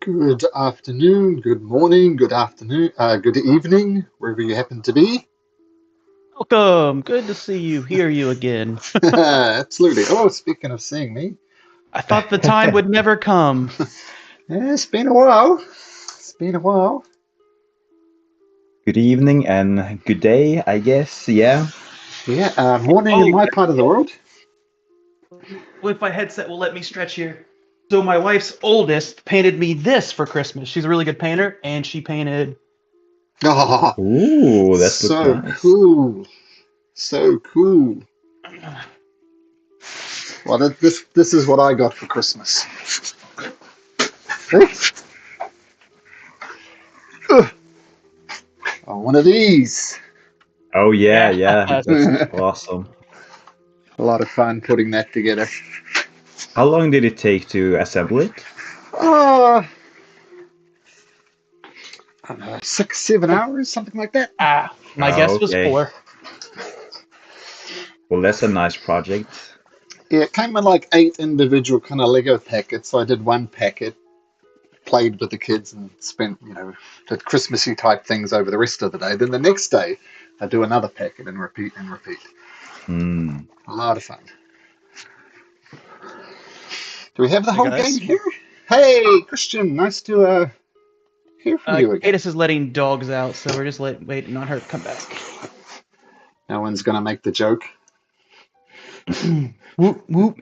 Good afternoon, good morning, good afternoon, good evening, wherever you happen to be. Welcome. Good to see you, hear you again. Absolutely. Oh, speaking of seeing me, I thought the time would never come. yeah, it's been a while. It's been a while. Good evening and good day, I guess. Yeah. Yeah, morning in my part of the world. If my headset will let me stretch here. So my wife's oldest painted me this for Christmas. She's a really good painter, and she painted. Oh, Ooh, that so looks nice. cool. So cool. Well, this is what I got for Christmas. Oh, one of these. Oh yeah, Yeah. yeah. That's awesome. A lot of fun putting that together. How long did it take to assemble it? I don't know, 6, 7 hours, something like that. My Oh, guess was okay. 4. Well, that's a nice project. Yeah, it came in like 8 individual kind of Lego packets. So I did one packet, played with the kids, and spent, did Christmassy type things over the rest of the day. Then the next day, I do another packet and repeat and repeat. Hmm. A lot of fun. Do we have the whole guys. gang here? Hey, Christian, nice to hear from you again. Cadis is letting dogs out, so we're just waiting on her to come back. No one's going to make the joke. Whoop, whoop.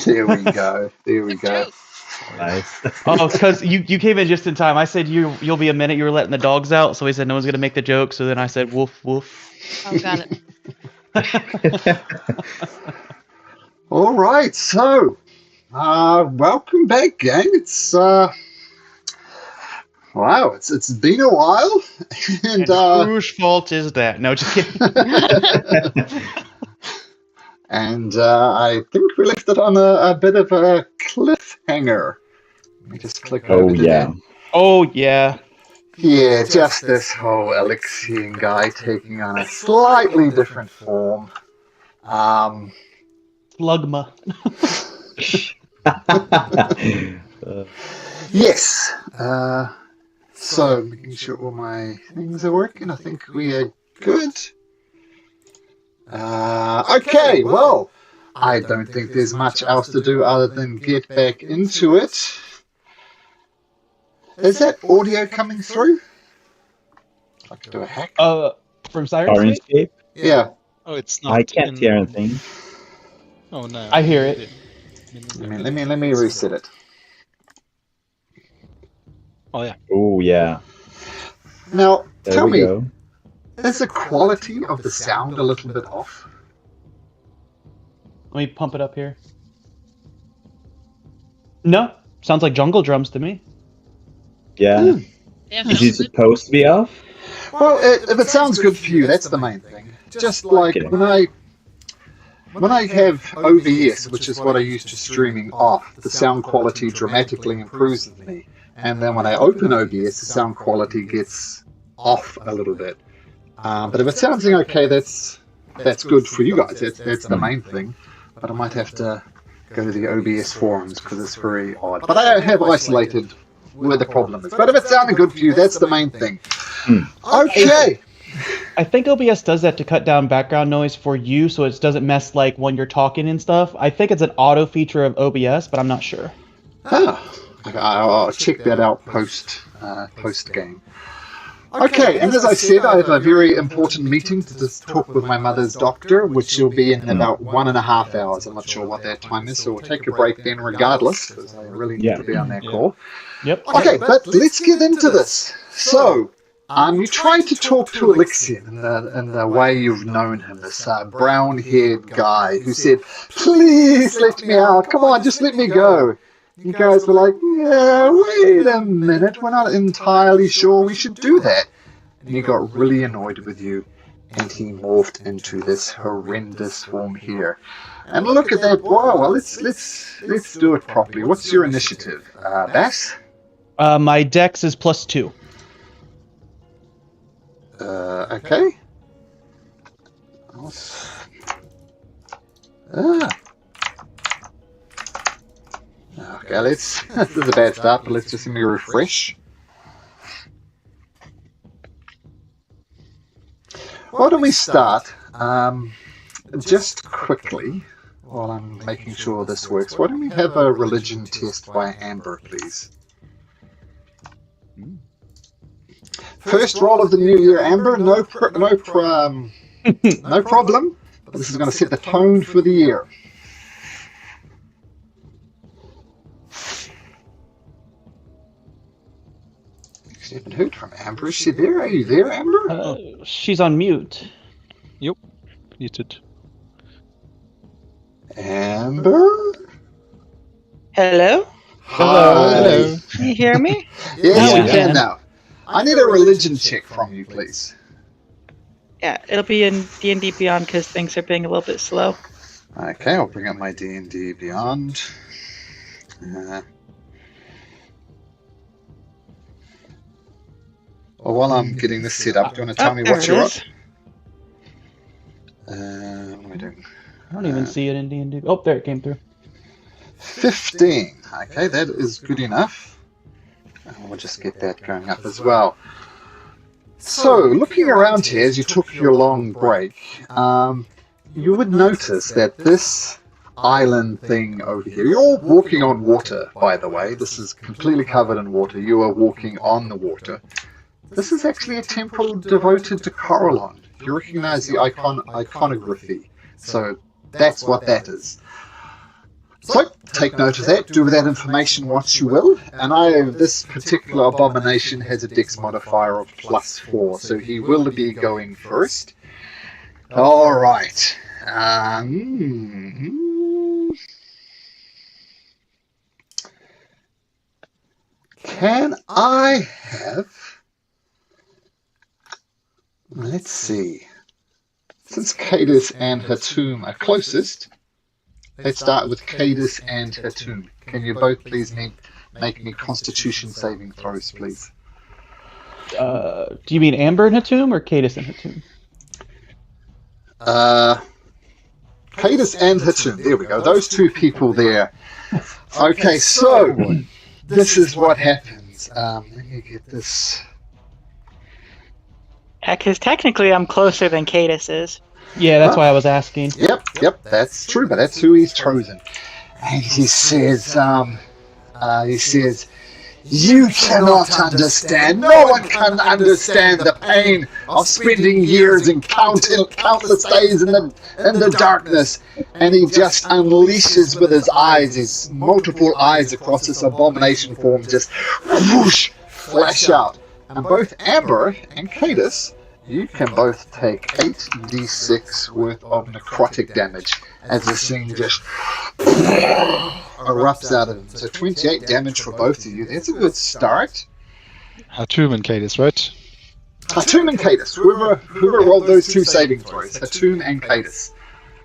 There we go. There we go. Nice. Oh, because you came in just in time. I said you'll be a minute. You were letting the dogs out, so he said no one's gonna make the joke. So then I said woof woof. Oh, got it. All right, so welcome back, gang. It's wow, it's been a while, and whose fault is that? No, just kidding. and I think we left it on a bit of a cliffhanger. Let me just click Oh over to yeah. that. Oh yeah. Yeah, just this whole Alyxian guy taking on a slightly different form. Slugma. Yes. So making sure all my things are working. I think we are good. Okay, well, I don't think there's much else to do other than get back into it. Is that audio coming through? I could do a hack. From Sirenscape? Sirenscape? Yeah. Oh, it's not. I can't hear anything. Oh no. I hear it. Let me reset it. Oh yeah. Oh, yeah. Now, There tell we me, go. is the quality of the sound a little bit off? Let me pump it up here. No, sounds like jungle drums to me. Yeah. Yeah. Is it supposed to be off? Well, if it sounds good for you, that's the main thing. Just like Okay. when I have OBS, which is what I use to streaming off, the sound quality dramatically improves with me. And then when I open OBS, the sound quality gets off a little bit. But if it sounds okay, that's good for you guys. That's the main thing. But I might have to go to the OBS forums because it's very odd. But I have isolated where the problem is. But if it's sounding good for you, that's the main thing. Okay. I think OBS does that to cut down background noise for you, so it doesn't mess like when you're talking and stuff. I think it's an auto feature of OBS, but I'm not sure. I'll check that out post game. Okay, and as I said, I have a very important meeting to just talk with my mother's doctor, which will be in about 1.5 hours. I'm not sure what that time is, so we'll take a break then regardless, because I really need to be on that call. Yep. Okay, but let's get into this. So, you tried to talk to Alyxian in the way you've known him, this brown-haired guy who said, "Please let me out, come on, just let me go." You guys were like, "Yeah, wait a minute, we're not entirely sure we should do that." And he got really annoyed with you, and he morphed into this horrendous form here. And look at that! Wow, well, let's do it properly. What's your initiative, Bass? My dex is +2. Okay. Okay, this is a bad start, but let's just let me refresh. Why don't we start, just quickly, while I'm making sure this works, why don't we have a religion test by Amber, please? First roll of the new year, Amber, no problem, but this is going to set the tone for the year. I haven't heard from Amber. Is she there? Are you there, Amber? She's on mute. Yep. Muted. Amber? Hello? Hi. Hello. Can you hear me? Yes, Yeah. we can now. I need a religion check from you, please. Yeah, it'll be in D&D Beyond because things are being a little bit slow. Okay, I'll bring up my D&D Beyond. Well, while I'm getting this set up, do you want to tell me what you're up? What am I doing? I don't even see it in D&D. Oh, there it came through. 15. Okay, that is good enough. And we'll just get that going up as well. So, looking around here as you took your long break, you would notice that this island thing over here, you're all walking on water, by the way. This is completely covered in water. You are walking on the water. This is actually a temple devoted to Corellon. You recognize the iconography. So that's what that is. So take note of that. Do with that information what you will. And this particular abomination has a dex modifier of +4. So he will be going first. All right. Can I have... Let's see. Since Cadis and Hatum are closest, let's start with Cadis and Hatum. Can you both please make me Constitution saving throws, please? Do you mean Amber and Hatum or Cadis and Hatum? Cadis and Hatum. There we go. Those two people there. Okay, so this is what happens. Let me get this. Yeah, because technically I'm closer than Cadis is. Yeah, that's why I was asking. Yep, that's true, but that's who he's chosen. And he says, you cannot understand, no one can understand the pain of spending years and countless days in the darkness. And he just unleashes with his eyes, his multiple eyes across this abomination form, just whoosh, flash out. And both Amber and Cadus, you can both take 8d6 worth of necrotic damage as this thing just erupts out of him. So 28 damage for both of you. That's a good start. Hatum and Cadis, right? Hatum and Cadus. Whoever rolled those two saving throws. Hatum and Cadus.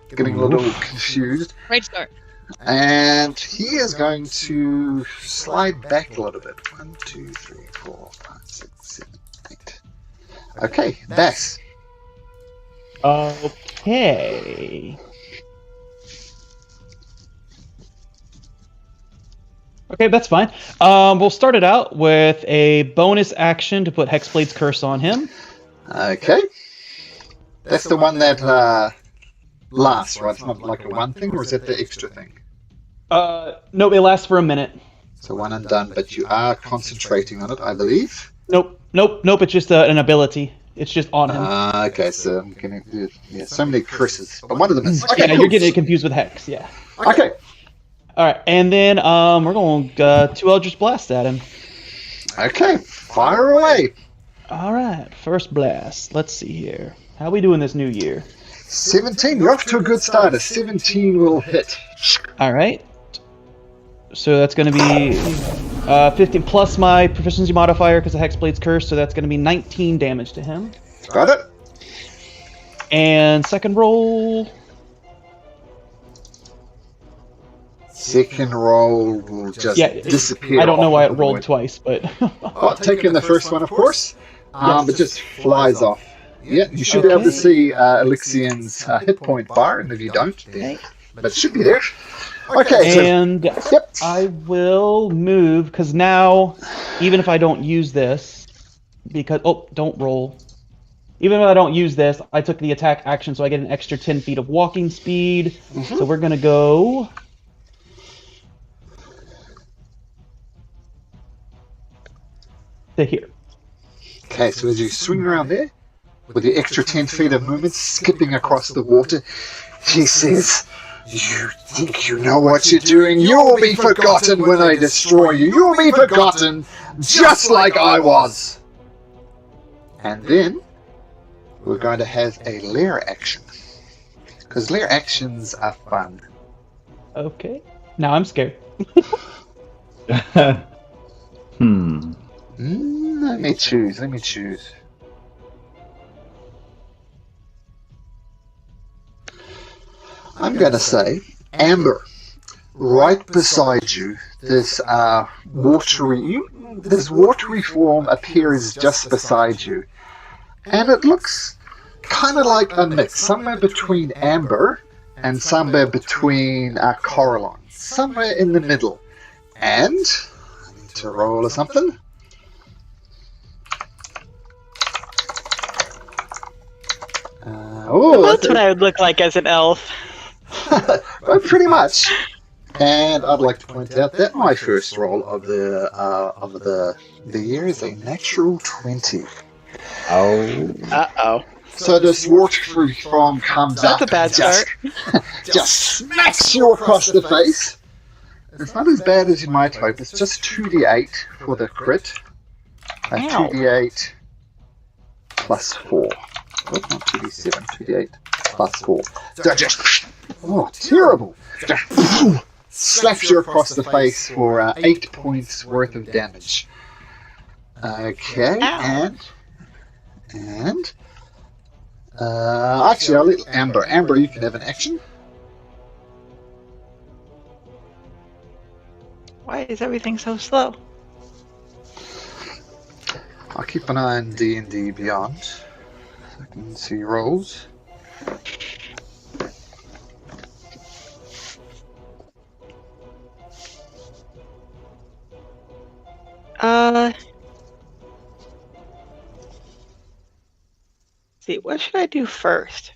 Getting a little confused. Great start. And he is going to slide back a little bit. 1, 2, 3, 4, 5, 6, 7, 8. Okay, Bass. Okay. Okay, that's fine. We'll start it out with a bonus action to put Hexblade's Curse on him. Okay. That's the one that lasts, right? It's not like a one thing, or is that the extra thing? Nope, it lasts for a minute. So one and done, but you are concentrating on it, I believe. Nope. It's just an ability. It's just on him. Okay, so I'm getting so many curses, but one of them is. Okay, yeah, cool. you're getting it confused with Hex. Yeah. Okay. All right, and then we're going 2 Eldritch Blast at him. Okay, fire away. All right, first blast. Let's see here. How we doing this new year? 17. You're off to a good start. A 17 will hit. All right. So that's going to be 15 plus my proficiency modifier because of Hexblade's Curse, so that's going to be 19 damage to him. Got it. And second roll. Second roll will just disappear. I don't know off why of it the rolled void. twice, but... Well, taking the first one, of course, but just flies off. Yeah, you should be able to see Alyxian's hit point bar, and if you don't, then... But it should be there. Okay, and I will move, because now, even if I don't use this, because... Oh, don't roll. Even if I don't use this, I took the attack action, so I get an extra 10 feet of walking speed. Mm-hmm. So we're going to go... to here. Okay, so as you swing around there, with the extra 10 feet of movement, skipping across the water, he says, you think you know what you're doing? You'll be forgotten when I destroy you. You'll be forgotten, just like I was. And then, we're going to have a lair action. Because lair actions are fun. Okay. Now I'm scared. Let me choose. I'm going to say, Amber, right beside you, this watery form appears just beside you. And it looks kind of like a mix, somewhere between Amber and somewhere between Coraline. Somewhere in the middle. And, I need to roll or something. That's what I would look like as an elf. Well, pretty much. And I'd like to point out that my first roll of the year is a natural 20. Uh-oh. So this watery form comes That's up a bad start. just smacks you across the face. It's not as bad as you might hope. It's just 2d8 for the crit. 2d8 plus 4. Oh, not 2d7, 2d8 plus 4. So just, terrible. Just slaps you across the face for 8 points worth of damage. Okay, and actually, I'll let Amber. Amber, you can have an action. Why is everything so slow? I'll keep an eye on D&D Beyond. So I can see rolls. See, what should I do first?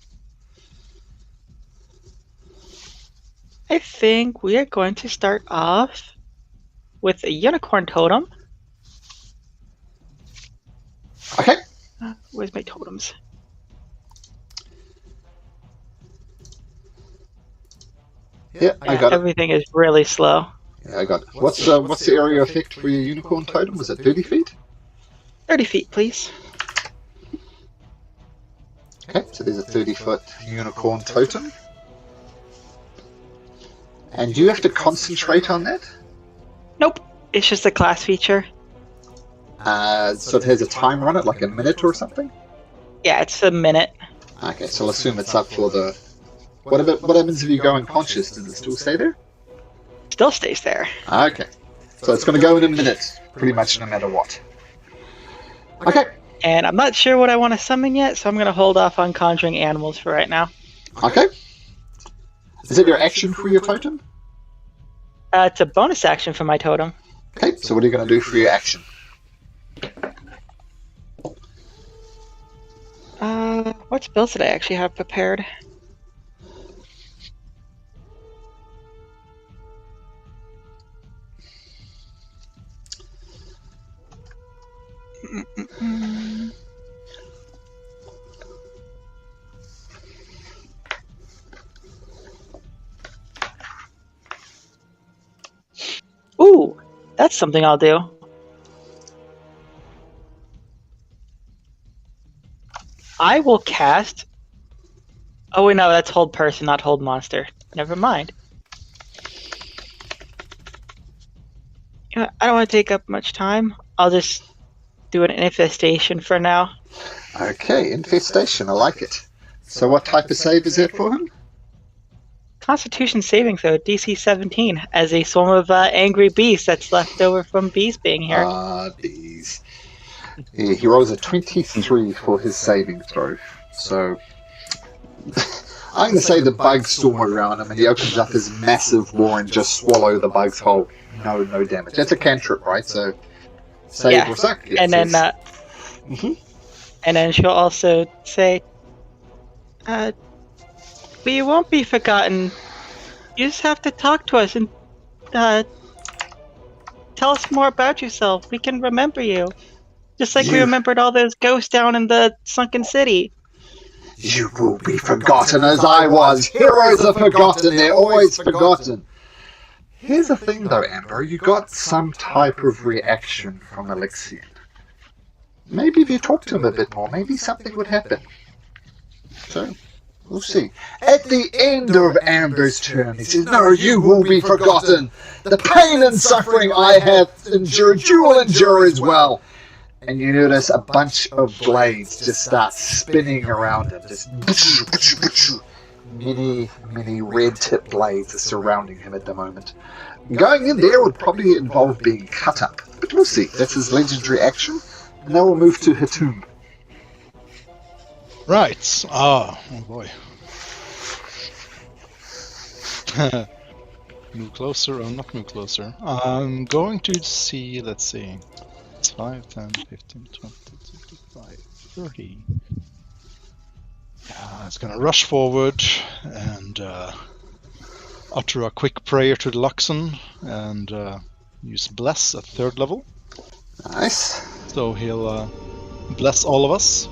I think we are going to start off with a unicorn totem. Okay. Where's my totems? Yeah, I got it. Everything is really slow. Yeah, I got it. What's the area effect for your unicorn totem? Was it 30 feet? 30 feet, please. Okay, so there's a 30-foot unicorn totem. And do you have to concentrate on that? Nope. It's just a class feature. So it has a timer on it, like a minute or something? Yeah, it's a minute. Okay, so I'll assume it's up for the... What happens if you go unconscious? Does it still stay there? Still stays there. Okay. So it's going to go in a minute, pretty much no matter what. Okay. And I'm not sure what I want to summon yet, so I'm going to hold off on conjuring animals for right now. Okay. Is it your action for your totem? It's a bonus action for my totem. Okay, so what are you going to do for your action? What spells did I actually have prepared? Ooh, that's something I'll do. I will cast... Oh, wait, no, that's hold person, not hold monster. Never mind. You know, I don't want to take up much time. I'll just do an infestation for now. Okay, infestation, I like it. So what type of save is that for him? Constitution saving throw, DC 17, as a swarm of angry beasts that's left over from bees being here. Bees. Yeah, he rolls a 23 for his saving throw. So I'm going to say the bugs storm around him and he opens up his massive war and just swallow the bugs whole. No damage. That's a cantrip, right? So save or suck. Yes, and then and then she'll also say, we won't be forgotten. You just have to talk to us and tell us more about yourself. We can remember you. Just like we remembered all those ghosts down in the sunken city. You will be forgotten as I was. Heroes are forgotten. They're always forgotten. Here's the thing though, Amber. You got some type of reaction from Alyxian. Maybe if you talk to him a bit more, maybe something would happen. So, we'll see. At the end of Amber's turn, he says, no, you will be forgotten. The pain and suffering I have endured, you will endure as well. And you notice a bunch of blades just start spinning around him. Just many red-tipped blades are surrounding him at the moment. Going in there would probably involve being cut up. But we'll see. That's his legendary action. And now we'll move to Hatum. Right. Oh boy. Move closer or not move closer. I'm going to see, let's see. It's 5, 10, 15, 20, 25, 30. It's gonna rush forward and utter a quick prayer to the Luxon and use Bless at 3rd level. Nice. So he'll bless all of us.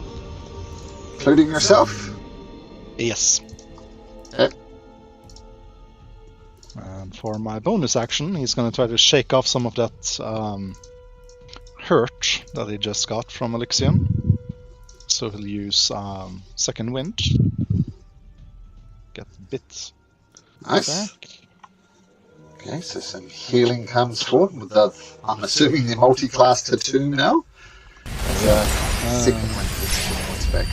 Including yourself? Yes. Yep. And for my bonus action, he's going to try to shake off some of that hurt that he just got from Alyxian. So he'll use Second Wind. Get a bit Nice. back. Okay, so some healing comes forward with the, I'm assuming the multi-class tattoo now. Second one gets 2 points back.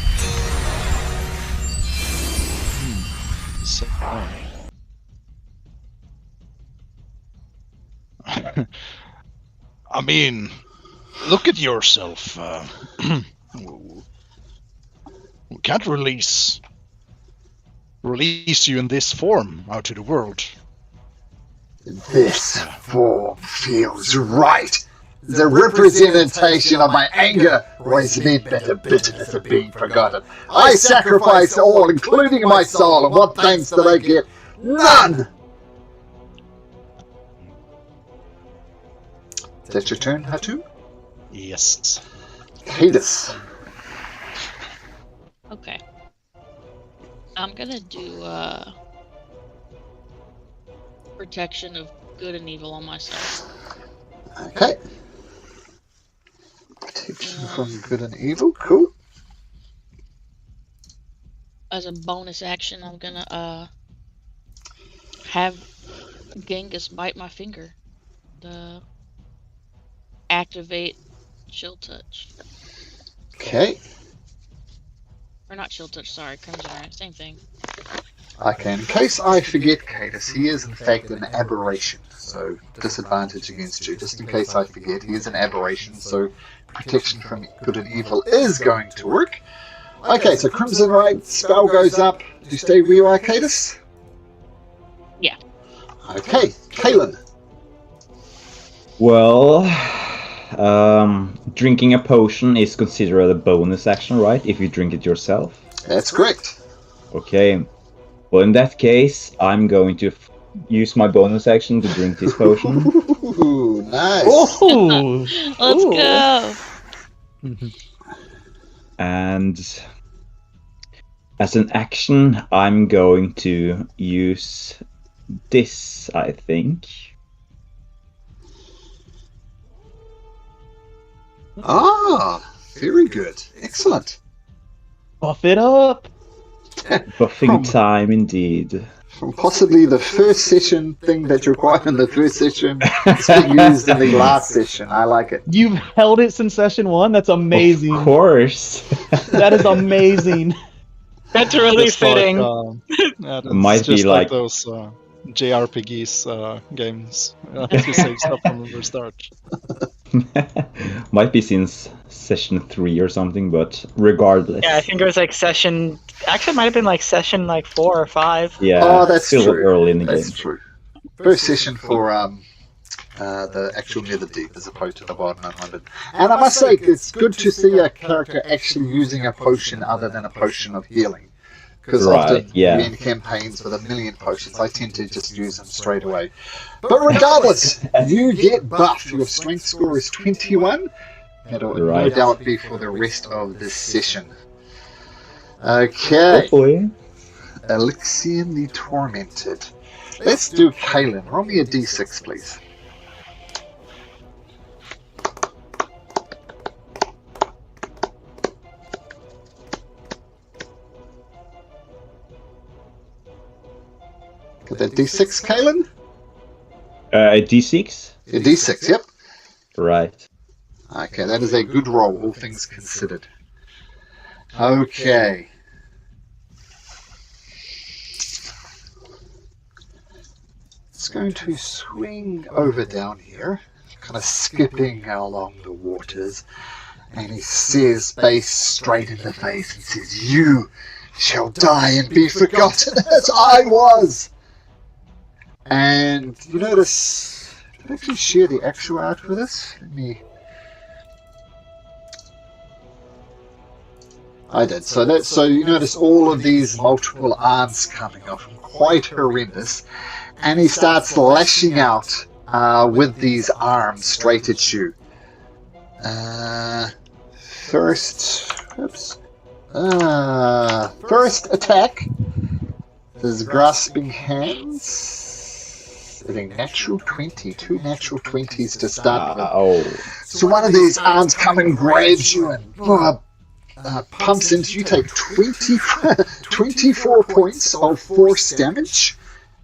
So, I mean, look at yourself. We can't release you in this form out to the world. This form feels right. The representation of my anger, resentment, and bitterness of being forgotten. I sacrificed all, including my soul, and what thanks did I get? None! Is that your turn, Hatu? Yes. Cadus. Okay. I'm gonna do protection of good and evil on myself. Okay. Protection from good and evil. Cool. As a bonus action, I'm gonna have Genghis bite my finger. The activate chill touch. Okay. Or not chill touch, sorry, Crimson Ray, same thing. Okay, in case I forget, Cadus, he is in fact an aberration, so disadvantage against you. Just in case I forget, he is an aberration, so protection from good and evil is going to work. Okay, so Crimson Ray, spell goes up. Do you stay where you are, Cadus? Yeah. Okay, Kalen. Well, drinking a potion is considered a bonus action, right? If you drink it yourself. That's correct. Okay. Well, in that case, I'm going to use my bonus action to drink this potion. Ooh, nice. Oh, Let's ooh. go! And as an action, I'm going to use this, I think. Ah, very good. Excellent. Buff it up. Buffing time, indeed. From possibly the first session thing that you required in the first session, it's been used in the last session. I like it. You've held it since session 1? That's amazing. Of course. That is amazing. That's really Just fitting. That's Might be just like- those JRPGs games. You save stuff from the start. Might be since session 3 or something, but regardless. Yeah, I think it was like session. Actually, it might have been like session 4 or 5. Yeah, Oh, that's still true. early in the That's game. true. First session for the actual Nether Deep as opposed to the Wild and Unlimited. And I must say, it's good to see a character actually using a potion other than a potion of healing. Because Right, often yeah. in campaigns with a million potions, I tend to just use them straight away. But regardless, you get buff. Your strength score is 21. It'll no Right. doubt be for the rest of this session. Okay. Hopefully. Alyxian the Tormented. Let's do Kalen. Roll me a d6, please. Get that d6, Kalen? D6? A d6, yep. Right. Okay, that is a good roll, all things considered. Okay. It's going to swing over down here, kind of skipping along the waters, and he stares Base straight in the face and says, "You shall die and be forgotten as I was." And you notice, did I actually share the actual art for this? Let me. I did. So you notice all of these multiple arms coming off, quite horrendous, and he starts lashing out with these arms straight at you. First attack is grasping hands. With a natural 20, 2 natural 20s to start with. Oh. So one of these arms come and grabs you and pumps into you. Take 24 points of force damage.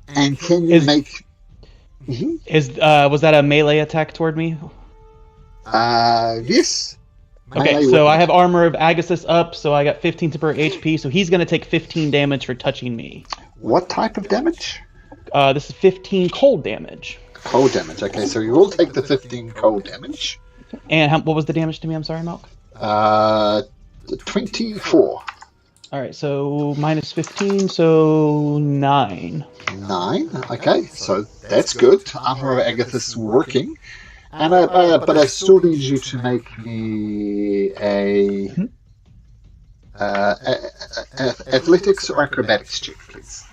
And can you make... Was that a melee attack toward me? Yes. Okay, Melee so weapon. I have Armor of Agassiz up, so I got 15 temporary HP, so he's going to take 15 damage for touching me. What type of damage? This is 15 cold damage. Cold damage. Okay, so you will take the 15 cold damage. And what was the damage to me? I'm sorry, Malk. 24. Alright, so minus 15, so 9. 9. Okay, so that's good. Armor of Agathis working. And but I still need you to make me a athletics or acrobatics check, please.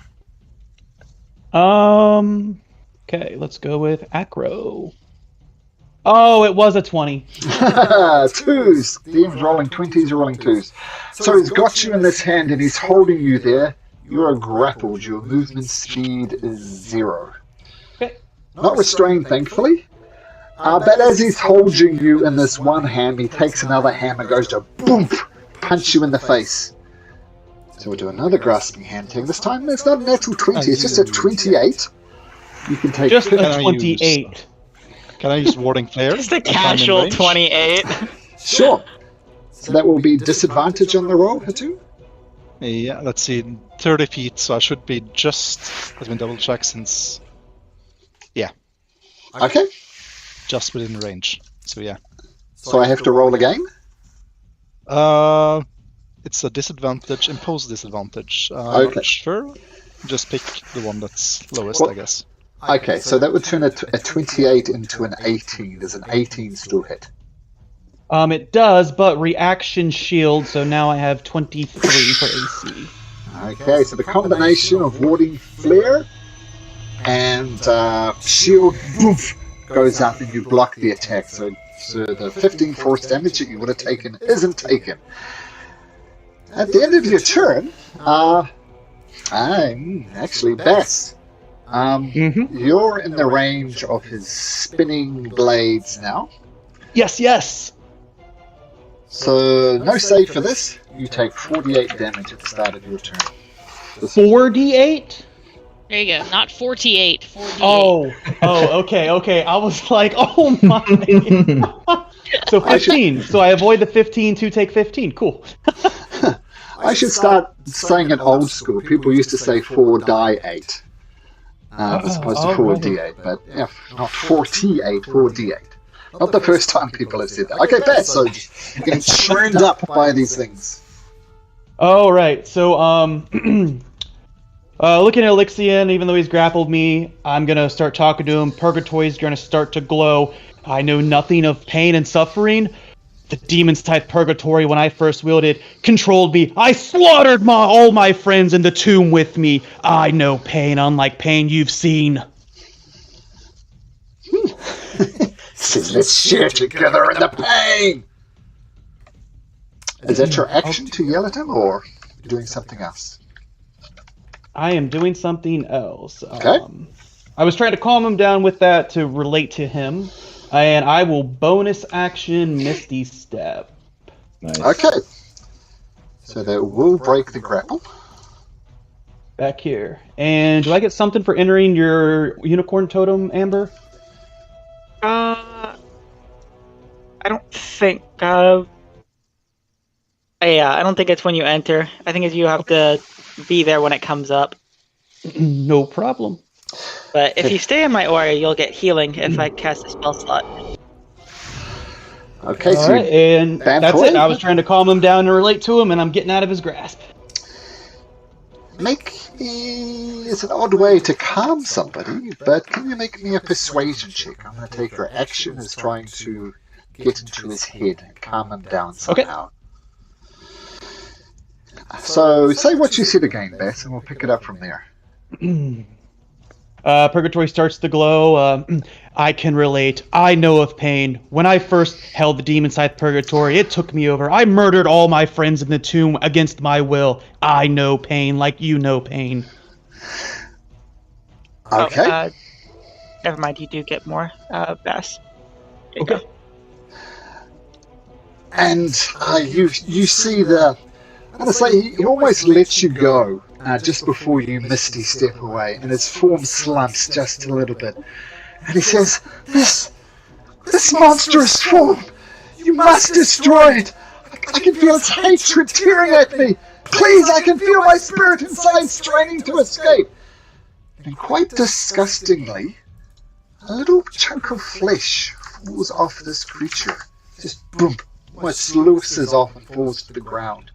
Okay, let's go with acro. Oh, it was a 20. Twos. DM's rolling 20s, rolling twos. So he's got you in this hand and he's holding you there. You are grappled. Your movement speed is 0. Okay. Not restrained, thankfully. But as he's holding you in this one hand, he takes another hand and goes to boom, punch you in the face. So we'll do another grasping hand tag. This time it's not a natural 20, it's just a 28. You can take Just Can a I 28. Can I use Warding Flare? Just a if I'm in casual range? 28. Sure. So that will be disadvantage on the roll, Hatu? Yeah, let's see. 30 feet, so I should be just. Let me double check since. Okay. Just within range. So yeah. So I have to roll again? It's a disadvantage, imposed disadvantage. Okay. Not sure. Just pick the one that's lowest, Well- I guess. Okay, so that would turn a 28 into an 18. Does an 18 still hit? It does, but reaction shield, so now I have 23 for AC. Okay, so the combination of warding flare and shield boof, goes up and you block the attack. So the 15 force damage that you would have taken isn't taken. At the end of your turn, I'm actually Bess. You're in the range of his spinning blades now. Yes. So no save for this. You take 48 damage at the start of your turn. 4d8? There you go. Not 48. 48. Oh, okay. I was like, oh my. So 15. So I avoid the 15 to take 15. Cool. I should start saying it old school. People used to say 4 die 8. As opposed to 4d8. But yeah, not 48, 4d8. Not the first time people have said that. Okay, Bess, so you're getting churned up by these things. Oh, right. So, looking at Alyxian, even though he's grappled me, I'm going to start talking to him. Purgatory's going to start to glow. I know nothing of pain and suffering. The demon's type Purgatory, when I first wielded, controlled me. I slaughtered all my friends in the tomb with me. I know pain, unlike pain you've seen. Says, let's share together in the pain! Is that your action to yell at him, or doing something else? I am doing something else. Okay. I was trying to calm him down with that to relate to him, and I will bonus action Misty Step. Nice. Okay. So that will break the grapple. Back here. And do I get something for entering your unicorn totem, Amber? I don't think. Yeah, I don't think it's when you enter. I think you have to be there when it comes up. No problem. But if you stay in my aura, you'll get healing if I cast a spell slot. Okay, so Alright, and bam that's away. it. I was trying to calm him down and relate to him, and I'm getting out of his grasp. It's an odd way to calm somebody, but can you make me a persuasion check? I'm going to take your action as trying to get into his head and calm him down somehow. So say what you said again, Bess, and we'll pick it up from there. Purgatory starts to glow. I can relate. I know of pain. When I first held the demon scythe Purgatory, it took me over. I murdered all my friends in the tomb against my will. I know pain like you know pain. Okay. Never mind, you do get more, Bess. There you Okay. go. And you see I'm going to say, he almost lets you go just before you misty step away, and his form slumps just a little bit. And he says, This monstrous form, you must destroy it. I can feel its hatred tearing at me. Please, I can feel my spirit inside straining to escape. And quite disgustingly, a little chunk of flesh falls off this creature. Just boom, almost sluices off and falls to the ground.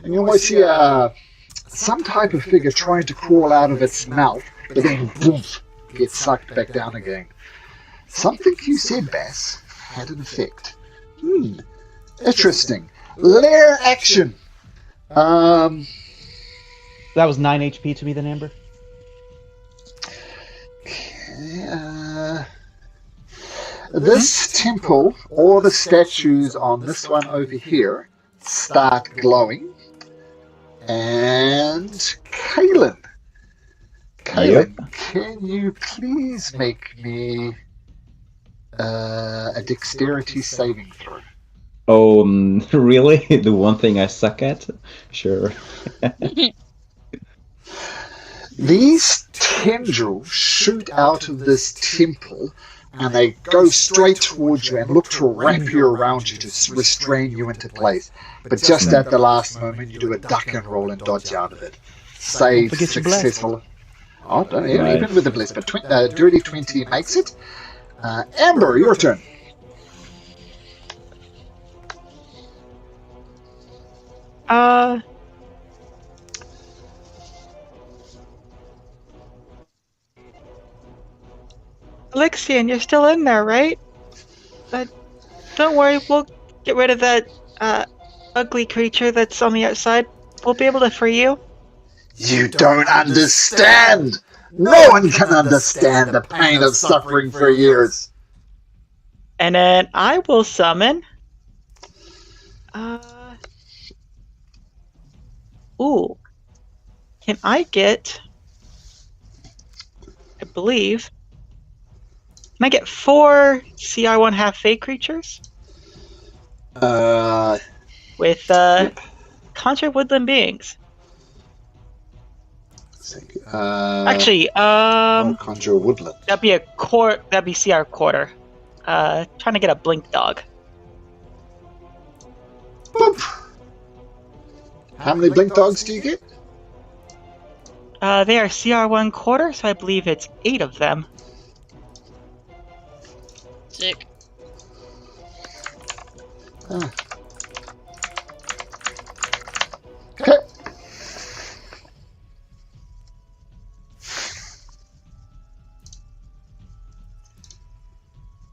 And you almost see some type of figure trying to crawl out of its mouth, but then boom, gets sucked back down again. Something you said, Bass, had an effect. Interesting. Lair action. That was 9 HP to me then, Amber? This temple, all the statues on this one over here, start glowing. And Kaylin, can you please make me a dexterity saving throw? Oh, really? The one thing I suck at? Sure. These tendrils shoot out of this temple and they go straight towards you and look to wrap you around you to restrain you into place. But just at the last moment, you do a duck and roll and dodge out of it. Save successful. Oh, don't, even with the bliss, but dirty 20 makes it. Amber, your turn. Alyxian, you're still in there, right? But don't worry, we'll get rid of that ugly creature that's on the outside. We'll be able to free you. You don't understand! No one can understand the pain of suffering for years. And then I will summon... Ooh. Can I get... I believe... Can I get 4 CR1 half-fate creatures? With Conjure Woodland Beings. Actually, Conjure Woodland. that'd be CR quarter. Trying to get a blink dog. Boop. How many blink dogs do you get? They are CR1 quarter, so I believe it's 8 of them. Sick. Okay.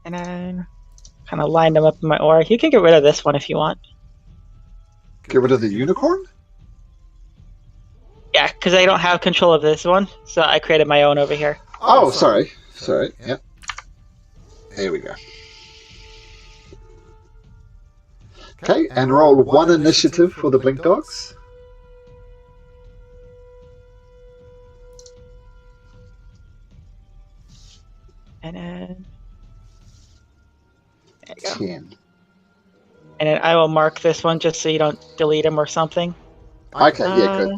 And then kind of line them up in my aura. You can get rid of this one if you want. Get rid of the unicorn? Yeah, because I don't have control of this one, so I created my own over here. Oh, sorry. Yep. There we go. Okay, and roll 1 initiative for the blink dogs. And then... There you go. 10. And then I will mark this one just so you don't delete him or something. Okay, yeah, good.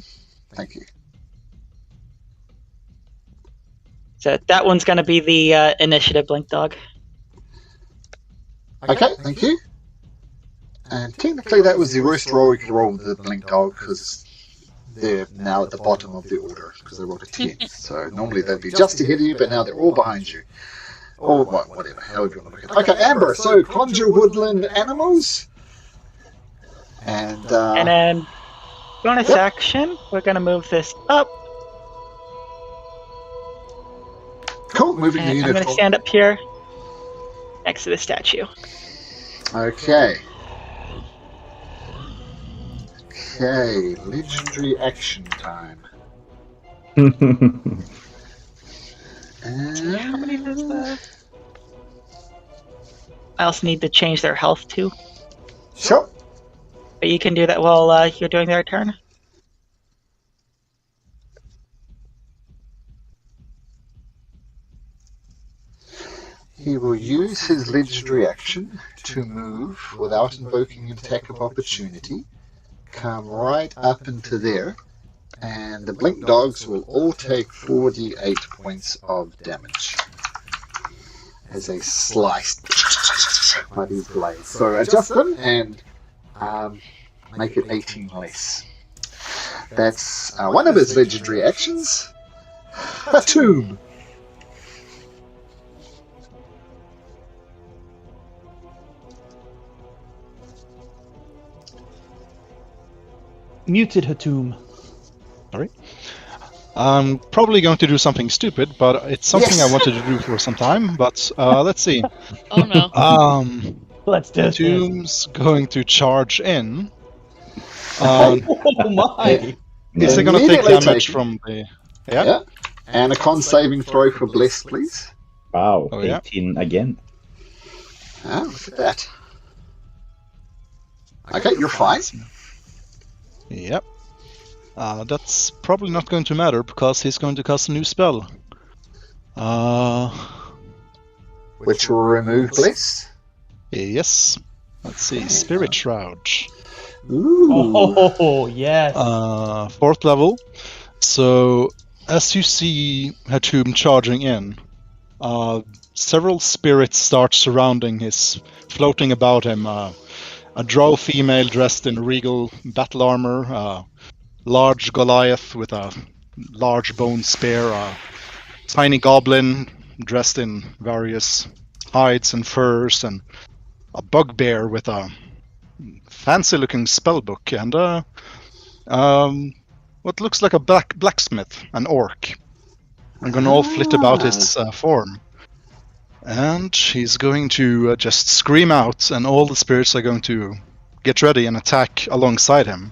Thank you. So that one's going to be the initiative blink dog. Okay, thank you. And technically that was the worst roll we could roll with the blink dog because they're now at the bottom of the order because they rolled a 10. So normally they'd be just ahead of you, but now they're all behind you. Or whatever, however you want to look at it. Okay, Amber, so conjure woodland animals. And then bonus action, we're going to move this up. Cool, moving the And I'm unicorn. going to stand up here next to the statue. Okay. Okay, legendary action time. How many does that? I also need to change their health too. Sure. But you can do that while you're doing their turn. He will use his legendary action to move without invoking an attack of opportunity, come right up into there, and the blink dogs will all take 4d8 points of damage as they slice by these blades. So adjust them and make it 18 less. That's one of his legendary actions. A tomb. Muted Hatum. Sorry. I'm probably going to do something stupid, but it's something I wanted to do for some time. But let's see. Oh no. Let's do this. Tomb's going to charge in. Oh my! Is he going to take Immediately damage take- from the... Yeah. And a con saving throw for Bless, please. Wow, Oh, yeah. 18 again. Ah, look at that. Okay, you're fine. Yep. That's probably not going to matter because he's going to cast a new spell. Which will remove Bless. Yes. Let's see. Spirit Shroud. Ooh. Oh, yes. 4th level. So, as you see Hatum charging in, several spirits start surrounding floating about him. A drow female dressed in regal battle armor, large Goliath with a large bone spear, a tiny goblin dressed in various hides and furs, and a bugbear with a fancy-looking spellbook, and what looks like a blacksmith, an orc. They're going to all flit about his form. And he's going to just scream out, and all the spirits are going to get ready and attack alongside him.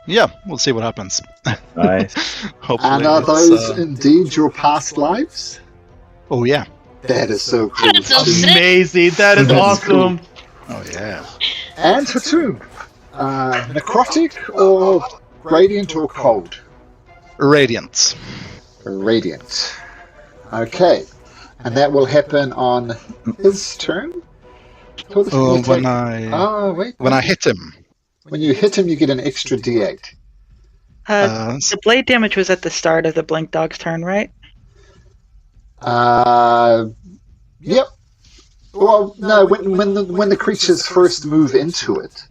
Yeah, we'll see what happens. Nice. Hopefully And are it's, those indeed your past lives? Oh yeah. That is so cool. That's so sick. Amazing. That is That's awesome. Oh yeah. And Hatum, necrotic or radiant or cold? Radiant. Radiant. Okay. And that will happen on his turn? Oh, when I hit him. When you hit him, you get an extra d8. The blade damage was at the start of the Blink Dog's turn, right? Yep. Well, no, when the creatures first move into it,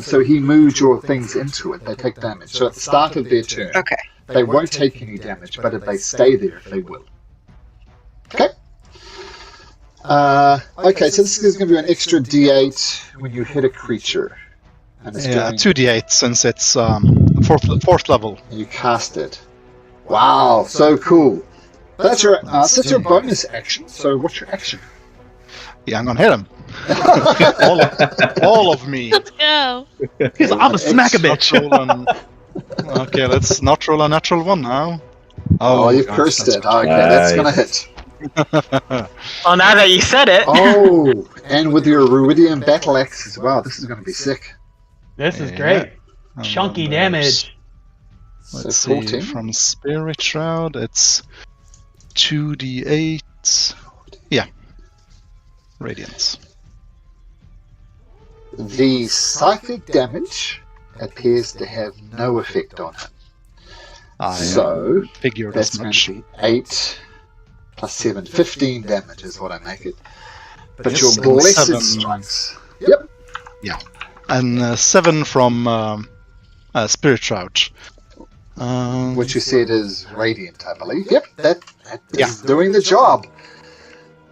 so he moves your things into it, they take damage. So at the start of their turn, Okay. they won't take any damage, but if they stay there, they will. Okay. Okay, so this is going to be an extra d8 when you hit a creature. And it's Yeah, doing, 2d8 since it's fourth level. you cast it. Wow, so cool. That's your bonus action. So what's your action? Yeah, I'm gonna hit him. all of me. Let's go. He's I'm a smack a bitch. Okay, let's not roll a natural one now. Oh, you've gosh, cursed that's it. Okay, that's going to hit. Well, now that you said it. Oh, and with your Ruidian battle axe as well. This is going to be sick. This is Yeah. great. And Chunky then damage. Let's So see, 14. from Spirit Shroud, it's 2d8. Yeah. Radiance. The psychic damage appears to have no effect on him. I So figured that's as going much. to be 8 plus 7, 15 damage is what I make it. But Yes, your and blessed 7. strikes. Yep. And 7 from Spirit Shroud. Which you said is radiant, I believe. Yep, that Yeah. is doing the job.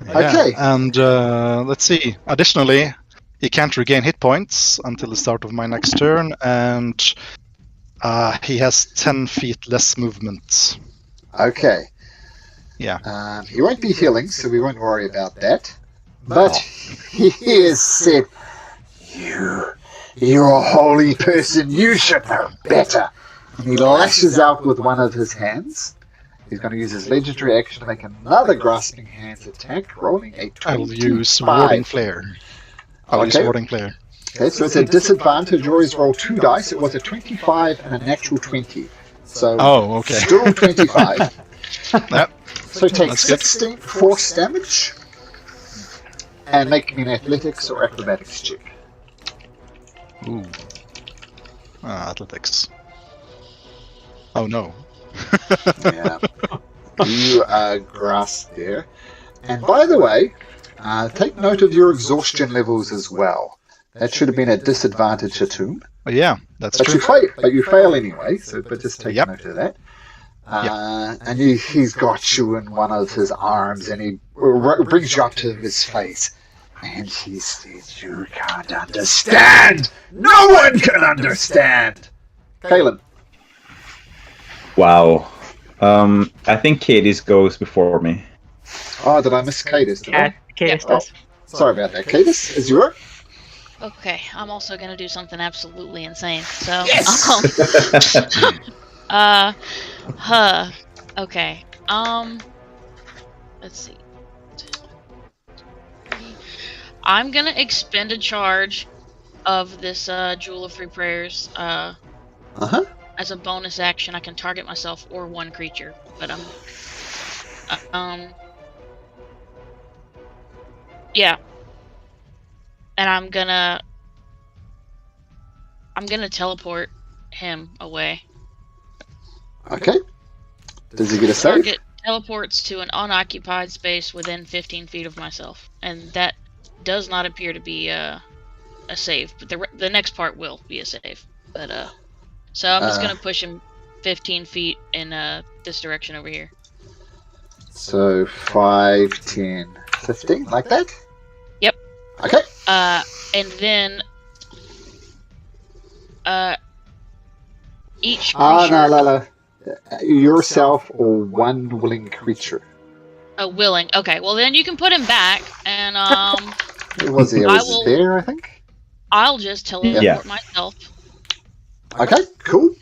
Yeah, Okay. And let's see. Additionally, he can't regain hit points until the start of my next turn, and he has 10 feet less movement. Okay. Yeah. He won't be healing, so we won't worry about that. But he has said, you're a holy person, you should know better. And he lashes out with one of his hands. He's going to use his legendary action to make another grasping hands attack, rolling a 25. I will use Warding Flare. Okay. Warding Flare. Okay, so it's a disadvantage. Always roll 2 dice. It was a 25 and a natural 20. So Oh, okay. still 25. Yep. So take That's good. 16 force damage and make me an athletics or acrobatics check. Ooh. Athletics. Oh no. Yeah. You are grasped there. And by the way, take note of your exhaustion levels as well. That should have been a disadvantage to Tomb. Oh, yeah, that's But true. you fail anyway, but just take Yep. note of that. And he's got you in one of his arms, and he brings you up to his face. And he says, you can't understand! No one can understand! Kaelin. Wow. I think Cadis goes before me. Oh, did I miss Cadis? Did I? Cadis Oh, does. sorry about that. Cadis, is you up? Okay, I'm also gonna do something absolutely insane. So, Yes! okay. Let's see. I'm gonna expend a charge of this Jewel of Three Prayers. Uh-huh. As a bonus action, I can target myself or one creature, but yeah. And I'm gonna teleport him away. Okay. Does he get a save? Target teleports to an unoccupied space within 15 feet of myself, and that does not appear to be a save. But the next part will be a save. But so I'm just gonna push him 15 feet in this direction over here. So 5, 10, 15, like that? Yep. Okay. And then each Ah, creature... no. Yourself or one willing creature. Oh, willing. Okay, well then you can put him back, and Where was he? There, I think? I'll just teleport myself. Okay, cool.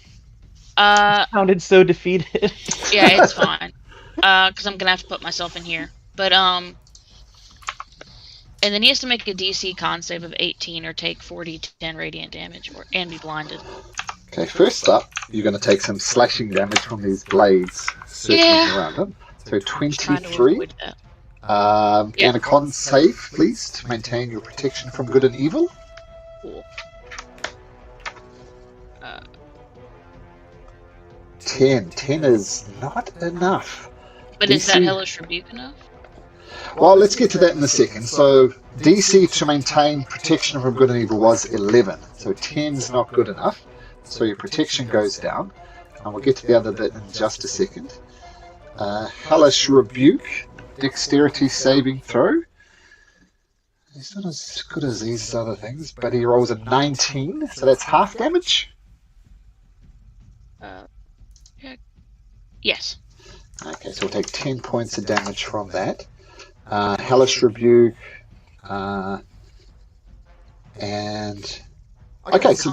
Sounded so defeated. Yeah, it's fine. Because I'm gonna have to put myself in here. But and then he has to make a DC con save of 18 or take 4d10 radiant damage and be blinded. Okay, first up, you're going to take some slashing damage from these blades circling around him. So 23. And a con save, please, to maintain your protection from good and evil. Cool. 10. 10 is not enough. But DC... is that Hellish Rebuke enough? Well, let's get to that in a second. So, DC to maintain protection from good and evil was 11. So 10 is not good enough. So your protection goes down. And we'll get to the other bit in just a second. Hellish Rebuke, dexterity saving throw. He's not as good as these other things, but he rolls a 19, so that's half damage. Yes. Okay, so we'll take 10 points of damage from that. Hellish Rebuke, and... Okay, so...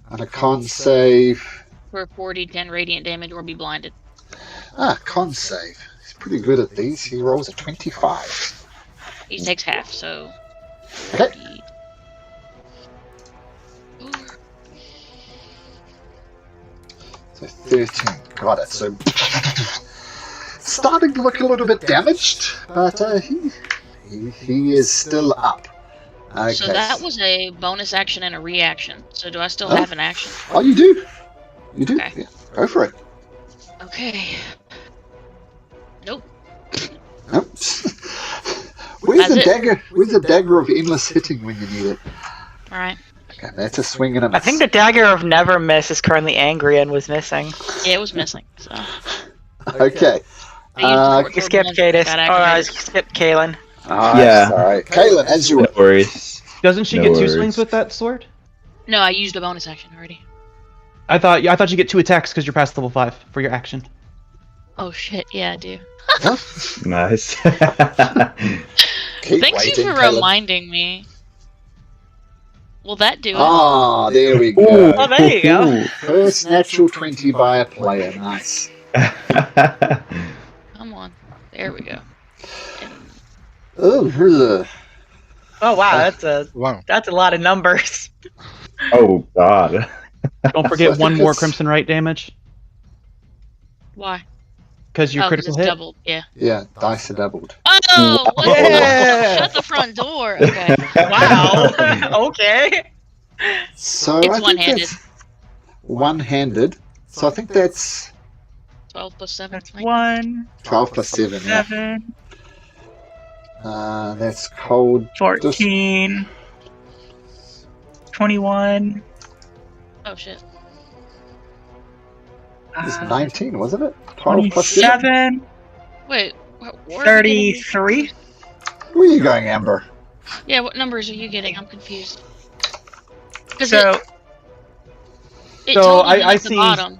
And a con save... For 4d10 radiant damage or be blinded. Con save. He's pretty good at these. He rolls a 25. He takes half, so... Okay. So 13. Got it. So... starting to look a little bit damaged, but he is still up. Okay. So that was a bonus action and a reaction. So do I still have an action? Oh, you do. You do. Okay. Yeah. Go for it. Okay. Nope. Nope. Where's the dagger? Where's the dagger of endless hitting when you need it? All right. Okay, that's a swing and a miss. I think the dagger of never miss is currently angry and was missing. Yeah, it was missing. So. Okay. You skipped Cadis. I skipped Kaylin. Yeah. Sorry. Kaylin, as you were. No worries. Doesn't she get 2 swings with that sword? No, I used a bonus action already. I thought you get 2 attacks because you're past level 5 for your action. Oh shit! Yeah, I do. Nice. Thanks you for reminding me. Will that do it? Ah, there we go. Oh, there you go. First natural 20 by a player. Nice. Come on. There we go. Oh, Oh wow, that's a lot of numbers. Oh god. Don't forget one more Crimson Right damage. Why? Because your critical hit. Doubled. Yeah. Yeah, dice are doubled. Oh! What Yeah. Shut the front door. Okay. Wow. Okay. So It's I think one-handed. that's one-handed. So I think that's 12 plus 7. That's 1, 12 plus 7. Yeah. 7, That's cold. 14, 21. Oh shit. It's 19, wasn't it? 12 plus 7. 27, Wait. Where 33. Where are you going, Amber? Yeah, what numbers are you getting? I'm confused. So, it So told me I at the see- bottom.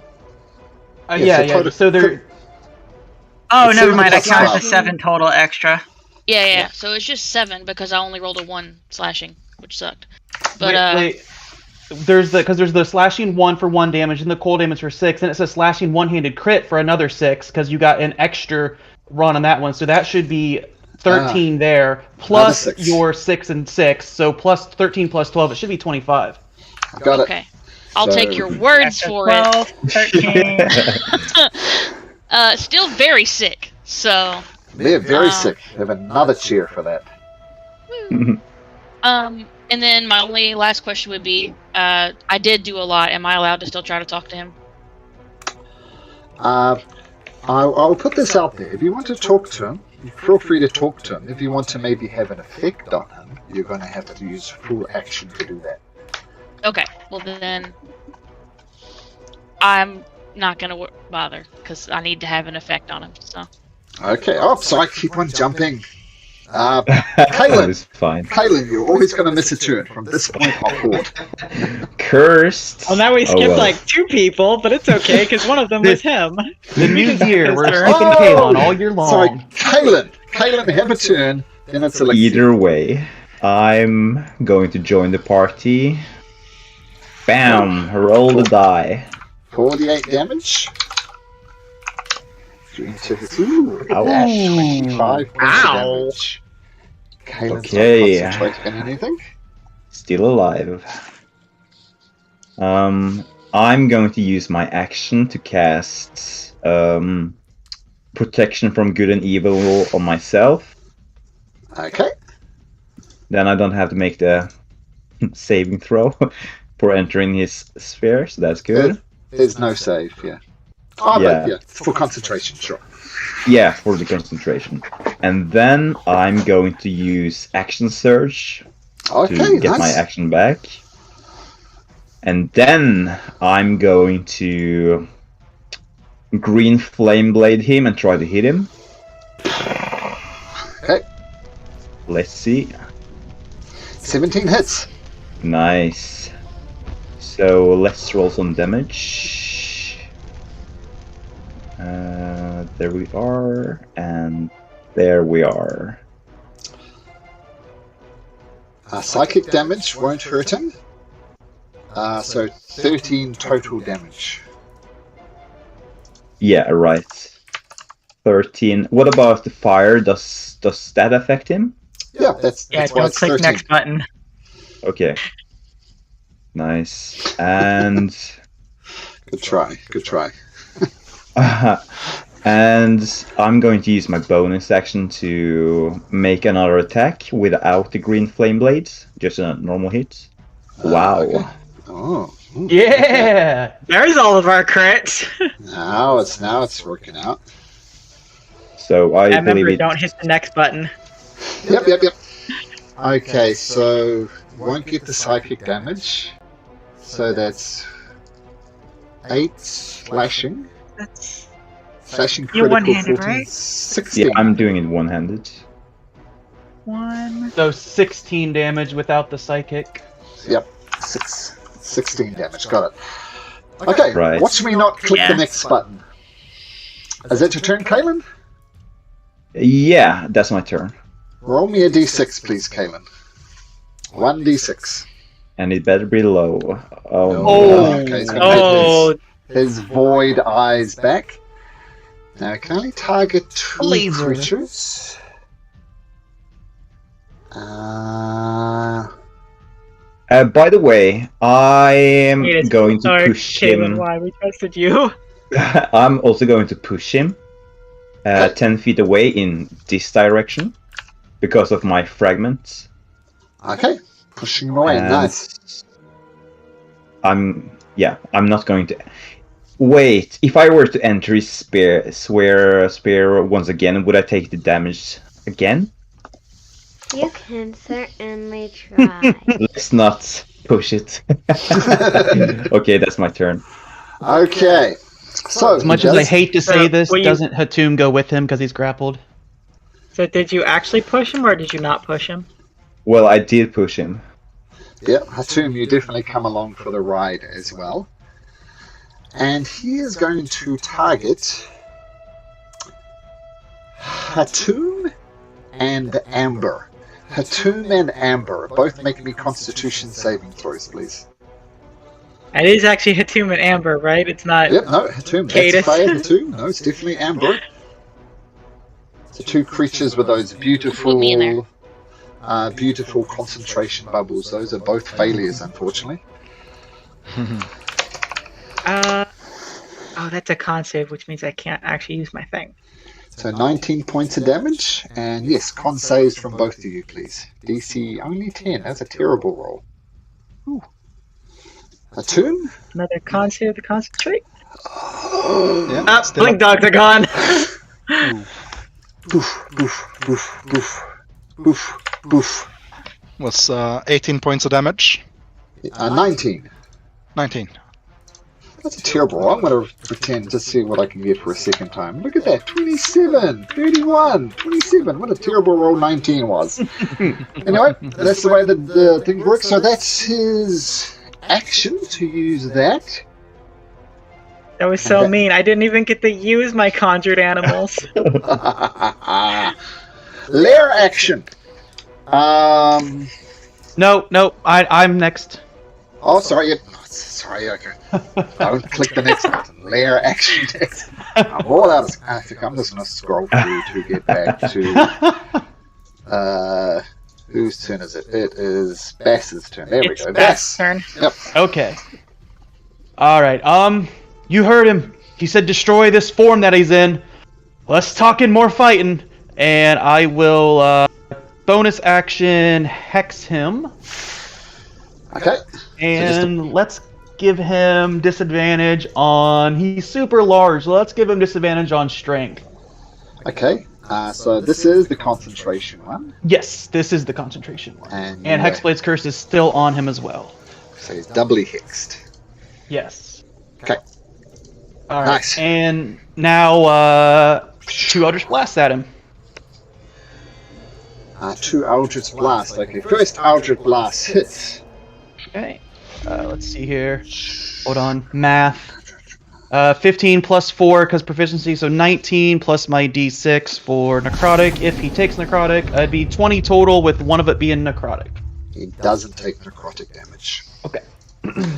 Yeah. So there. oh, It's never 7 mind. I plus counted the 5. 7 total extra. Yeah. So it's just 7 because I only rolled a 1 slashing, which sucked. But wait. There's the slashing 1 for 1 damage and the cold damage for 6, and it says slashing one-handed crit for another 6 because you got an extra run on that one. So that should be 13 there, plus 6. your 6 and 6, so plus 13 plus 12, it should be 25. Got it. Okay. I'll So- take your words for 12, 13. it. Still very sick. So, They're very sick. Have another cheer for that. and then my only last question would be, I did do a lot. Am I allowed to still try to talk to him? I'll put this out there. If you want to talk to him, feel free to talk to him. If you want to maybe have an effect on him, you're going to have to use full action to do that. Okay. Well, then I'm not going to bother because I need to have an effect on him. So. Okay. Oh, so I keep on jumping. That is fine. Kaylin, you're always going to miss a turn from this point forward. Cursed. Well, now we skipped well. like 2 people, but it's okay because one of them was him. The new year, we're turn. skipping Kalon all year Sorry, long. Kaylin, have a turn. Then it's Alyxian. Either way, I'm going to join the party. Bam! Roll the die. 48 damage. Ooh, look at Ouch. that. 25 points of Ow. damage. Kaylin's Okay. not concentrating on anything. Still alive. I'm going to use my action to cast protection from good and evil on myself. Okay. Then I don't have to make the saving throw for entering his sphere, so that's good. There's no save, yeah. Oh, Yeah. but yeah, for concentration, sure. Yeah, for the concentration. And then I'm going to use Action Surge Okay, to get nice. my action back. And then I'm going to Green Flame Blade him and try to hit him. Okay, Let's see. 17 hits. Nice. So let's roll some damage. There we are, and there we are. Psychic damage won't hurt him. So 13 total damage. Yeah, right. 13. What about the fire? Does that affect him? Yeah, that's Yeah, why don't it's click 13. next button. Okay. Nice. And Good try, good try. and I'm going to use my bonus action to make another attack without the green flame blades, just a normal hit. Wow. Okay. Oh. Ooh. Yeah! There's all of our crits. Now it's working out. So I believe Remember, it. don't hit the next button. Yep. Okay, so won't get the psychic damage. So that's 8 slashing. That's Slashing You're critical one-handed, 14, right? 16. Yeah, I'm doing it one-handed. 1. So 16 damage without the psychic. Yep, 16 damage. Got it. Okay, Right. watch me not click Yeah. the next button. Is that your turn, Kaylin? Yeah, that's my turn. Roll me a d6, please, Kaylin. 1d6. And it better be low. Oh, Oh. Okay, he's gonna Oh, hit his void eyes back. Now I can only target 2 Laser. creatures. By the way, I am Wait, it's- going to sorry, push Caitlin, him. why we trusted you? I'm also going to push him 10 feet away in this direction because of my fragments. Okay, pushing him away. And Nice. I'm not going to. Wait, if I were to enter his spear once again, would I take the damage again? You can certainly try. Let's not push it. Okay, that's my turn. Okay. So As much as I hate to say this, Will you- doesn't Hatum go with him because he's grappled? So did you actually push him or did you not push him? Well, I did push him. yeah, Hatum, you definitely come along for the ride as well. And he is going to target Hatum and Amber. Hatum and Amber, both make me Constitution saving throws, please. It is actually Hatum and Amber, right? It's not. Yep, no, Hatum. Cadus. That's Faye, Hatum. No, it's definitely Amber. So 2 creatures with those Put me in there. beautiful concentration bubbles. Those are both failures, unfortunately. Oh, that's a con save, which means I can't actually use my thing. So 19 points of damage, and yes, con saves from both of you, please. DC only 10. That's a terrible roll. Ooh. Attune? Another con save to concentrate. Yeah, still Blink up. dogs are gone. Boof, boof, boof, boof, boof, boof. Was 18 points of damage. 19. 19. That's a terrible roll. I'm going to pretend to see what I can get for a second time. Look at that. 27, 31, 27. What a terrible roll 19 was. Anyway, that's the way that the thing works. So that's his action to use that. That was so mean. I didn't even get to use my conjured animals. Lair action. No, I'm next. Oh, sorry. Sorry, okay. I'll click the next button. Lair action next. I'm all out of... I think I'm just going to scroll through to get back to... whose turn is it? It is Bass's turn. There we go. Bass's turn. Yep. Okay. All right. You heard him. He said destroy this form that he's in. Less talking, more fighting. And I will bonus action hex him. Okay. And let's give him disadvantage on... He's super large. So let's give him disadvantage on strength. Okay. So this is the concentration one. Yes, this is the concentration one. And Hexblade's Curse is still on him as well. So he's doubly hexed. Yes. Okay. All right. Nice. And now 2 Eldritch Blasts at him. 2 Eldritch Blast. Okay, first Eldritch Blast hits. Okay. Let's see here. Hold on. Math. 15 plus 4 because proficiency, so 19 plus my d6 for necrotic. If he takes necrotic, it'd be 20 total with one of it being necrotic. He doesn't take necrotic damage. Okay.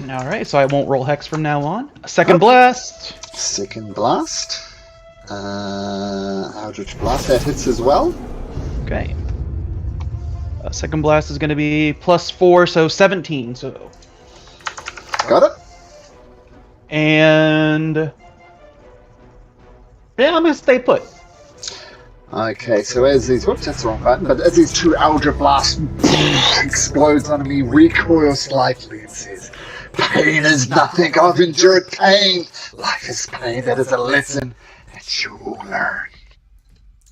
Alright, so I won't roll hex from now on. Second blast. Second blast. Eldritch Blast, that hits as well. Okay. Second blast is going to be plus 4, so 17. So. Got it. And yeah, I'm gonna stay put. Okay, so as these... Whoops, that's the wrong button. But as these 2 Eldritch Blasts explodes on me, recoils slightly and says, "Pain is nothing. I've endured pain. Life is pain. That is a lesson that you will learn."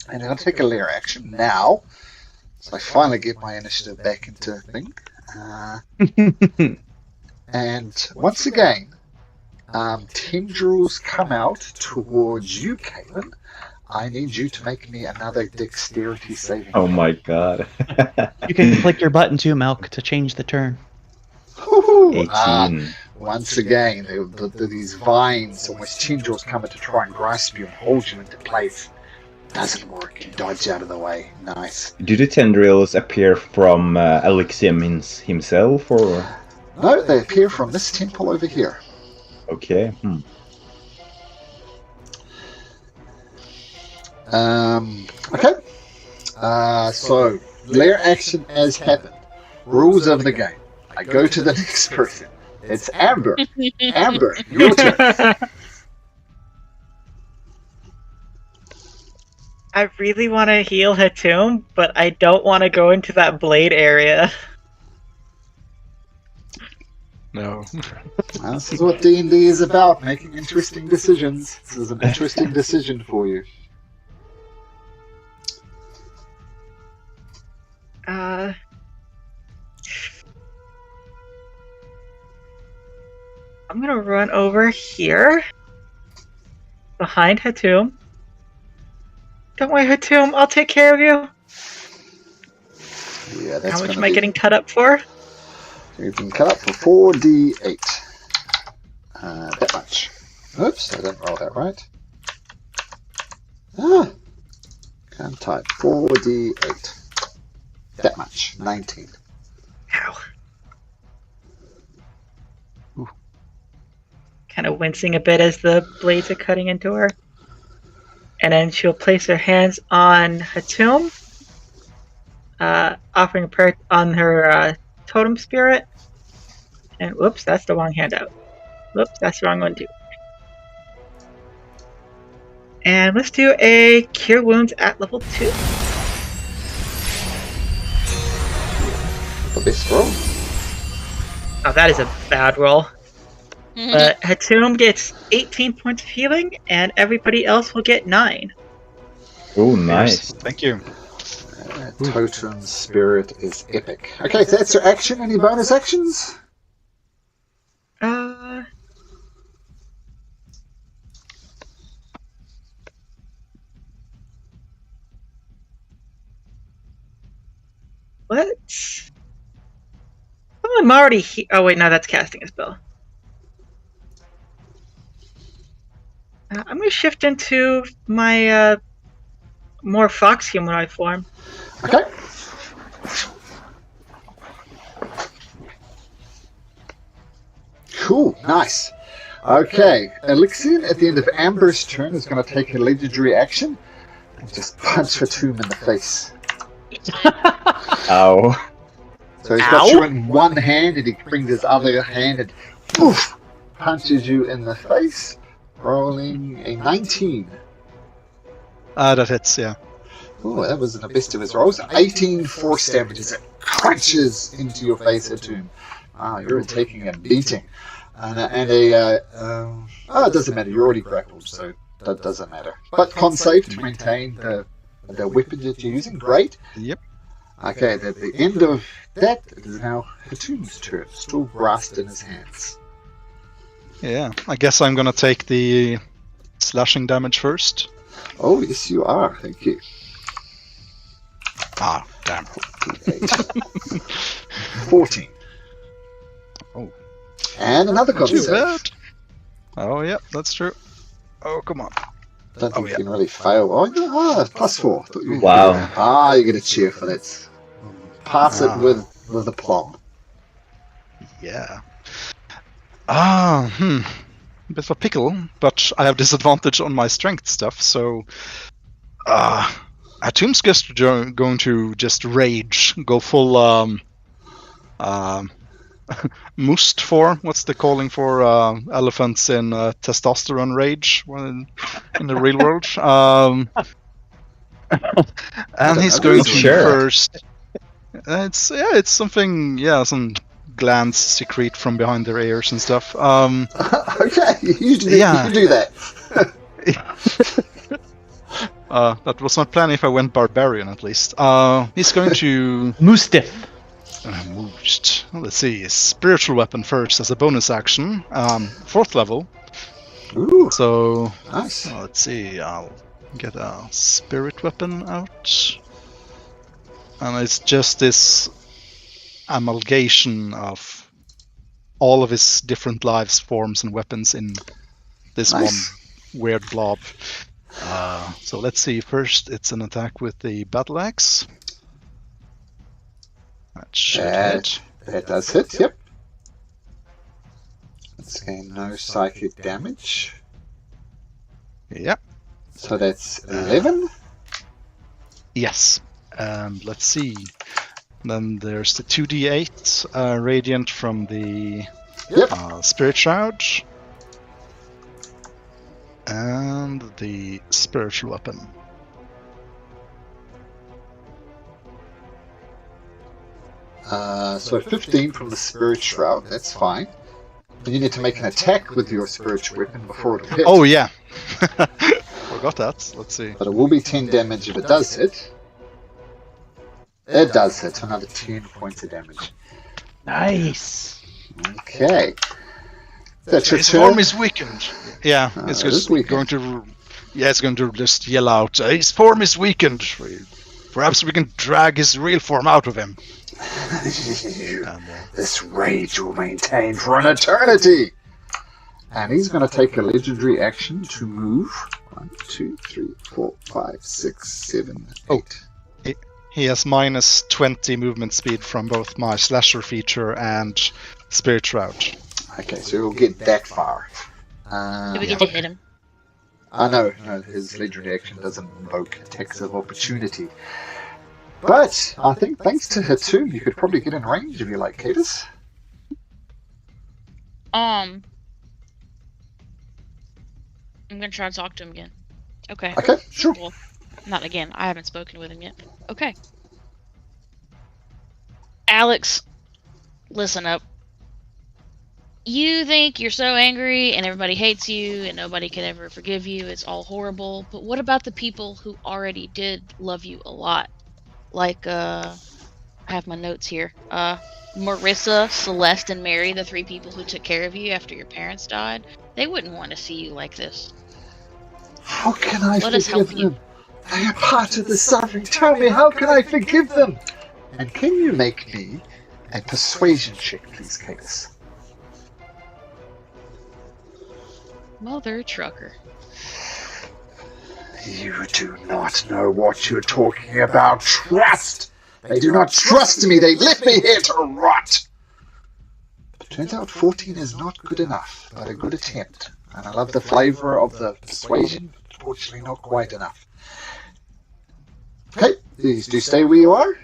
And I'm going to take a lair action now. So I finally get my initiative back into thing. And once again, tendrils come out towards you, Caitlin. I need you to make me another dexterity saving. Oh my god. You can click your button too, Malk, to change the turn. 18. Once again, these vines, almost tendrils, come in to try and grasp you and hold you into place. Doesn't work. You dodge out of the way. Nice. Do the tendrils appear from Alyxian himself, or...? No, they appear from this temple over here. Okay. Okay. So, lair action has happened. Rules of the game. I go to the next person. It's Amber. Amber, your turn. I really want to heal Hatum, but I don't want to go into that blade area. No. This is what D&D is about, making interesting decisions. This is an interesting decision for you. I'm gonna run over here, behind Hatum. Don't worry, Hatum, I'll take care of you. Yeah, that's How much am I getting cut up for? You've been cut up for 4d8. That much. Oops, I didn't roll that right. Can't type. 4d8. That much. 19. Ow. Ooh. Kind of wincing a bit as the blades are cutting into her. and then she'll place her hands on Hatum, offering a prayer on her totem spirit. And whoops, that's the wrong handout. Whoops, that's the wrong one too. And let's do a Cure Wounds at level 2. The best roll. Oh, that is a bad roll. But Hatum gets 18 points of healing, and everybody else will get 9. Oh, nice. Thank you. Totem spirit is epic. Okay, so that's your action. Any bonus actions? What? Oh, I'm already oh wait, no, that's casting a spell. I'm gonna shift into my more fox humanoid form. Okay. Cool, nice. Okay, Alyxian at the end of Amber's turn is going to take a legendary action and just punch Hatum in the face. Ow. So he's got you in one hand and he brings his other hand and poof, punches you in the face, rolling a 19. That hits, yeah. Oh, that wasn't the best of his rolls. 18 force damage as it crunches into your face, Hatum. Wow, you're taking a beating. It doesn't matter. You're already grappled, so that doesn't matter. But con save to maintain the weapon that you're using. Great. Yep. Okay, at the end of that, it is now Hatum's turn. Still grasped in his hands. Yeah, I guess I'm gonna take the slashing damage first. Oh, yes, you are. Thank you. Ah, damn. 14. Oh. And another con Too save. bad. Oh, yeah, that's true. Oh, come on. Don't think you can really fail. Oh, +4. Thought you- Wow. You get a cheer for that. Pass it with aplomb. Yeah. Bit of a pickle, but I have disadvantage on my strength stuff, so Hatum's just going to just rage, go full must for what's the calling for elephants in testosterone rage in the real world, and he's going to first. It's something, some glands secrete from behind their ears and stuff. Okay, you can do that. That was my plan if I went barbarian, at least. He's going to Moostif. Moosed. Let's see. Spiritual weapon first as a bonus action. 4th level. Ooh, So nice. let's see. I'll get a spirit weapon out, and it's just this amalgamation of all of his different lives, forms, and weapons in this Nice. one weird blob. So let's see. First, it's an attack with the battle axe. That should hit. That does hit, yep. Let's gain no psychic damage. Yep. So that's 11. Yes. And let's see. Then there's the 2d8 radiant from the Yep. Spirit Shroud. And the spiritual weapon. So 15 from the Spirit Shroud, that's fine. But you need to make an attack with your spiritual weapon before it'll hit. Oh, yeah. Forgot that. Let's see. But it will be 10 damage if it does hit. It does hit, another 10 points of damage. Nice. Okay. That's your His turn. form is weakened. Yeah, it's it is just weakened. going to. Yeah, it's going to just yell out. His form is weakened. Perhaps we can drag his real form out of him. This rage will maintain for an eternity. And he's going to take a legendary action to move. 1, 2, 3, 4, 5, 6, 7, 8. He has minus 20 movement speed from both my slasher feature and Spirit Shroud. Okay, so he'll get that far. Did we get to hit him? I know, no, his legendary action doesn't invoke attacks of opportunity. But I think thanks to Hatum, you could probably get in range if you like, Cadus. I'm gonna try to talk to him again. Okay. Okay, sure. Well, not again. I haven't spoken with him yet. Okay. Alex, listen up. You think you're so angry and everybody hates you and nobody can ever forgive you. It's all horrible. But what about the people who already did love you a lot? Like, I have my notes here. Marissa, Celeste, and Mary, the 3 people who took care of you after your parents died. They wouldn't want to see you like this. How can I Let us help forgive them? They are part of the suffering. Tell me, how can I forgive them? And can you make me a persuasion check, please, Cadus? Mother trucker. You do not know what you're talking about. Trust! They do not trust me. They left me here to rot. But turns out 14 is not good enough, but a good attempt. And I love the flavor of the persuasion. Unfortunately, not quite enough. Okay, please do stay where you are.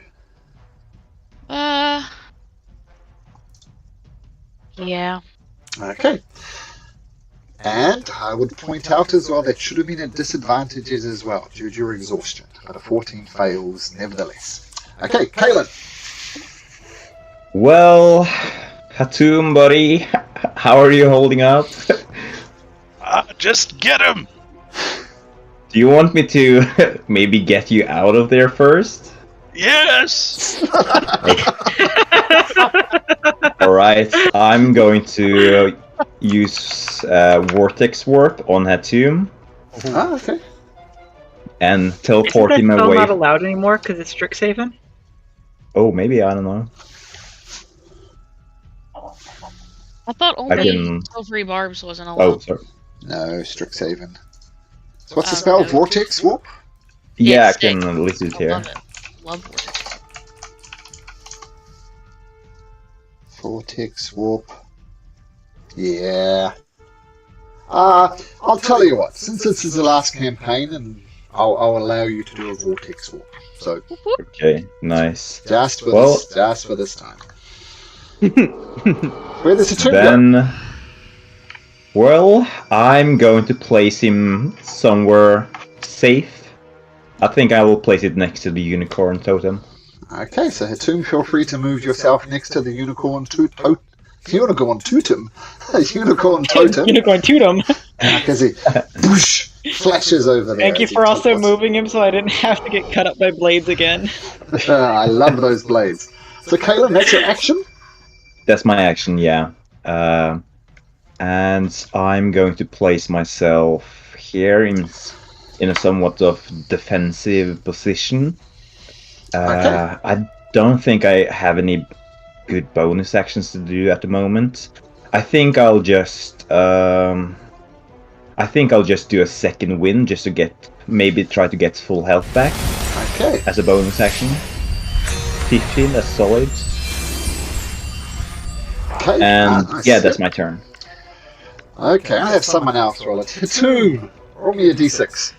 Yeah. Okay. And I would point out as well that should have been at disadvantages as well due to your exhaustion, but a 14 fails nevertheless. Okay, Kalen. Well, Hatum, buddy, how are you holding up? Just get him! Do you want me to maybe get you out of there first? Yes! Alright, I'm going to use Vortex Warp on Hatum Ah, okay. and teleport Isn't him that spell away. not allowed anymore because it's Strixhaven? Oh, maybe, I don't know. I thought I only can- silvery barbs wasn't Oh, allowed. sorry. No, Strixhaven. So what's the Oh, spell? no. Vortex Warp? Yeah, I It's sick. can list it I here. love it. Love vortex. Vortex Warp. Yeah. I'll tell you what, since this is the last campaign, and I'll allow you to do a Vortex Warp. So, Okay, nice. just for Well- this time. Where does the turn go? Then, well, I'm going to place him somewhere safe. I think I will place it next to the unicorn totem. Okay, so Hatum, feel free to move yourself next to the unicorn totem. Unicorn totem? Unicorn totem? Unicorn Totem. Because he whoosh, flashes over there. Thank you as he for also teleports. moving him so I didn't have to get cut up by blades again. I love those blades. So, Kalen, that's your action? That's my action, yeah. And I'm going to place myself here in a somewhat of defensive position. Okay. I don't think I have any good bonus actions to do at the moment. I think I'll just do a second win just to maybe try to get full health back Okay. as a bonus action. 15, that's solid. Okay. And nice. yeah, that's my turn. Okay, I have someone else roll it. Hatum, roll me a d6.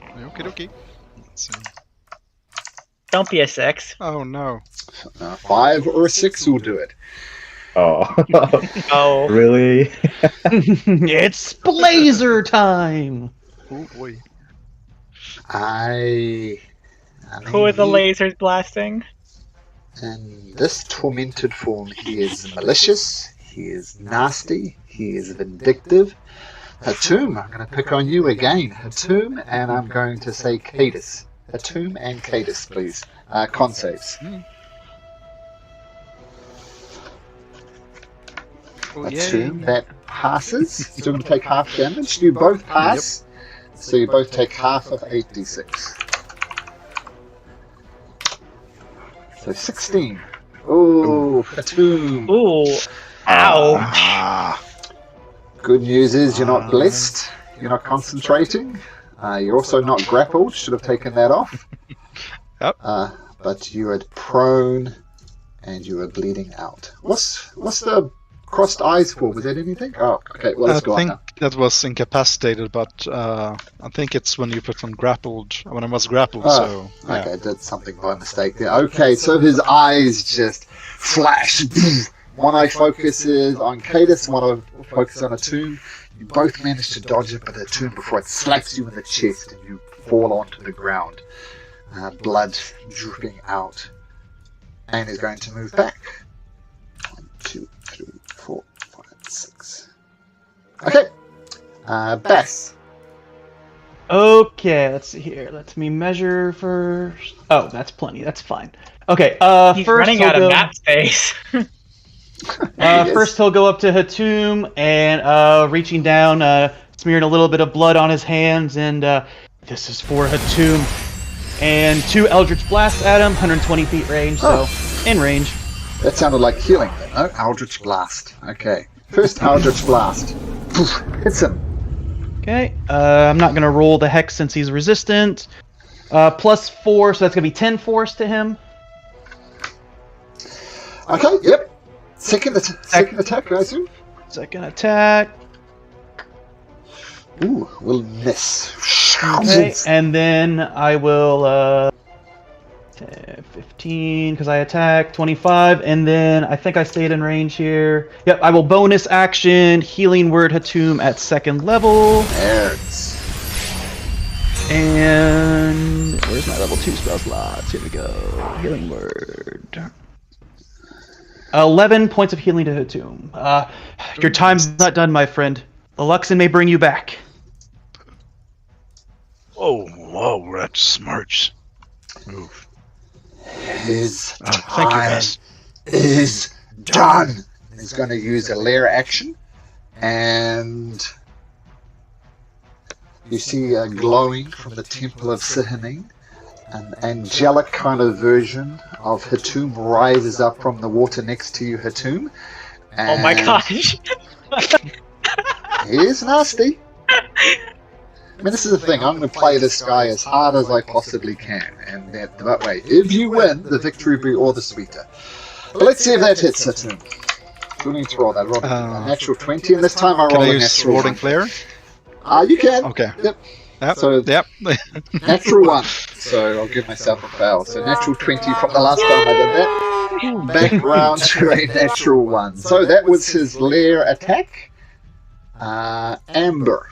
Okie dokie. Let's see. Don't be a 6. Oh no. 5 or a 6 will do it. Oh, Oh. really? It's Blazer time! Oh boy. Who are the lasers blasting? In this tormented form, he is malicious, he is nasty, he is vindictive. Hatum, I'm going to pick on you again. Hatum, and I'm going to say Cadus. Hatum and Cadus, please. Con saves. Oh, Hatum, yay. that passes. Still going to take half damage. You both pass. So you both take half of 8d6. So 16. Oh, Hatum. Ooh. Ow. Ah. Good news is you're not blessed. You're not concentrating. You're also not grappled. Should have taken that off. Yep. But you are prone and you are bleeding out. What's the crossed eyes for? Was that anything? Oh, okay. Well, let's go on now. that was incapacitated, but I think it's when you put on grappled. When I was grappled, Oh, so yeah. Okay, I did something by mistake there. Okay, so his eyes just flash. One eye focuses on Cadus, one eye focuses on Atum. You both manage to dodge it, but Atum, before it slaps you in the chest and you fall onto the ground. Blood dripping out. And is going to move back. 1, 2, 3, 4, 5, 6. Okay. Bass. Okay, let's see here. Let me measure first. Oh, that's plenty. That's fine. Okay. He's First running he'll out of go, map space. Yes. First he'll go up to Hatum and reaching down, smearing a little bit of blood on his hands, and this is for Hatum. And 2 Eldritch Blasts at him, 120 feet range, so in range. That sounded like healing then, no? Eldritch Blast. Okay. First Eldritch Blast. Poof, hits him. Okay, I'm not going to roll the Hex since he's resistant. Plus 4, so that's going to be 10 force to him. Okay, yep. Second attack, I assume? Second attack. Ooh, will miss. Okay, and then I will 15 because I attack 25, and then I think I stayed in range here. Yep, I will bonus action Healing Word Hatum at 2nd level. Nerds. And where's my level 2 spell slots? Here we go. Healing Word. 11 points of healing to Hatum. Your time's not done, my friend. Alyxian may bring you back. Oh, whoa, that's smart. Move. His Thank you, time Bess. is done. He's going to use a lair action, and you see glowing from the Temple of Sihanin. An angelic kind of version of Hatum rises up from the water next to you, Hatum. Oh my gosh. He is nasty. I mean, this is the thing. I'm going to play this guy as hard as I possibly can, and that way, if you win, the victory will be all the sweeter. But let's see if that hits Hatum. Who needs to roll that? Roll a natural 20, and this time I roll Can I a use natural Warding 1. Flare? You can. Okay. Yep. Yep. So- Yep. Natural 1. So I'll give myself a fail. So natural 20 from the last time I did that. Back round to a natural 1. So that was his lair attack. Amber.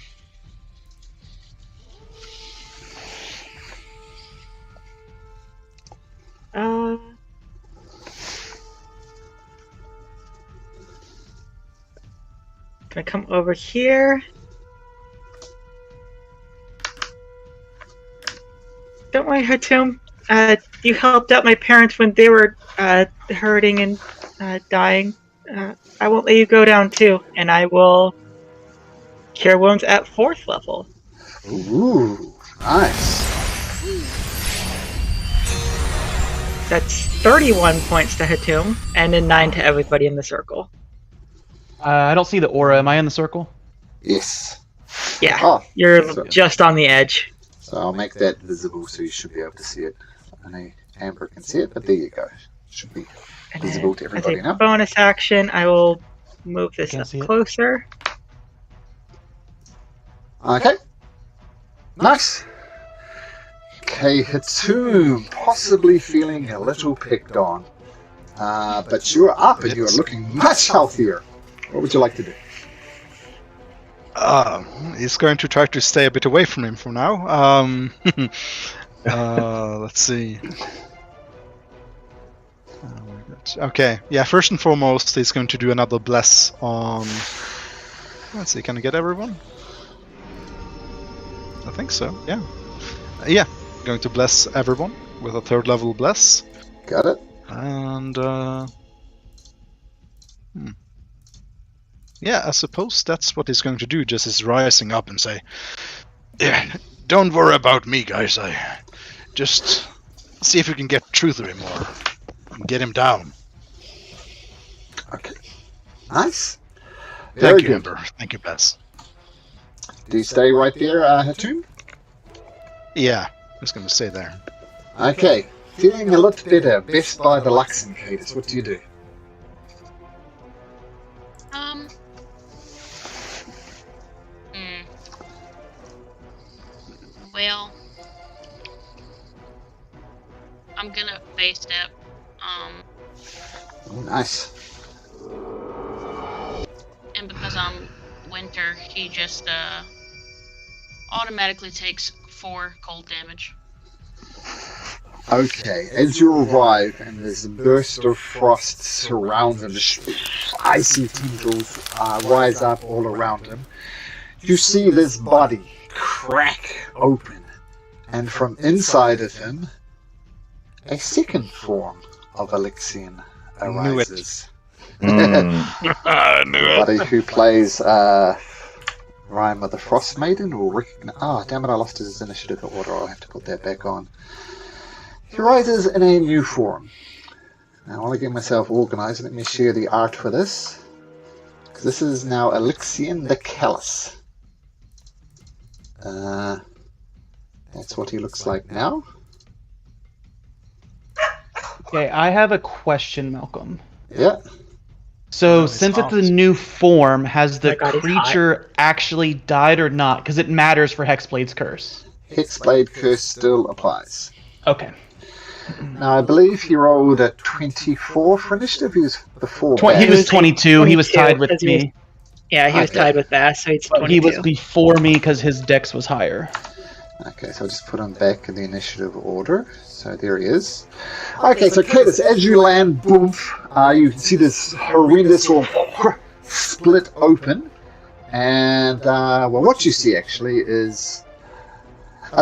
Gonna come over here. Don't worry, Hatum. You helped out my parents when they were hurting and dying. I won't let you go down too, and I will cure wounds at 4th level. Ooh, nice. That's 31 points to Hatum, and then 9 to everybody in the circle. I don't see the aura. Am I in the circle? Yes. Yeah, Oh, you're so- just on the edge. So I'll make that visible so you should be able to see it. Only Amber can see it, but there you go. Should be And visible then to everybody as a now. bonus action, I will move this Can't up see it. closer. Okay. Nice. Okay, Hatum, possibly feeling a little picked on. But you're up and you're looking much healthier. What would you like to do? He's going to try to stay a bit away from him for now. Let's see. Okay, yeah, first and foremost, he's going to do another bless on... Let's see, can I get everyone? I think so, yeah. Yeah, going to bless everyone with a 3rd level bless. Got it? And, yeah, I suppose that's what he's going to do, just is rising up and say, Yeah, don't worry about me, guys. I just see if we can get through to him or get him down. Okay. Nice. Very Thank you, good. Amber. Thank you, Bess. Do you stay right there, Hatum? yeah, he's going to stay there. Okay. Feeling a lot better. Best by the Alyxian, Cadus. What do you do? I'm gonna face step. Oh, nice. And because I'm winter, he just automatically takes 4 cold damage. Okay, as you arrive and this burst of frost surrounds him, just icy tendrils rise up all around him, you see this body crack open, and from inside of him, a second form of Alyxian arises. Mm. Buddy who plays Rhyme of the Frost Maiden will recognize. Ah, damn it! I lost his initiative order. I'll have to put that back on. He rises in a new form. Now, while I get myself organized, let me share the art for this. Because this is now Alyxian the Callous. That's what he looks like now. Okay, I have a question, Malcolm. Yeah. So, it's since it's a awesome. new form, has the my God, he's creature actually died or not? Because it matters for Hexblade's curse. Hexblade Curse still applies. Okay. Now, I believe he rolled a 24 for initiative. He was before. He that. was 22. He was 22, tied with because he was- me. Yeah, he was Okay. tied with Bass, so he's But 22. he was before me because his dex was higher. Okay, so I'll just put him back in the initiative order. So there he is. Okay, so Cadus, as you land, boom, you can see this horrendous sort of split open. And, well, what you see actually is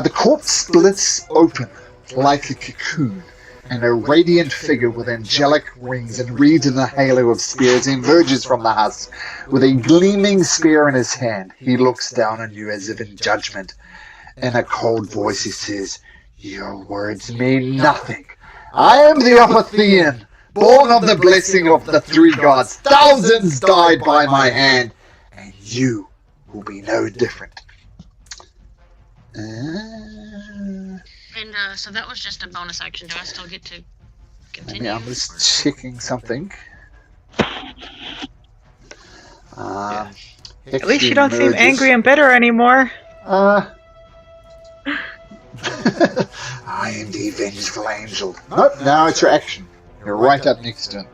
the corpse splits open like a cocoon. And a radiant figure with angelic wings and wreathed in a halo of spears emerges from the husk. With a gleaming spear in his hand, he looks down on you as if in judgment. In a cold voice he says, "Your words mean nothing. I am the Ophithean, born of the blessing of the 3 gods. Thousands died by my hand, and you will be no different." And so that was just a bonus action. Do I still get to continue? Maybe I'm just checking something. At least you don't seem angry and bitter anymore. I am the vengeful angel. Nope, now it's your action. You're right up next to him.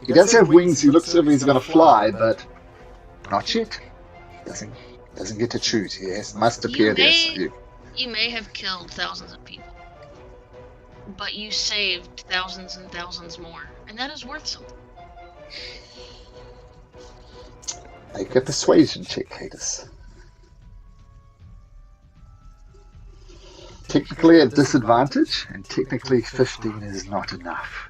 He does have wings, he looks as if he's going to fly, but not yet. Doesn't get to choose. He must appear there. So You may have killed thousands of people, but you saved thousands and thousands more, and that is worth something. make a persuasion check, Cadus. Technically at disadvantage, and technically 15 is not enough.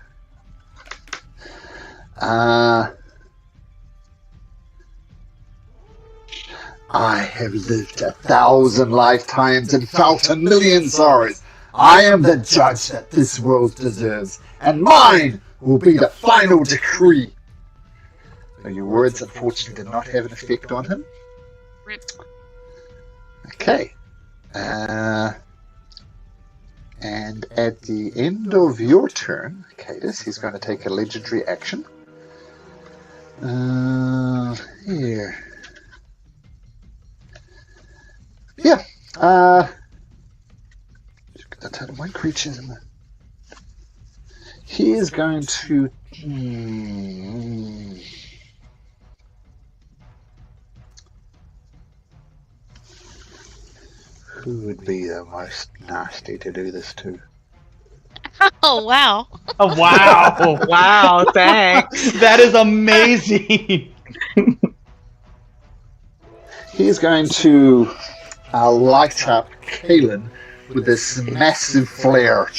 I have lived 1,000 lifetimes and felt 1,000,000 sorrows. I am the judge that this world deserves, and mine will be the final decree. So your words, unfortunately, did not have an effect on him. Rip. Okay. And at the end of your turn, Cadus, he's going to take a legendary action. Here. Yeah. The total one creatures in the. He is going to. Who would be the most nasty to do this to? Oh, wow. Oh, wow. Wow, thanks. That is amazing. He's going to light up Kalen with this massive flare.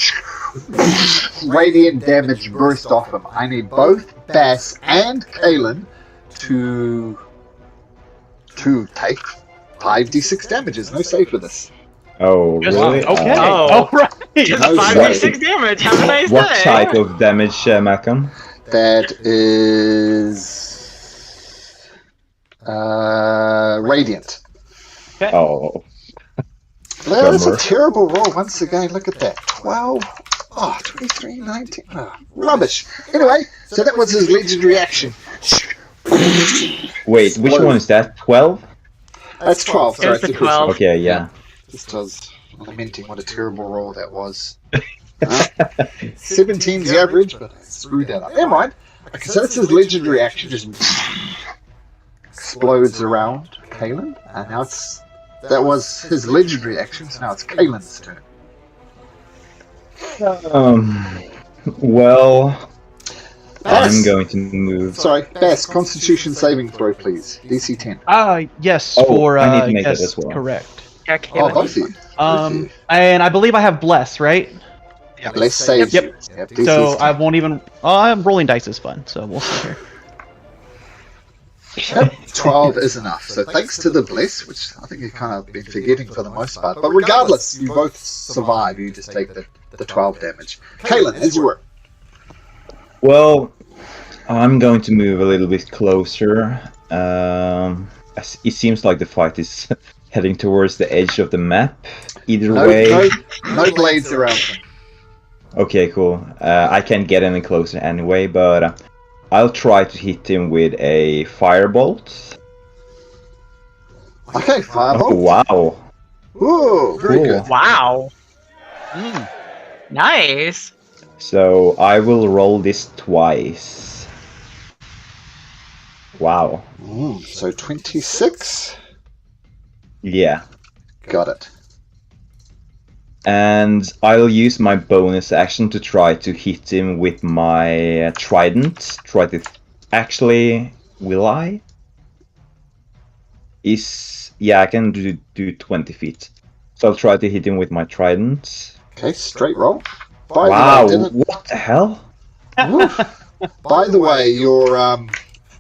Radiant damage burst off him. I need both Bass and Kalen to take 5d6 damages. No save for this. Oh, really? Okay. Oh. All right. Just No 5d6 damage. Have a nice What day. type of damage, Malcolm? That is radiant. Oh, Well, that's a Bummer. terrible roll once again. Look at that. 12. Oh, 23, 19. Oh, rubbish. Anyway, so that was his legendary action. wait, which one is that? 12? That's 12. Sorry, It's the it's the first 12. one. Okay, yeah. Just was lamenting what a terrible roll that was. 17's the average, but I screwed that up. Never mind. Okay, so that's his legendary action, just explodes around Kalen, and now that was his legendary action, so now it's Kalen's turn. Well, Bass. I'm going to move. Sorry, Bass, Constitution saving throw, please. DC 10. Yes, Oh, for I need to make yes, that as well. correct. Yeah, Oh, Kalen. both of you. And I believe I have bless, right? Bless saves Yep. you. Yep, DC So 10. I won't even. I'm rolling dice is fun, so we'll see here. Yep, 12 is enough. So thanks to the bless, which I think you've kind of been forgetting for the most part. But regardless, you both survive. You just take the 12 damage. Kalen, as you were. Well, I'm going to move a little bit closer. It seems like the fight is heading towards the edge of the map. Either way. No blades around him. Okay, cool. I can't get any closer anyway, but I'll try to hit him with a firebolt. Okay, firebolt. Oh, wow. Ooh, very Cool. good. Wow. Nice. So I will roll this twice. Wow. So 26. Yeah. Got it. And I'll use my bonus action to try to hit him with my trident. Actually, will I? Yeah, I can do 20 feet. So I'll try to hit him with my trident. Okay, straight roll. By Wow, the way, what the hell? by the way, your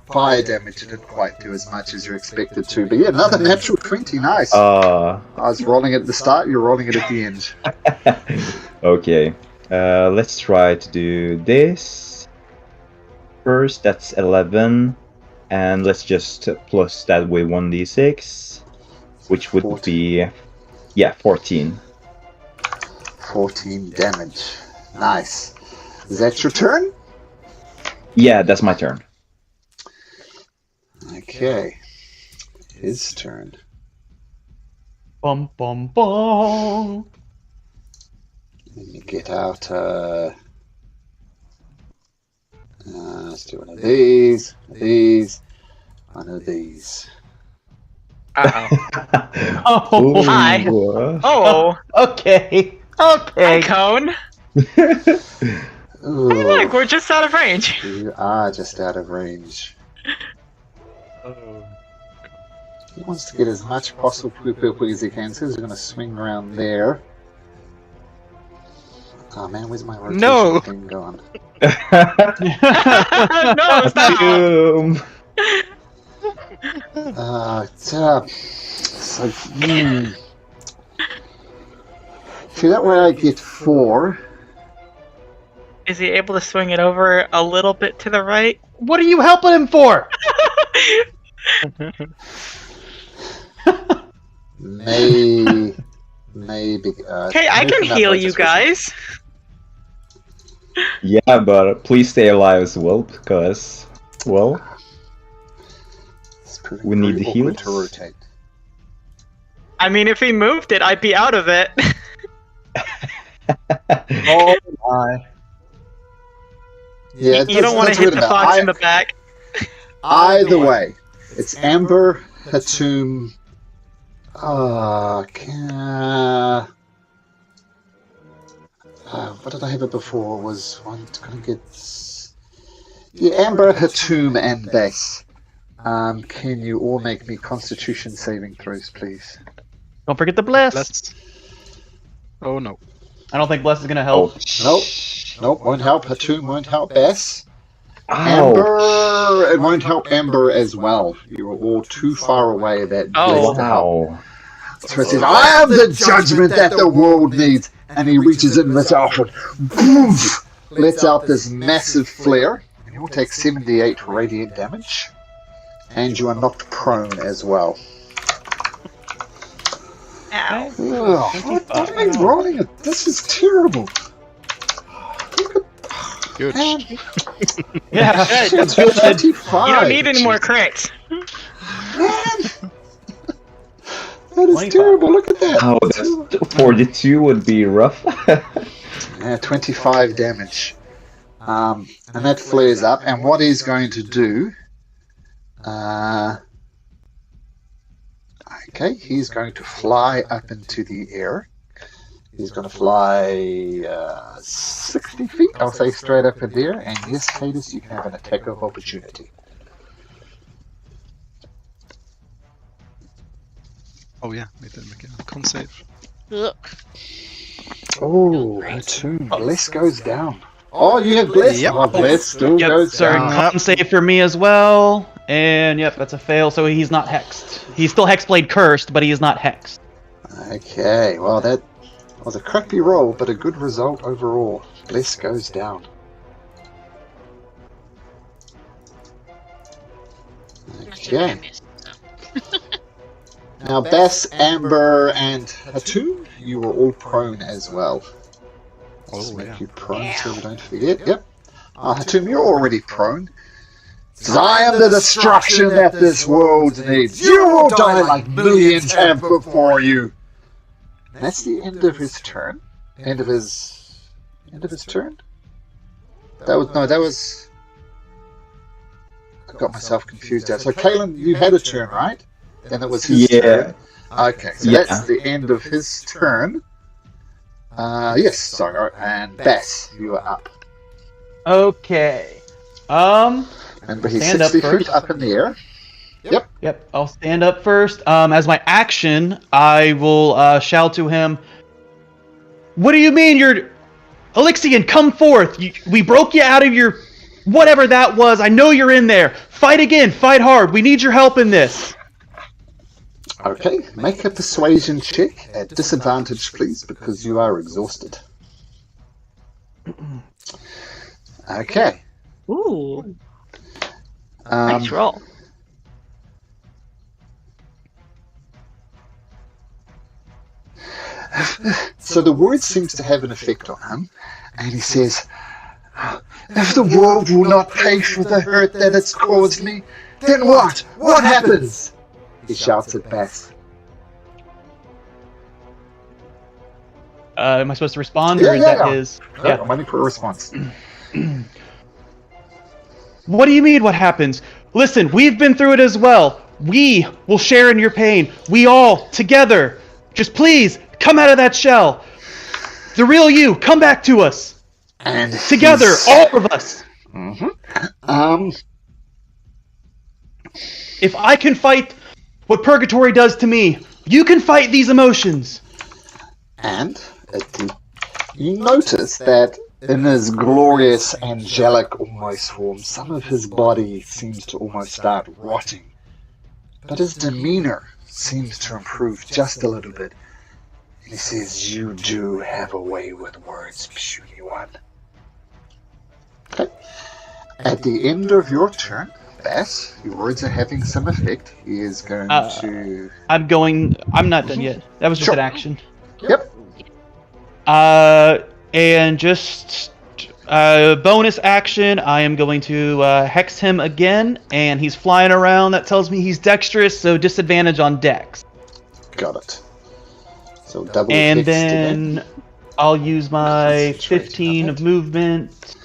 fire damage didn't quite do as much as you expected to. But yeah, another natural 20. Nice. I was rolling it at the start, you're rolling it at the end. Okay. Let's try to do this. First, that's 11. And let's just plus that with 1d6. Which would 14. be... Yeah, 14. 14 damage. Nice. Is that your turn? Yeah, that's my turn. Okay. His turn. Bum bum bum. Let me get out. Let's do one of these. One of these. Oh, hi. Oh, Okay. hey, Cone. Ooh, Hey, look, we're just out of range. you are just out of range. He wants to get as much possible quickly as he can, so he's going to swing around there. Oh man, where's my rotation No. thing gone? No, stop. Boom. See, that way I get 4. Is he able to swing it over a little bit to the right? What are you helping him for? Maybe. Hey, I can heal you guys. Yeah, but please stay alive as well, because, well, we need the heals. to rotate. I mean, if he moved it, I'd be out of it. Oh my. Yeah, You don't want to hit the fox in the back. Either way, it's Amber, Hatum. What did I have it before? Was one going to get? Yeah, Amber, Hatum, and Bass. Can you all make me Constitution saving throws, please? Don't forget the bless. Let's. Oh no. I don't think bless is gonna help. Nope, won't help. Hatum won't help Bass. Ow. Amber, it won't help Amber as well. You are all too far away that bless to help. Wow. So it says, I am the judgment that the world needs. And he reaches in this out and boom, lets out this massive flare. And you'll take 78 radiant damage. And you are knocked prone as well. Ow. Ugh, what am I rolling it? This is terrible. Good. Man, Yeah. shit, Good. 35. You don't need any more crits. Man. That is 25. terrible. Look at that. Oh, that's 42 would be rough. Yeah, 25 damage. And that flares up. And what he's going to do... okay, he's going to fly up into the air. He's going to fly 60 feet, I'll say, straight up in the air. And yes, Cadus, you can have an attack of opportunity. Oh yeah, we did make a con save. Look. Oh, Hatun, Bless goes down. Oh, you have Bless? Yep. Oh, Bless still Yep, goes sorry, down. con save for me as well. And yep, that's a fail, so he's not hexed. He's still Hexblade cursed, but he is not hexed. Okay, well, that was a crappy roll, but a good result overall. Bless goes down. Okay. Now, Bass, Amber, and Hatun, you were all prone as well. Let's Oh, make yeah. you prone so we don't forget. Yep. Hatun, you're already prone. Says, I am the destruction that this world needs. You will die like millions have before you. And that's the end of his turn. End of his turn? That was... I got myself confused there. So, Kalen, you had a turn, right? And it was his turn. Okay, so that's the end of his turn. Yes, sorry. And Bass, you are up. Okay. Remember, he's Stand up 60 feet first. up in the air. Yep, I'll stand up first. As my action, I will shout to him, what do you mean you're... Alyxian, come forth! We broke you out of your... whatever that was. I know you're in there. Fight again. Fight hard. We need your help in this. Okay, make a persuasion check at disadvantage, please, because you are exhausted. Okay. Ooh, nice roll. So the word seems to have an effect on him, and he says, if the world will not pay for the hurt that it's caused me, then what? What happens? He shouts at Bass. Am I supposed to respond, or is that his... Yeah, I'm waiting for a response. What do you mean, what happens? Listen, we've been through it as well. We will share in your pain. We all, together. Just please, come out of that shell. The real you, come back to us. And Together, all of us. If I can fight what purgatory does to me, you can fight these emotions. And you notice that in his glorious, angelic almost form, some of his body seems to almost start rotting. But his demeanor seems to improve just a little bit. And he says, you do have a way with words, puny one. Okay. At the end of your turn, Bass, your words are having some effect. He is going to... I'm not done yet. That was just an action. Yep. And just bonus action, I am going to hex him again, and he's flying around. That tells me he's dexterous, so disadvantage on dex. Got it. So double and hex then again. I'll use my Concentrate 15 on of it. movement.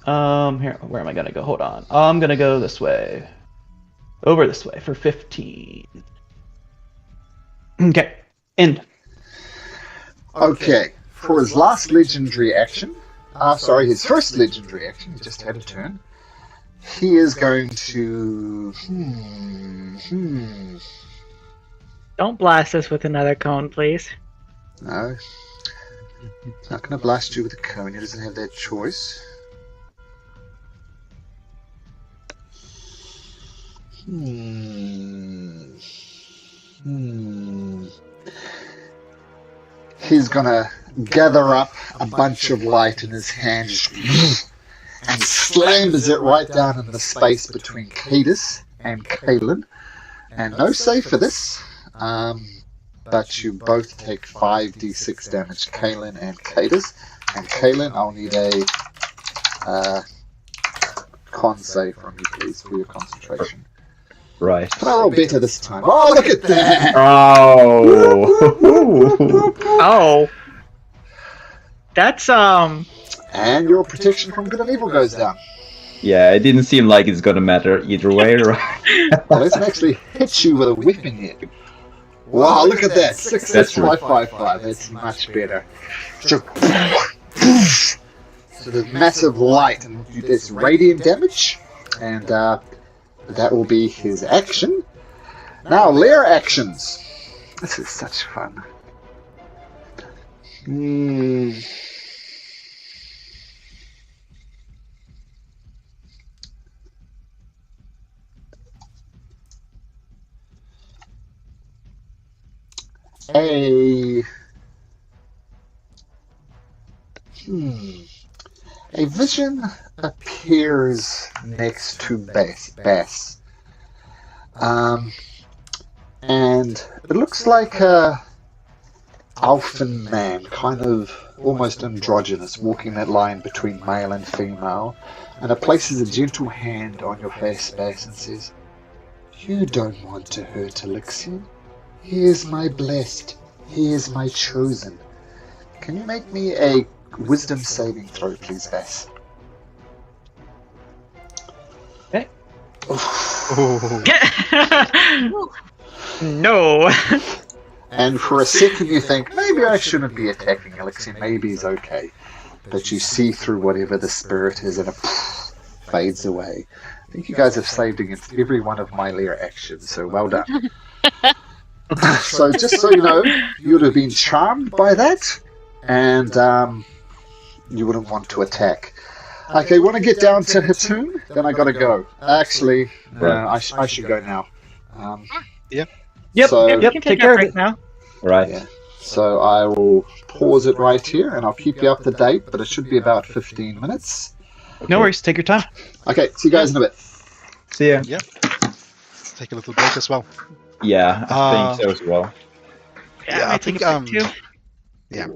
Here, where am I gonna go? Hold on. I'm gonna go this way. Over this way for 15. Okay, end. Okay, for his last legendary action, his first legendary action, he just had a turn, he is going to... Don't blast us with another cone, please. No, he's not going to blast you with a cone, he doesn't have that choice. He's gonna gather up a bunch of light in his hand and slams it right down in the space between Cadus and Kalen. And no save for this, but you both take 5d6 damage, Kalen and Cadus. And Kalen, I'll need a con save from you, please, for your concentration. Right. Can I roll better this time? Oh, look at that! Oh. Oh. That's And your protection from good and evil goes down. Yeah, it didn't seem like it's gonna matter either way, right? Let's actually hit you with a weapon here. Wow, look at that! 66555. That's much better. So there's massive light and there's radiant damage, and that will be his action. Now, lair actions. This is such fun. A vision appears next to Bass. And it looks like a elfin man, kind of almost androgynous, walking that line between male and female, and it places a gentle hand on your face, Bass, and says, "You don't want to hurt Alyxian. He is my blessed. He is my chosen. Can you make me a wisdom saving throw, please, Bass?" Okay. no. And for a second you think, maybe I shouldn't be attacking Alyxian, maybe he's okay. But you see through whatever the spirit is and it fades away. I think you guys have saved against every one of my lair actions, so well done. So just so you know, you would have been charmed by that, and you wouldn't want to attack. Okay, want to get down to Hatoum? Then I gotta go. Actually, I should go now. Yep. So, Yep. Take care of it now. Right. Yeah. So I will pause it right here, and I'll keep you up to date, but it should be about 15 minutes. No worries. Take your time. Okay, see you guys in a bit. See ya. Yep. Take a little break as well. Yeah, I think so as well. Yeah, I think too. yeah.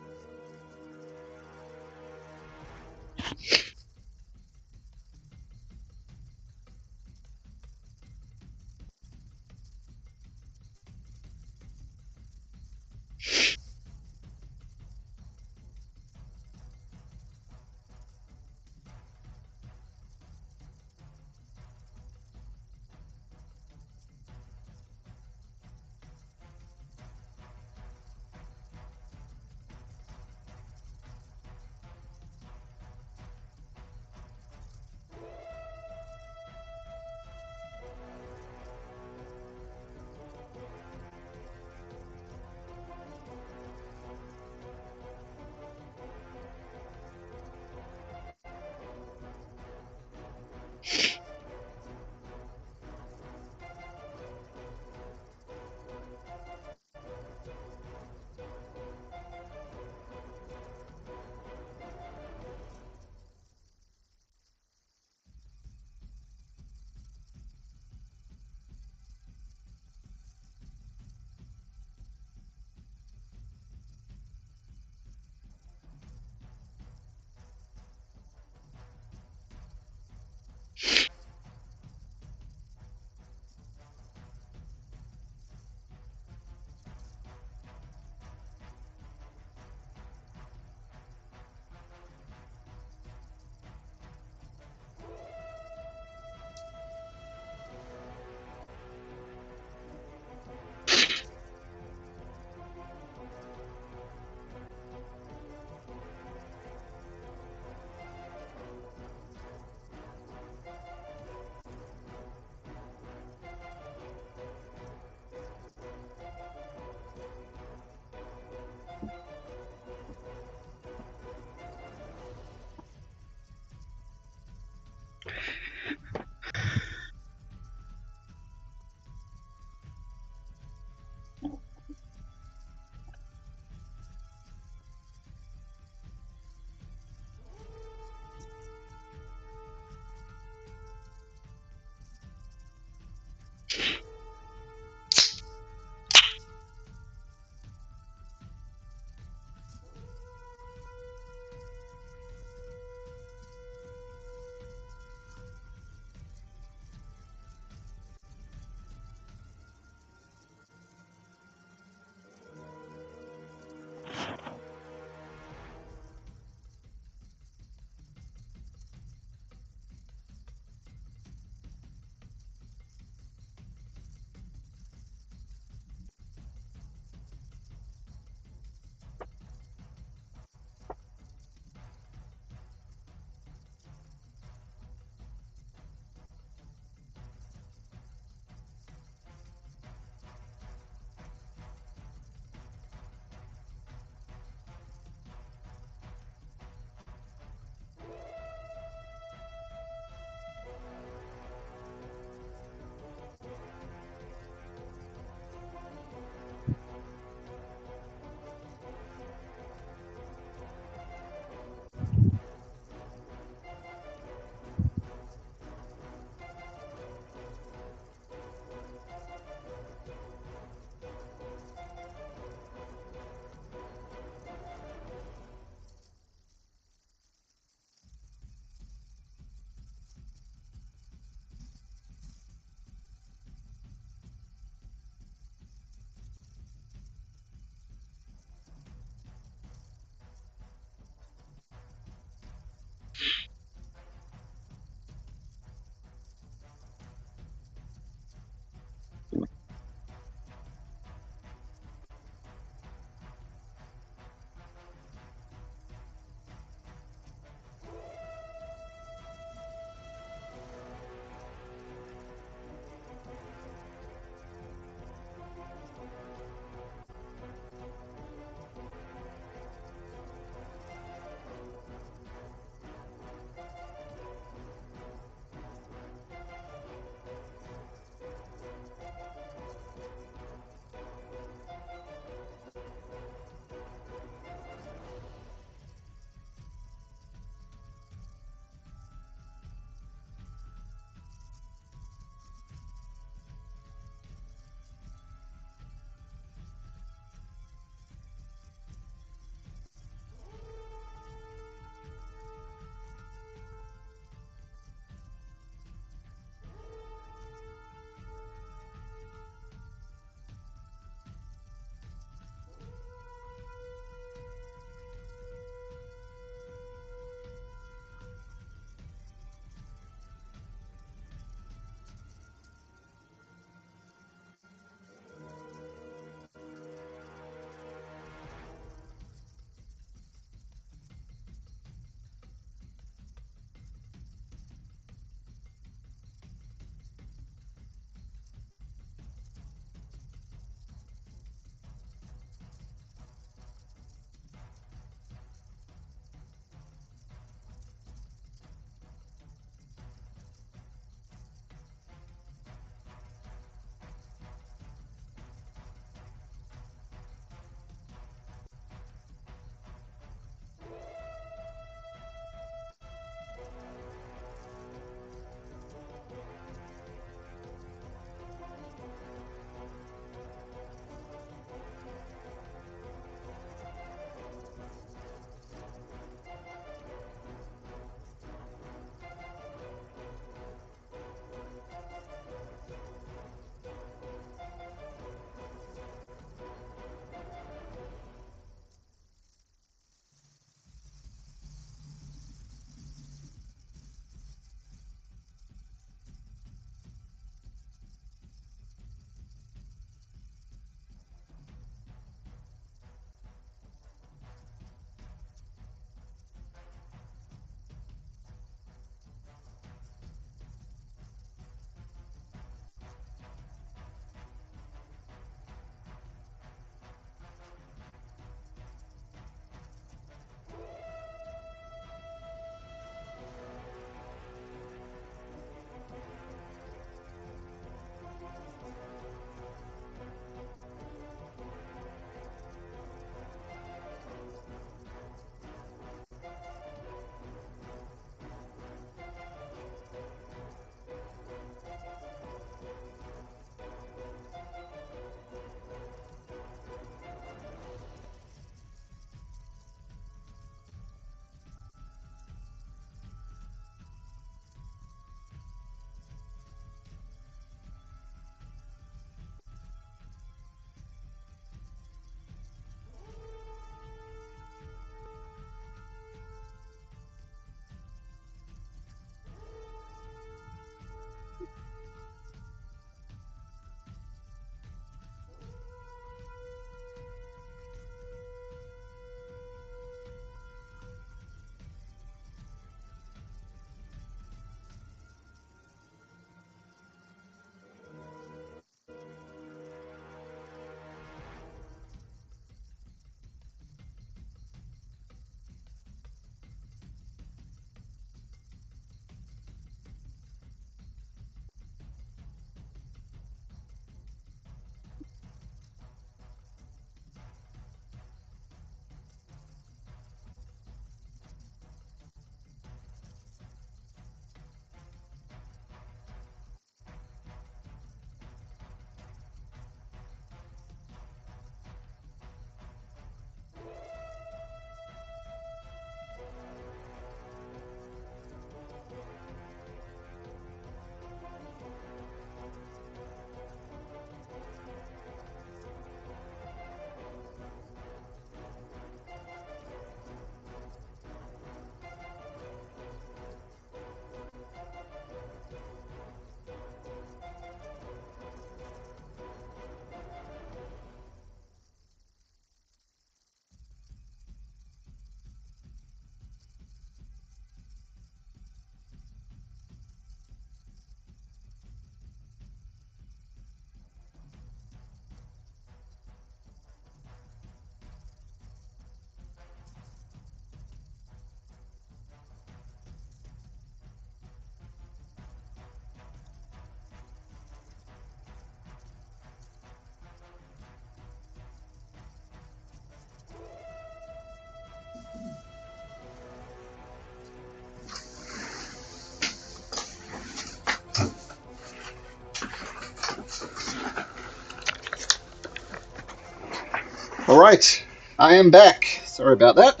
All right, I am back. Sorry about that.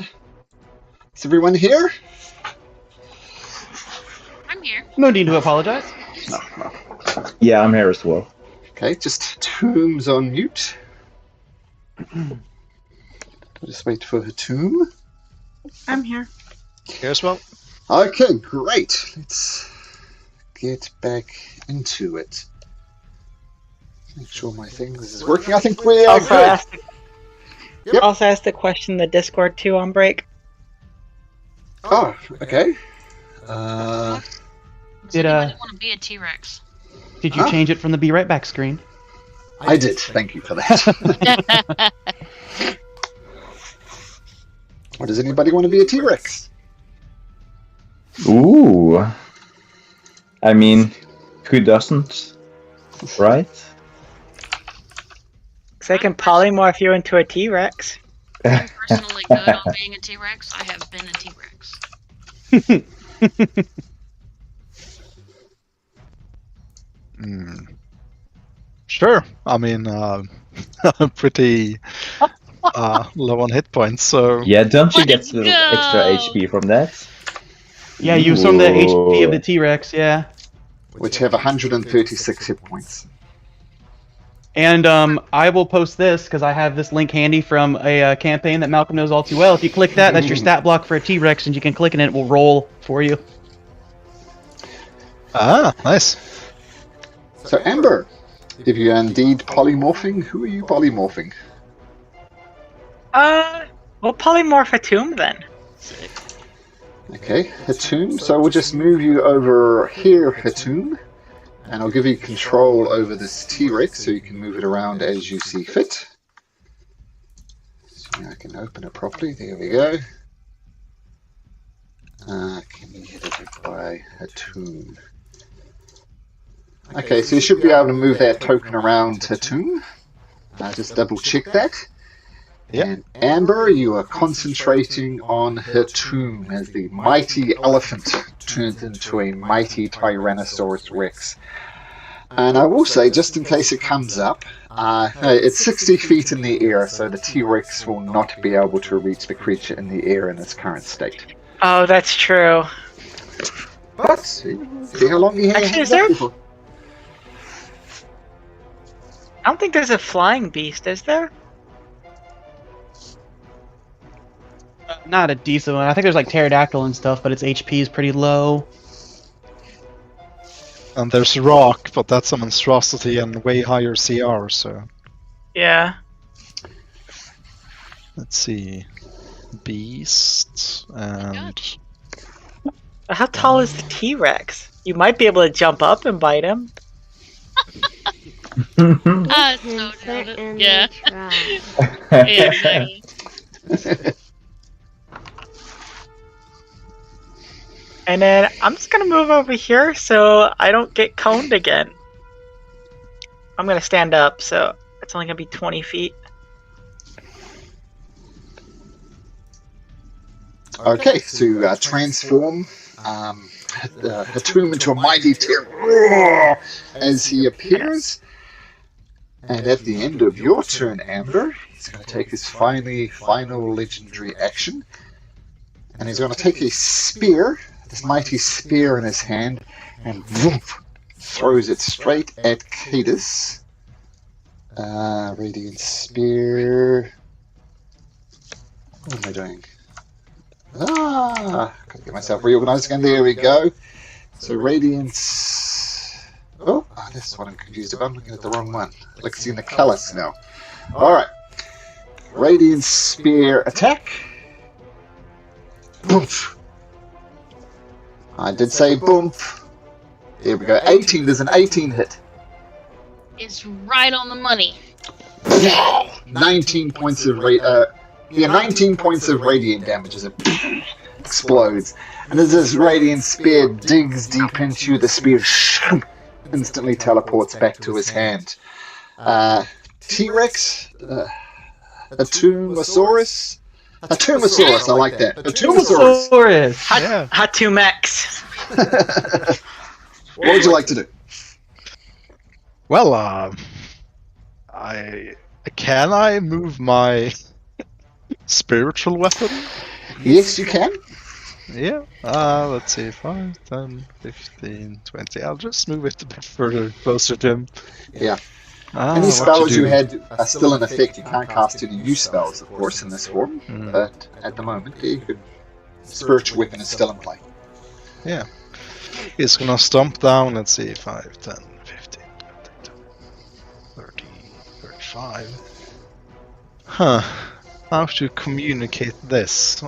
Is everyone here? I'm here. No need to apologize. No. Yeah, I'm here as well. Okay, just Tomb's on mute. I'll just wait for her Tomb. I'm here. Here as well. Okay, great. Let's get back into it. Make sure my things is working. I think we are good. Yep. Also asked the question in the Discord too on break. Oh, okay. Does Did, anybody want to be a T-Rex? Did you change it from the Be Right Back screen? I did. Thank you for that. Or does anybody want to be a T-Rex? Ooh. I mean, who doesn't? Right? Because I can polymorph you into a T-Rex. I'm personally good on being a T-Rex. I have been a T-Rex. Sure. I mean, pretty low on hit points, so... Yeah, don't you get Let's the go! extra HP from that? Yeah, you from the HP of the Ooh. T-Rex, yeah. Which have 136 hit points. And I will post this because I have this link handy from a campaign that Malcolm knows all too well. If you click that, that's your stat block for a T-Rex, and you can click it and it will roll for you. Ah, nice. So, Amber, if you're indeed polymorphing, who are you polymorphing? We'll polymorph a tomb then. Sick. Okay, Hatum. So we'll just move you over here, Hatum. And I'll give you control over this T-Rex so you can move it around as you see fit. So I can open it properly. There we go. Can you hit it by Hatum? Okay, so you should be able to move that token around Hatum. Just double check that. Yep. And Amber, you are concentrating on her tomb as the mighty elephant turns into a mighty Tyrannosaurus Rex. And I will say, just in case it comes up, it's 60 feet in the air, so the T-Rex will not be able to reach the creature in the air in its current state. Oh, that's true. But, see how long you Actually, have is there- before. I don't think there's a flying beast, is there? Not a decent one. I think there's like pterodactyl and stuff, but its HP is pretty low. And there's rock, but that's a monstrosity and way higher CR, so... Yeah. Let's see... Beast... and... How tall is the T-Rex? You might be able to jump up and bite him. You So can noted. certainly Yeah. try. Yeah, exactly. And then I'm just gonna move over here so I don't get coned again. I'm gonna stand up, so it's only gonna be 20 feet. Okay, so transform Hatum into a mighty terror as he appears. And at the end of your turn, Amber, he's going to take his final legendary action. And he's going to take a spear, this mighty spear in his hand, and woof, throws it straight at Cadus. Radiant Spear. What am I doing? Gotta get myself reorganized again. There we go. So Radiance. Oh, that's what I'm confused about. I'm looking at the wrong one. Alyxian the Callous now. Alright. Radiant Spear attack. Boomf. I did say boomf. There we go. 18. There's an 18 hit. It's right on the money. 19 points of 19 points of radiant damage as it explodes. And as this radiant spear digs deep into you, the spear instantly teleports back to his hand. T-Rex, Atumosaurus. Atumosaurus, I like that. Atumosaurus. Yeah. Hatumex. What would you like to do? Well, I Can I move my spiritual weapon? Yes, you can. Yeah. Let's see. 5, 10, 15, 20. I'll just move it a bit further, closer to him. Yeah. What Any to spells you do? had are still in effect. You can't cast any new spells, of course, in this form. Mhm. But at the moment, you could. Spiritual weapon is still in play. Yeah. He's gonna stomp down, let's see, 5, 10, 15, 20, 30, 35. Huh. How to communicate this?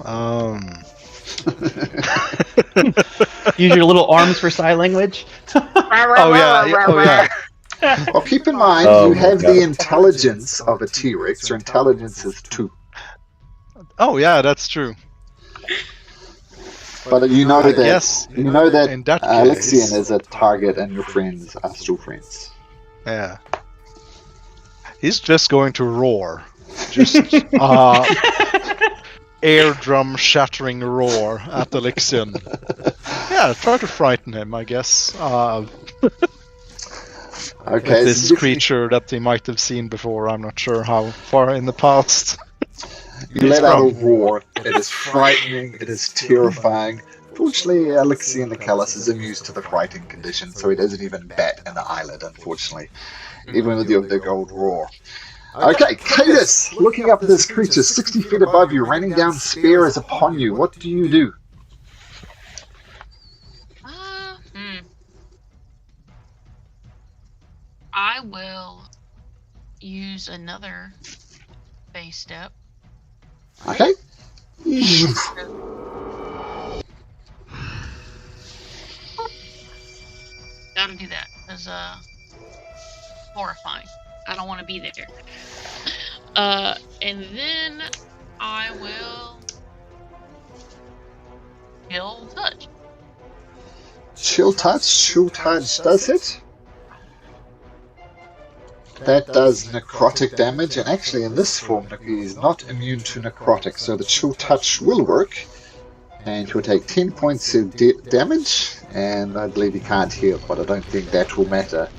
Use your little arms for sign language. Oh yeah. Well, keep in mind, Oh you my have God. the intelligence of a T-Rex. Your intelligence is 2. Oh yeah, that's true. But you know I that guess you know that in that Alyxian case- is a target, and your friends are still friends. Yeah. He's just going to roar. Just eardrum shattering roar at Alyxian. Yeah, try to frighten him, I guess. Okay, With this so creature that he might have seen before. I'm not sure how far in the past. you let out a roar. It is frightening. It is terrifying. Fortunately, Alyxian the Callous is immune to the frightened condition, so he doesn't even bat an eyelid, unfortunately, even with your big old roar. Okay, Cadus, looking up at this creature 60 feet above you, raining down spears upon you. What do you do? I will use another base step. Okay. Gotta do that, because, horrifying. I don't want to be there. And then I will kill touch. Chill touch does hit. That does necrotic damage, and actually in this form he is not immune to necrotic, so the chill touch will work. And he'll take 10 points of damage, and I believe he can't heal, but I don't think that will matter.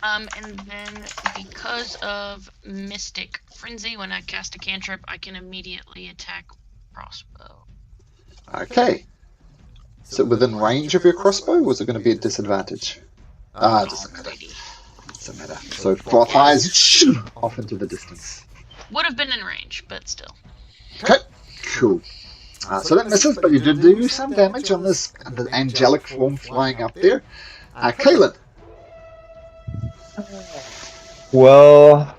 And then because of Mystic Frenzy, when I cast a cantrip, I can immediately attack crossbow. Okay. So within range of your crossbow, or was it going to be a disadvantage? It doesn't matter. Doesn't matter. So it flies off into the distance. Would have been in range, but still. Okay, cool. So that misses, but you did do some damage on this the angelic form flying up there. Kaelin. Well,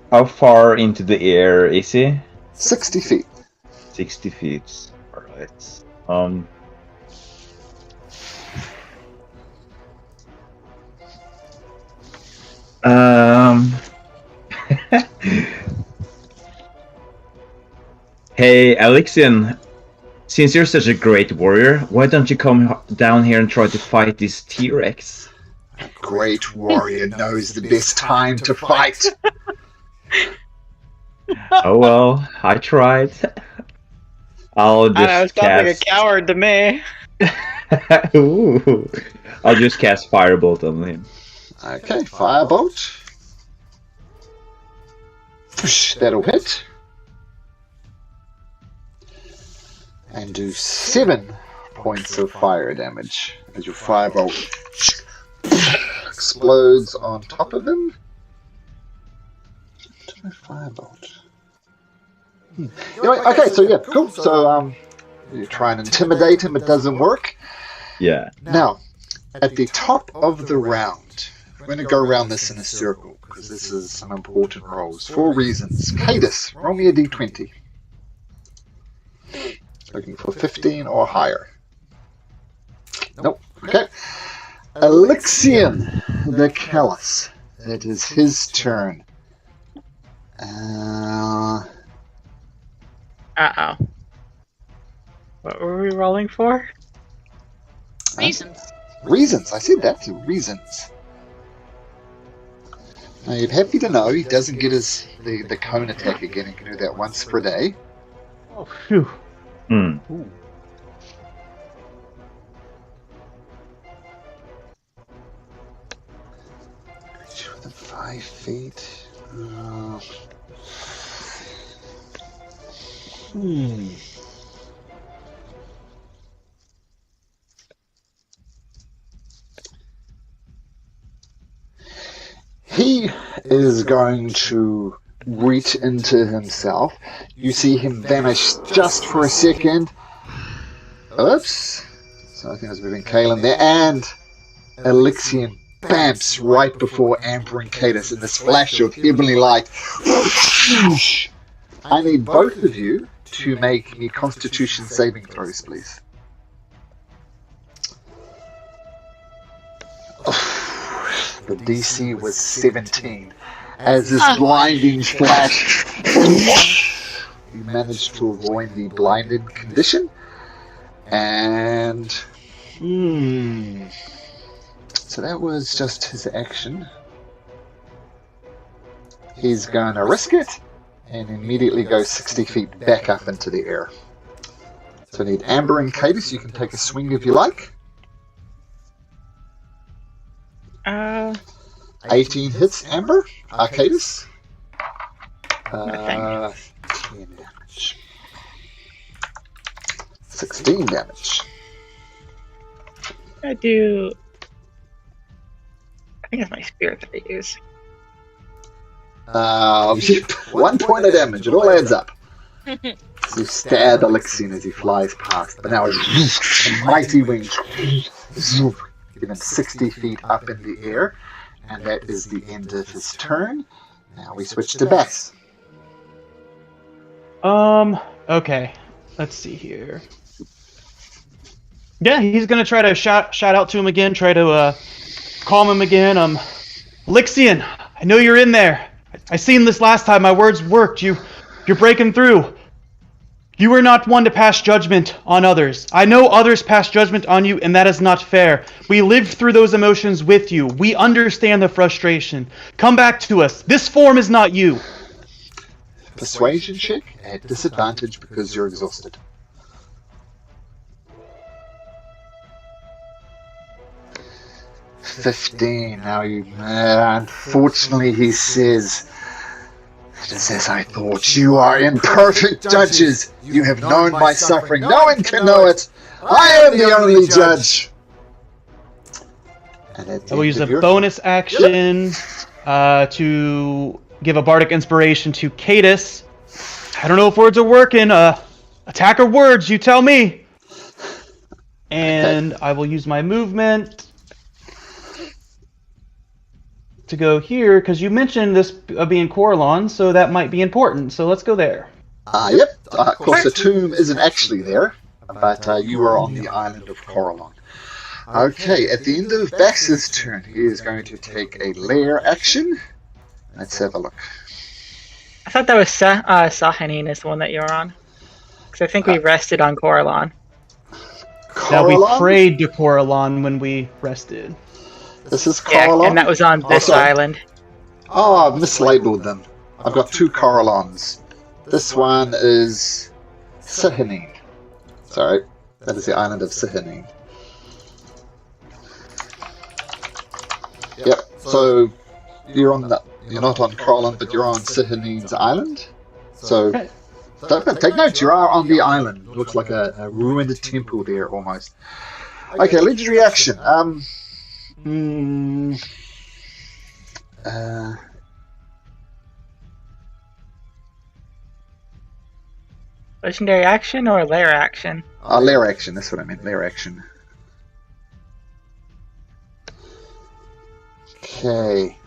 how far into the air is he? 60 feet. 60 feet. Alright. Hey, Alyxian, since you're such a great warrior, why don't you come down here and try to fight this T-Rex? A great warrior knows the best time to fight. Oh well, I tried. I'll just I don't know, it sounds like a cast... coward to me. Ooh. I'll just cast Firebolt on him. Okay, firebolt. That'll hit. And do 7 points of fire damage as your firebolt explodes on top of him. Firebolt. Anyway, okay, so yeah, cool. So you try and intimidate him, it doesn't work. Yeah. Now, at the top of the round, we're going to go around this in a circle because this is some important rolls. 4 reasons. Cadus, roll me a d20. Looking for 15 or higher. Nope. Okay. Alyxian the Callous. It is his turn. Uh-oh. What were we rolling for? Reasons. Reasons. I said that too. Reasons. Now you're happy to know he doesn't get the cone attack again. He can do that once per day. Oh, phew. Hmm. Ooh. 5 feet. He is going to reach into himself. You see him vanish just for a second. Oops. So I think I was moving Kalen there. And Alyxian bamps right before Amber and Cadus in this flash of heavenly light. I need both of you to make me Constitution saving throws, please. The DC was 17. As this blinding flash, you managed to avoid the blinded condition. And so that was just his action. He's going to risk it and immediately go 60 feet back up into the air. So I need Amber and Cadus. You can take a swing if you like. 18 hits, Amber. Cadus. 10 damage. 16 damage. I think it's my spirit that I use. 1 point of damage. It all adds up. So you stab Alyxian as he flies past, but now it's mighty wings. Given 60 feet up in the air, and that is the end of his turn. Now we switch to Bass. Okay. Let's see here. Yeah, he's gonna try to shout out to him again, try to calm him again. Alyxian, I know you're in there. I seen this last time. My words worked. You're breaking through. You are not one to pass judgment on others. I know others pass judgment on you, and that is not fair. We lived through those emotions with you. We understand the frustration. Come back to us. This form is not you. Persuasion check at disadvantage because you're exhausted. $15. Now unfortunately, he says, just as I thought, you are imperfect judges. You have known my suffering. No one can know it. I am the only judge. And I will use a bonus action to give a bardic inspiration to Cadus. I don't know if words are working. Attack or words, you tell me. And I will use my movement to go here, because you mentioned this being Coralon, so that might be important. So let's go there. Yep. Of course, the tomb isn't actually there, but you are on the island of Coralon. Okay, at the end of Bax's turn, he is going to take a lair action. Let's have a look. I thought that was Sahanin is the one that you're on. Because I think we rested on Coralon. That we prayed to Coralon when we rested. This is Coralon? Yeah, and that was on this island. Oh, I've mislabeled them. I've got 2 Coralons. This one is Sahanin. Sorry, that is the island of Sahanin. Yep, so you're not on Coralon, but you're on Sahanin's island. So take note, you are on the island. It looks like a ruined temple there almost. Okay, legendary action. Legendary action or lair action? Lair action, that's what I meant, lair action. Okay.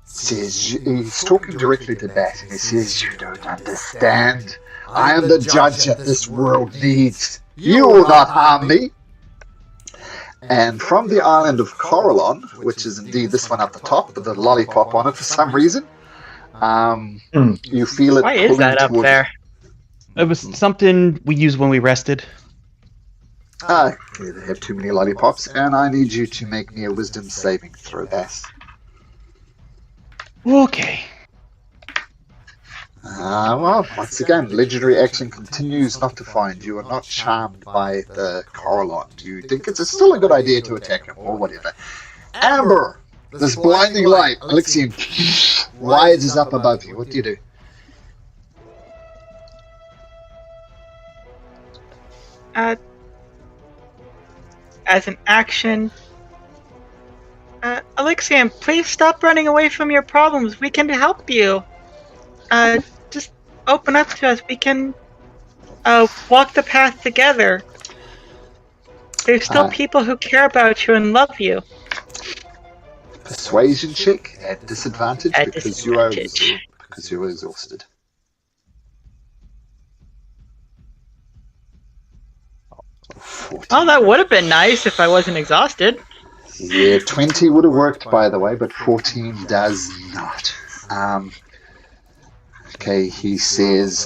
He's talking directly to Bat, and he says, "You don't understand. I am the judge that this world needs. You will not harm me." And from the island of Coralon, which is indeed this one up the top with the lollipop on it for some reason, you feel it. Why is that up there? It was something we used when we rested. Okay, they have too many lollipops, and I need you to make me a wisdom saving throw, Bass. Okay. Well, once again, legendary action continues not to find. You are not charmed by the Coralon. You think it's still a good idea to attack him, or whatever. Amber! This blinding light, Alyxian, rises up above you. What do you do? As an action, Alyxian, please stop running away from your problems. We can help you. Just open up to us. We can walk the path together. There's still people who care about you and love you. Persuasion check at disadvantage At because disadvantage. you are exhausted. Oh, that would have been nice if I wasn't exhausted. Yeah, 20 would have worked, by the way, but 14 does not. Okay, he says,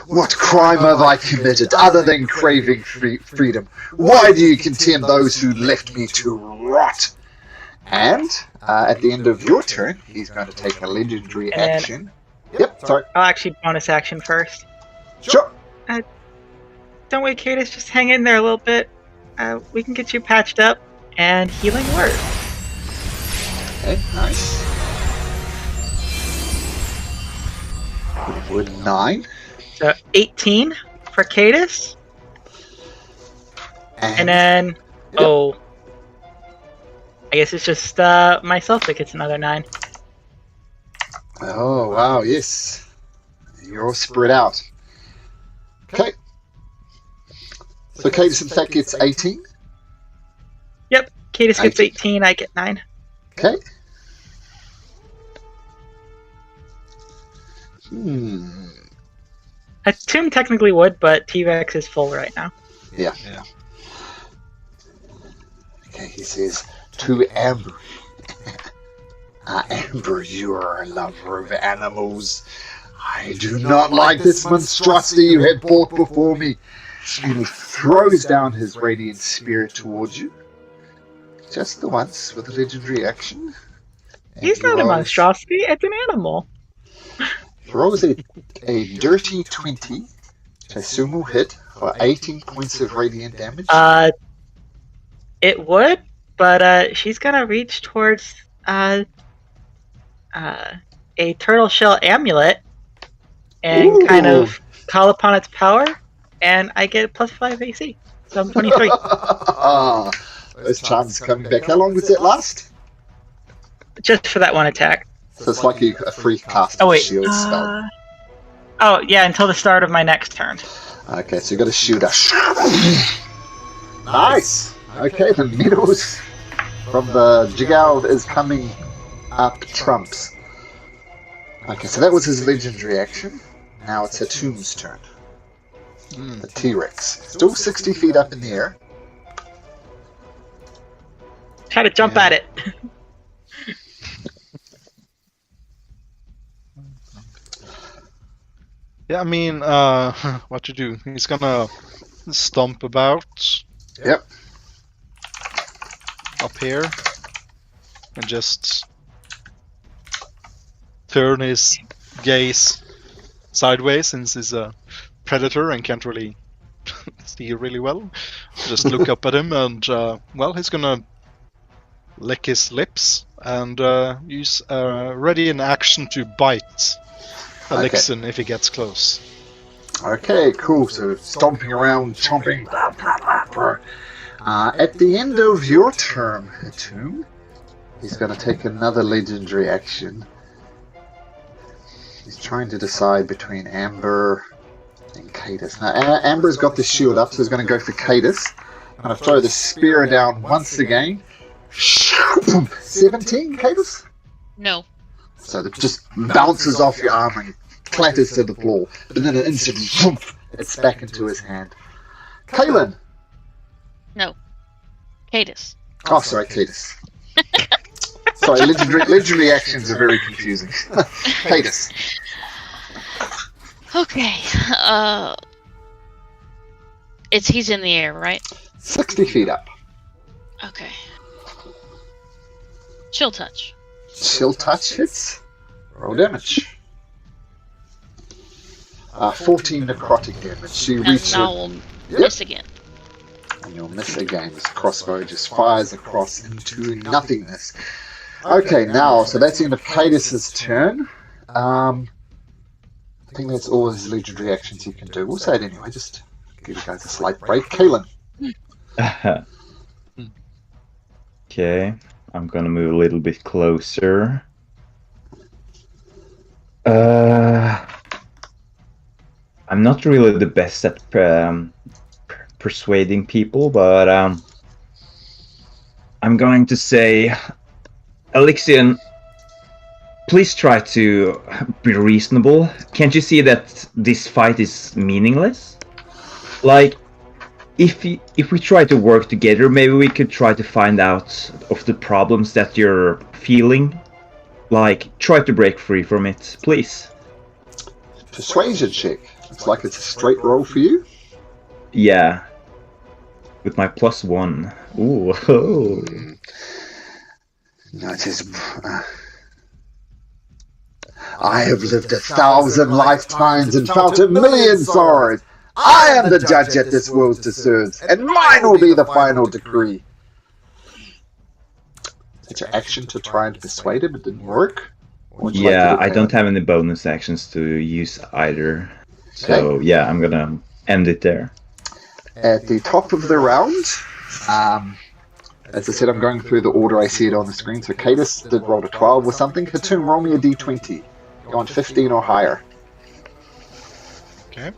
what crime have I committed other than craving freedom? Why do you condemn those who left me to rot? And at the end of your turn, he's going to take a legendary action. Yep, sorry. I'll actually bonus action first. Sure. Don't wait, Cadis. Just hang in there a little bit. We can get you patched up and healing word. Okay, nice. Wood 9. So 18 for Cadis. And then, I guess it's just myself that gets another 9. Oh, wow, yes. You're all spread out. Okay. So Cadis, in fact, gets 18. Yep, Cadis gets 18, I get 9. Okay. A tomb technically would, but T-Rex is full right now. Yeah. Okay, he says, to Amber. Amber, you are a lover of animals. I do not like this monstrosity you have brought before me. And he throws down his radiant spear towards you. Just the once with a legendary action. And He's not a monstrosity, it's an animal. He rolls a dirty 20, which I assume will hit, for 18 points of radiant damage. It would, but she's gonna reach towards a turtle shell amulet and kind of call upon its power, and I get plus 5 AC. So I'm 23. Those charms coming back. How long does it last? Just for that one attack. So it's like a free cast shield spell. Oh, yeah, until the start of my next turn. Okay, so you got to shoot us. Nice! Okay, the medals from the Jigald is coming up trumps. Okay, so that was his legendary action. Now it's a Tomb's turn. The T-Rex. Still 60 feet up in the air. Try to jump at it. Yeah, I mean, what to do? He's gonna stomp about. Yep. Up here. And just turn his gaze sideways since he's a predator and can't really see really well. Just look up at him and, well, he's gonna lick his lips and use ready in action to bite Alyxian if he gets close. Okay, cool. So stomping around, chomping. At the end of your turn, Tomb, he's going to take another legendary action. He's trying to decide between Amber and Cadis. Now, Amber's got the shield up, so he's going to go for Cadis. I'm going to throw the spear down once again. 17, Cadis? No. So it just bounces off your arm and clatters to the floor. But then an instant, it's back into his hand. Kaylin! No. Cadis. Oh, sorry, Cadis. Sorry, legendary actions are very confusing. Cadis. Okay. He's in the air, right? 60 feet up. Okay. Chill touch. Chill touch hits. Roll damage. 14 necrotic damage. She reaches. And I will miss again. you'll miss again. This crossbow just fires across into nothingness. Okay, now, so that's the end of Cadus's turn. I think that's all his legendary actions he can do. We'll say it anyway, just give you guys a slight break. Kaelin. Okay, I'm gonna move a little bit closer. I'm not really the best at persuading people, but I'm going to say, Alyxian, please try to be reasonable. Can't you see that this fight is meaningless? Like, if we try to work together, maybe we could try to find out of the problems that you're feeling. Like, try to break free from it, please. Persuasion check. Looks like it's a straight roll for you. Yeah. With my +1. Ooh. No, it is. I have lived 1,000 lifetimes and felt 1,000,000 sorrows. I am the judge that this world deserves, and mine will be the final decree. It's your action to try and persuade him. It didn't work. Yeah, I don't have any bonus actions to use either. So, yeah, I'm gonna end it there. At the top of the round, as I said, I'm going through the order I see it on the screen. So Cadus did roll a 12 or something. Hatum, roll me a d20. Go on 15 or higher. Okay.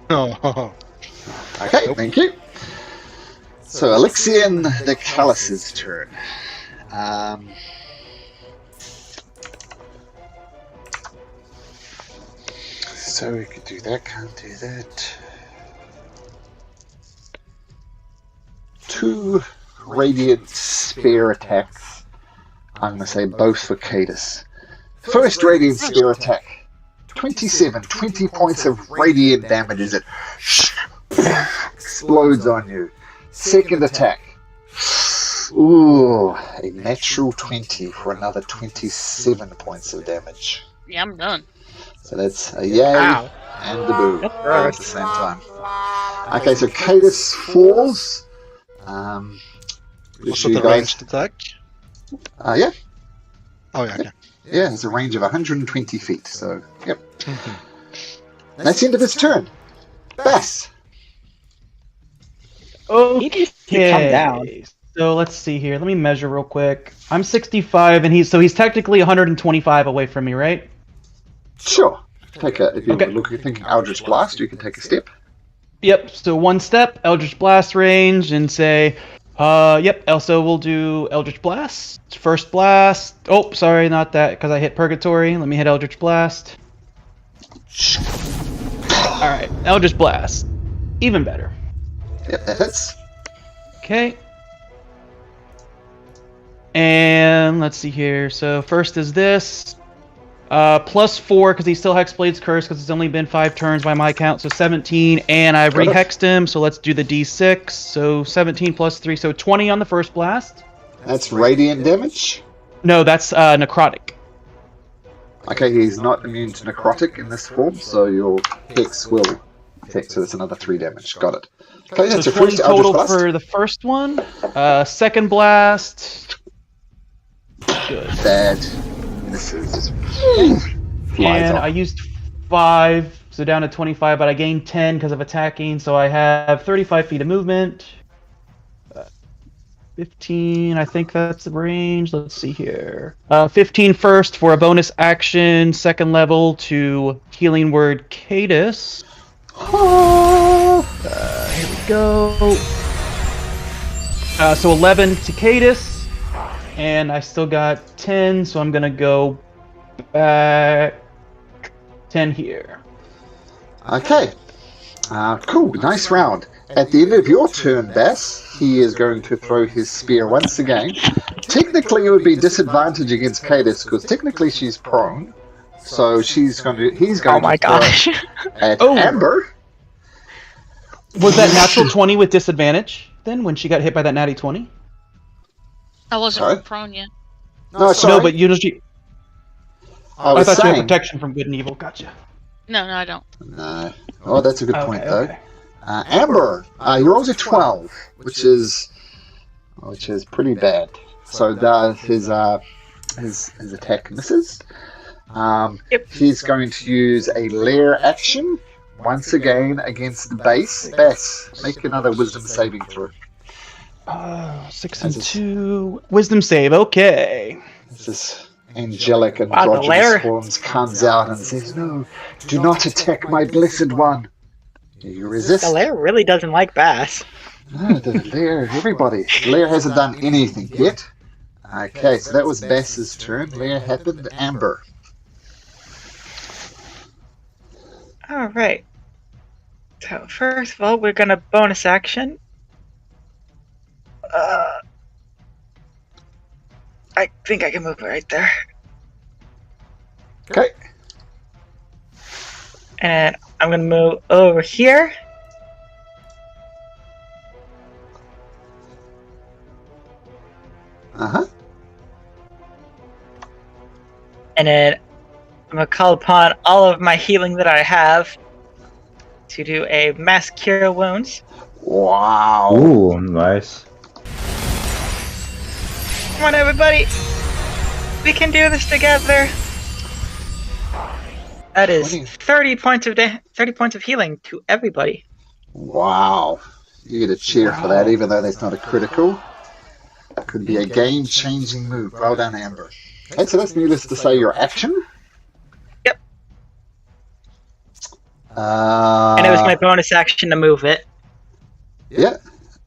Oh. Okay, thank you. So Alyxian the Callous's turn. So we could do that, can't do that. 2 radiant spear attacks. I'm going to say both for Cadus. First radiant spear attack. 27, 20 points of radiant damage as it explodes on you. Second attack. Ooh, a natural 20 for another 27 points of damage. Yeah, I'm done. So that's a yay and a boo all at the same time. Okay, so Cadus falls. What's the ranged attack? Yeah. Oh, yeah, okay. Yeah, it's a range of 120 feet, so, yep. That's the end of his turn. Bass. Okay. Calm down. So let's see here. Let me measure real quick. I'm 65, and he's technically 125 away from me, right? Sure. If you're thinking Eldritch Blast, you can take a step. Yep. So 1 step, Eldritch Blast range, and say, yep. Also, we'll do Eldritch Blast. First blast. Oh, sorry, not that, because I hit Purgatory. Let me hit Eldritch Blast. All right, Eldritch Blast. Even better. Yep, that hits. Okay. And let's see here. So first is this. +4 because he still Hexblade's Curse because it's only been 5 turns by my count. So 17. And I've rehexed him. So let's do the D6. So 17 + 3. So 20 on the first blast. That's radiant damage? No, that's necrotic. Okay, he's not immune to necrotic in this form, so your Hex will affect. So that's another 3 damage. Got it. Okay, that's So your 20 first Eldritch total Blast. for the first one. Second blast. Good. Bad. This is flies And off. I used 5, so down to 25, but I gained 10 because of attacking, so I have 35 feet of movement. 15, I think that's the range. Let's see here. 15 first for a bonus action, second level to Healing Word Cadus. Here we go. So 11 to Cadus, and I still got 10, so I'm gonna go back 10 here. Okay. Cool. Nice round. At the end of your turn, Bass, he is going to throw his spear once again. Technically, it would be disadvantage against Cadus because technically she's prone. So he's going to Oh my throw gosh. at Oh. Amber. Was that natural 20 with disadvantage then when she got hit by that natty 20? I wasn't Sorry? prone yet. No, sorry. No, but usually I I was thought you had saying. protection from good and evil. Gotcha. No, I don't. No. Oh, that's a good point, though. Okay. Amber, he rolls a 12, which is pretty bad. So his attack misses. Yep. He's going to use a lair action once again against Bass. Bass, make another wisdom saving throw. 6 and 2. Wisdom save, okay. This angelic the androgynous lair. forms comes out and says, "No, do not attack my blessed one." You resist. The lair really doesn't like Bass. No, the lair, everybody. Lair hasn't done anything yet. Okay, so that was Bass's turn. Lair happened. Amber. All right. So first of all, we're gonna bonus action. I think I can move right there. Okay. And I'm gonna move over here. Uh-huh. And then I'm gonna call upon all of my healing that I have to do a mass cure wounds. Wow. Ooh, nice. Come on, everybody! We can do this together. That is 30 points of healing to everybody. Wow. You get a cheer for that, even though that's not a critical. That could be a game-changing move. Well done, Amber. Okay, so that's needless to say your action. Yep. And And it was my bonus action to move it. Yeah.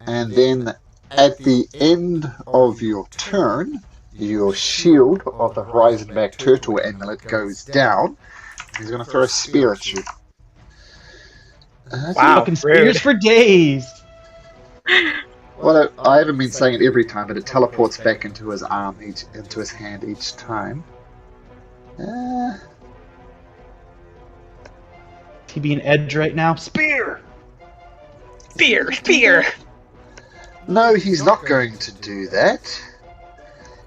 And then at the end of your turn, your shield of the Horizon Back Turtle Amulet goes down. He's going to throw a spear at you. Wow, Fucking spears rude. for days. Well, I haven't been saying it every time, but it teleports back into his arm, into his hand each time. He being edge right now. Spear. Spear! No, he's not going to do that.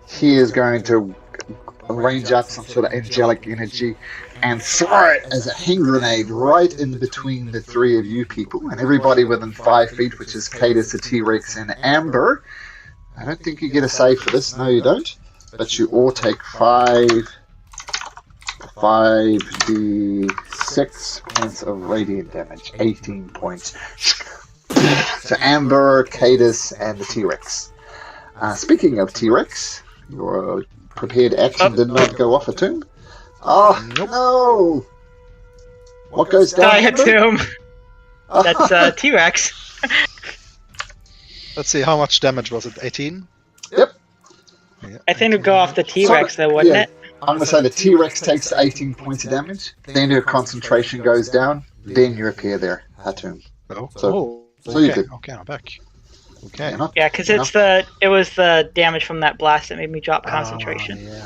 He is going to range out some sort of angelic energy and throw it as a hand grenade right in between the three of you people and everybody within 5 feet, which is Cadus, the T-Rex, and Amber. I don't think you get a save for this. No, you don't. But you all take 5d6 points of radiant damage. 18 points. So Amber, Cadus, and the T-Rex. Speaking of T-Rex, your prepared action did not go off a tomb. Oh, no! What goes down, Die a Amber? tomb. That's T-Rex. Let's see, how much damage was it? 18? Yep. Yeah. I think it'd go off the T-Rex though, wouldn't Yeah. it? I'm going to say the T-Rex takes 18 points of damage, then her concentration goes down, then you appear there, Hatum. Oh, So okay. you did. Okay, I'm back. Okay. You're not- Yeah, because you're it not- was the damage from that blast that made me drop concentration. Yeah.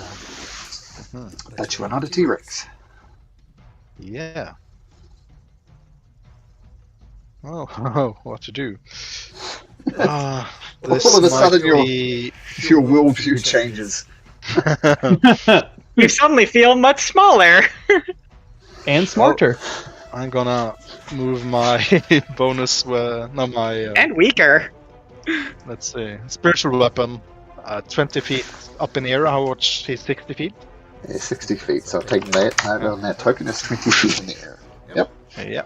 But you are not a T-Rex. Yeah. Oh, what to do? This All of a sudden might your worldview changes. You suddenly feel much smaller. And smarter. I'm gonna move my bonus. And weaker. Let's see. Spiritual weapon, 20 feet up in the air. How much? He's 60 feet. Yeah, 60 feet, so taking that note on that token is 20 feet in the air. Yep. Yeah.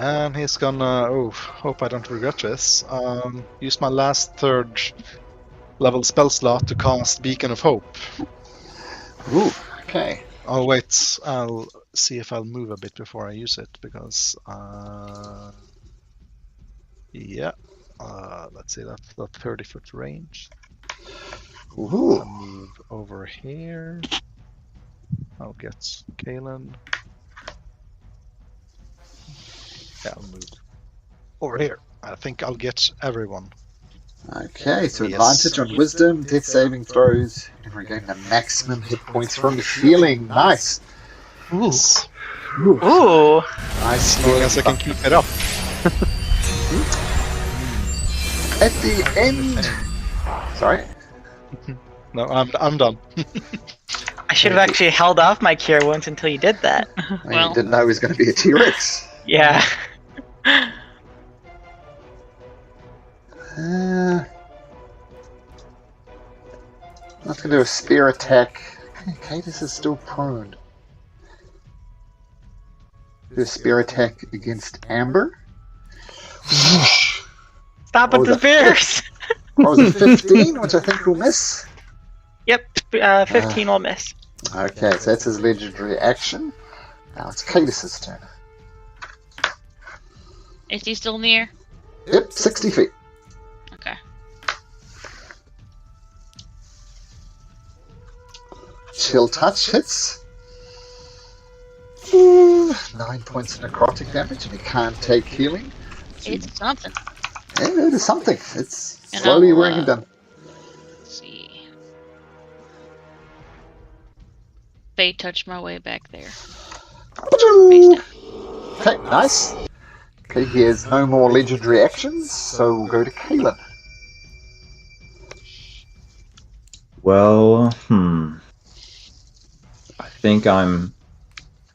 And he's gonna. Hope I don't regret this. Use my last 3rd level spell slot to cast Beacon of Hope. Ooh, okay. Oh wait, I'll see if I'll move a bit before I use it because. Yeah. Let's see. That's the 30-foot range. Ooh. I'll move over here. I'll get Kalen. Yeah, I'll move over here. I think I'll get everyone. Okay, so Yes. advantage on wisdom, death saving throws, and regain the maximum hit points from healing. Nice. Ooh. Ooh. Ooh. Nice. As long as I can keep it up. At the end. Sorry. No, I'm done. I should have actually held off my cure wounds until you did that. Well. You didn't know he was going to be a T-Rex. Yeah. Let's do a spear attack. Okay, Cadus is still prone. Do a spear attack against Amber. Stop with the spears! What was it, 15, which I think will miss? Yep, 15 will miss. Okay, so that's his legendary action. Now it's Cadus's turn. Is he still near? Yep, 60 feet. Okay. Chill touch hits. Ooh, 9 points of necrotic damage, and he can't take healing. It's something. Yeah, it is something. It's And slowly I'll, wearing him down. Let's see. Fate touch my way back there. Face down. Okay, nice. Okay, he has no more legendary actions, so we'll go to Kaelin. Well, I think I'm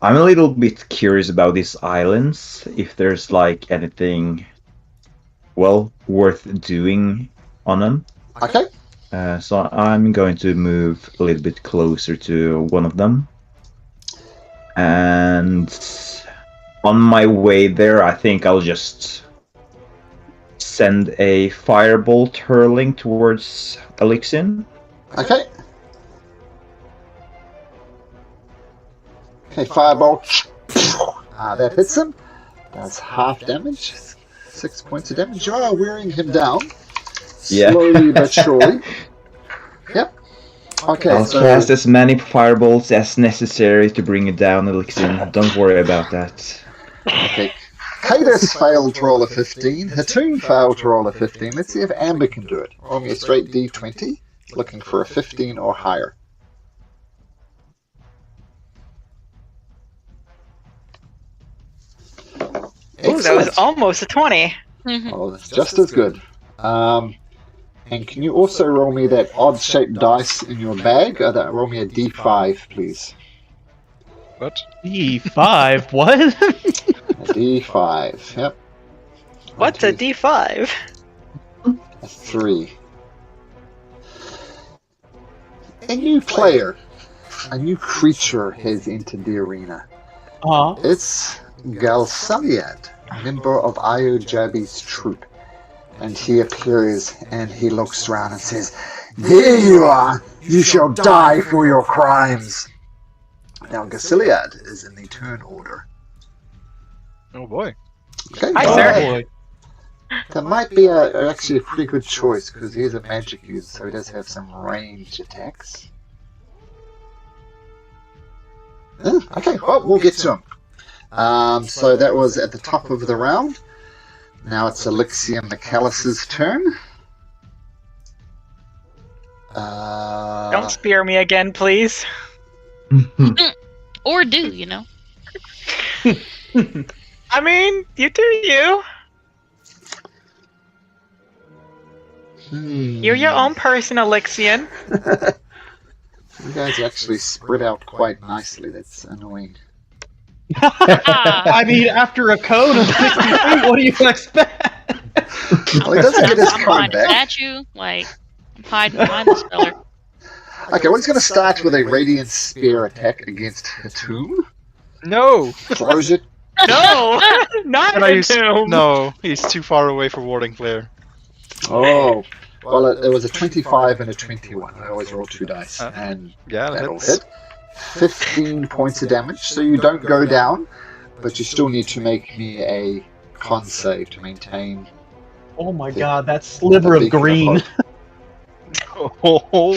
a little bit curious about these islands. If there's like anything, well, worth doing on them. Okay. So I'm going to move a little bit closer to one of them. And on my way there, I think I'll just send a firebolt hurling towards Alyxian. Okay. Okay, firebolt. That hits him. Does half damage. 6 points of damage. You are wearing him down. Yeah. Slowly but surely. Yep. Okay, I'll so cast as many firebolts as necessary to bring it down, Alyxian. Don't worry about that. okay. Cadus failed to roll a 15. Hatoon failed to roll a 15. Let's see if Amber can do it. Roll me a straight D20. Looking for a 15 or higher. Ooh, that was almost a 20. Oh, that's just as good. And can you also roll me that odd-shaped dice in your bag? Roll me a D5, please. What? D5? What? A D5, yep. What's a D5? A 3. A new player, a new creature has entered the arena. It's Galsaliad, member of Iojabi's troop. And he appears and he looks around and says, "Here you are! You shall die for your crimes!" Now Galsaliad is in the turn order. Oh boy. Okay, Hi, sir. that might be actually a pretty good choice because he's a magic user, so he does have some ranged attacks. Okay, well, we'll get to him. So that was at the top of the round. Now it's Alyxian the Callous's turn. Don't spear me again, please. Or do, you know? I mean, you do you. You're your own person, Alyxian. You guys actually spread out quite nicely. That's annoying. I mean, after a cone of 60 feet, what do you expect? Well, he doesn't get his I'm cone behind a back. statue, like, I'm hiding behind the speller. Okay, well, he's going to start with a Radiant Spear attack against Hatoon. No! Throws it. No! Not Can I use... him! No, he's too far away for warding flare. Oh. Well, it was a 25 and a 21. I always roll 2 dice. And Yeah, that'll that's... hit. 15 points of damage. So you don't go down, but you still need to make me a con save to maintain. Oh my god, that sliver of green. Oh.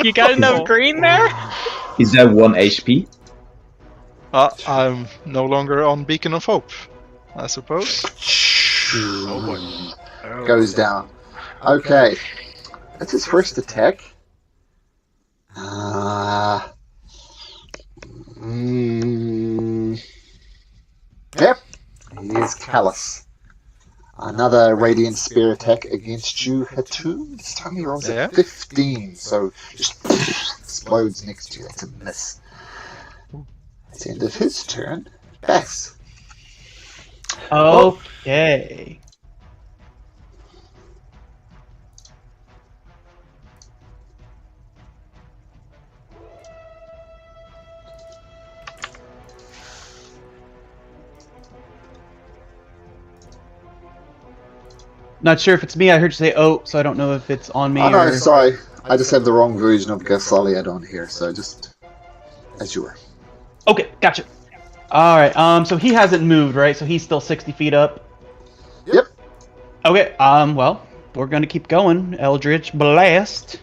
You got enough green there? Is that 1 HP? I'm no longer on Beacon of Hope, I suppose. Goes down. Okay. That's his first attack. Yep. He is callous. Another Radiant Spear attack against you, Hatum. This time he rolls a 15, so just explodes next to you. That's a miss. At the end of his turn, Bass. Okay. Not sure if it's me. I heard you say "oh," so I don't know if it's on me. Oh, no, or... sorry. I just have the wrong version of Gasoliad on here, so just as you were. Okay, gotcha. All right. So he hasn't moved, right? So he's still 60 feet up. Yep. Okay. Well, we're gonna keep going. Eldritch Blast.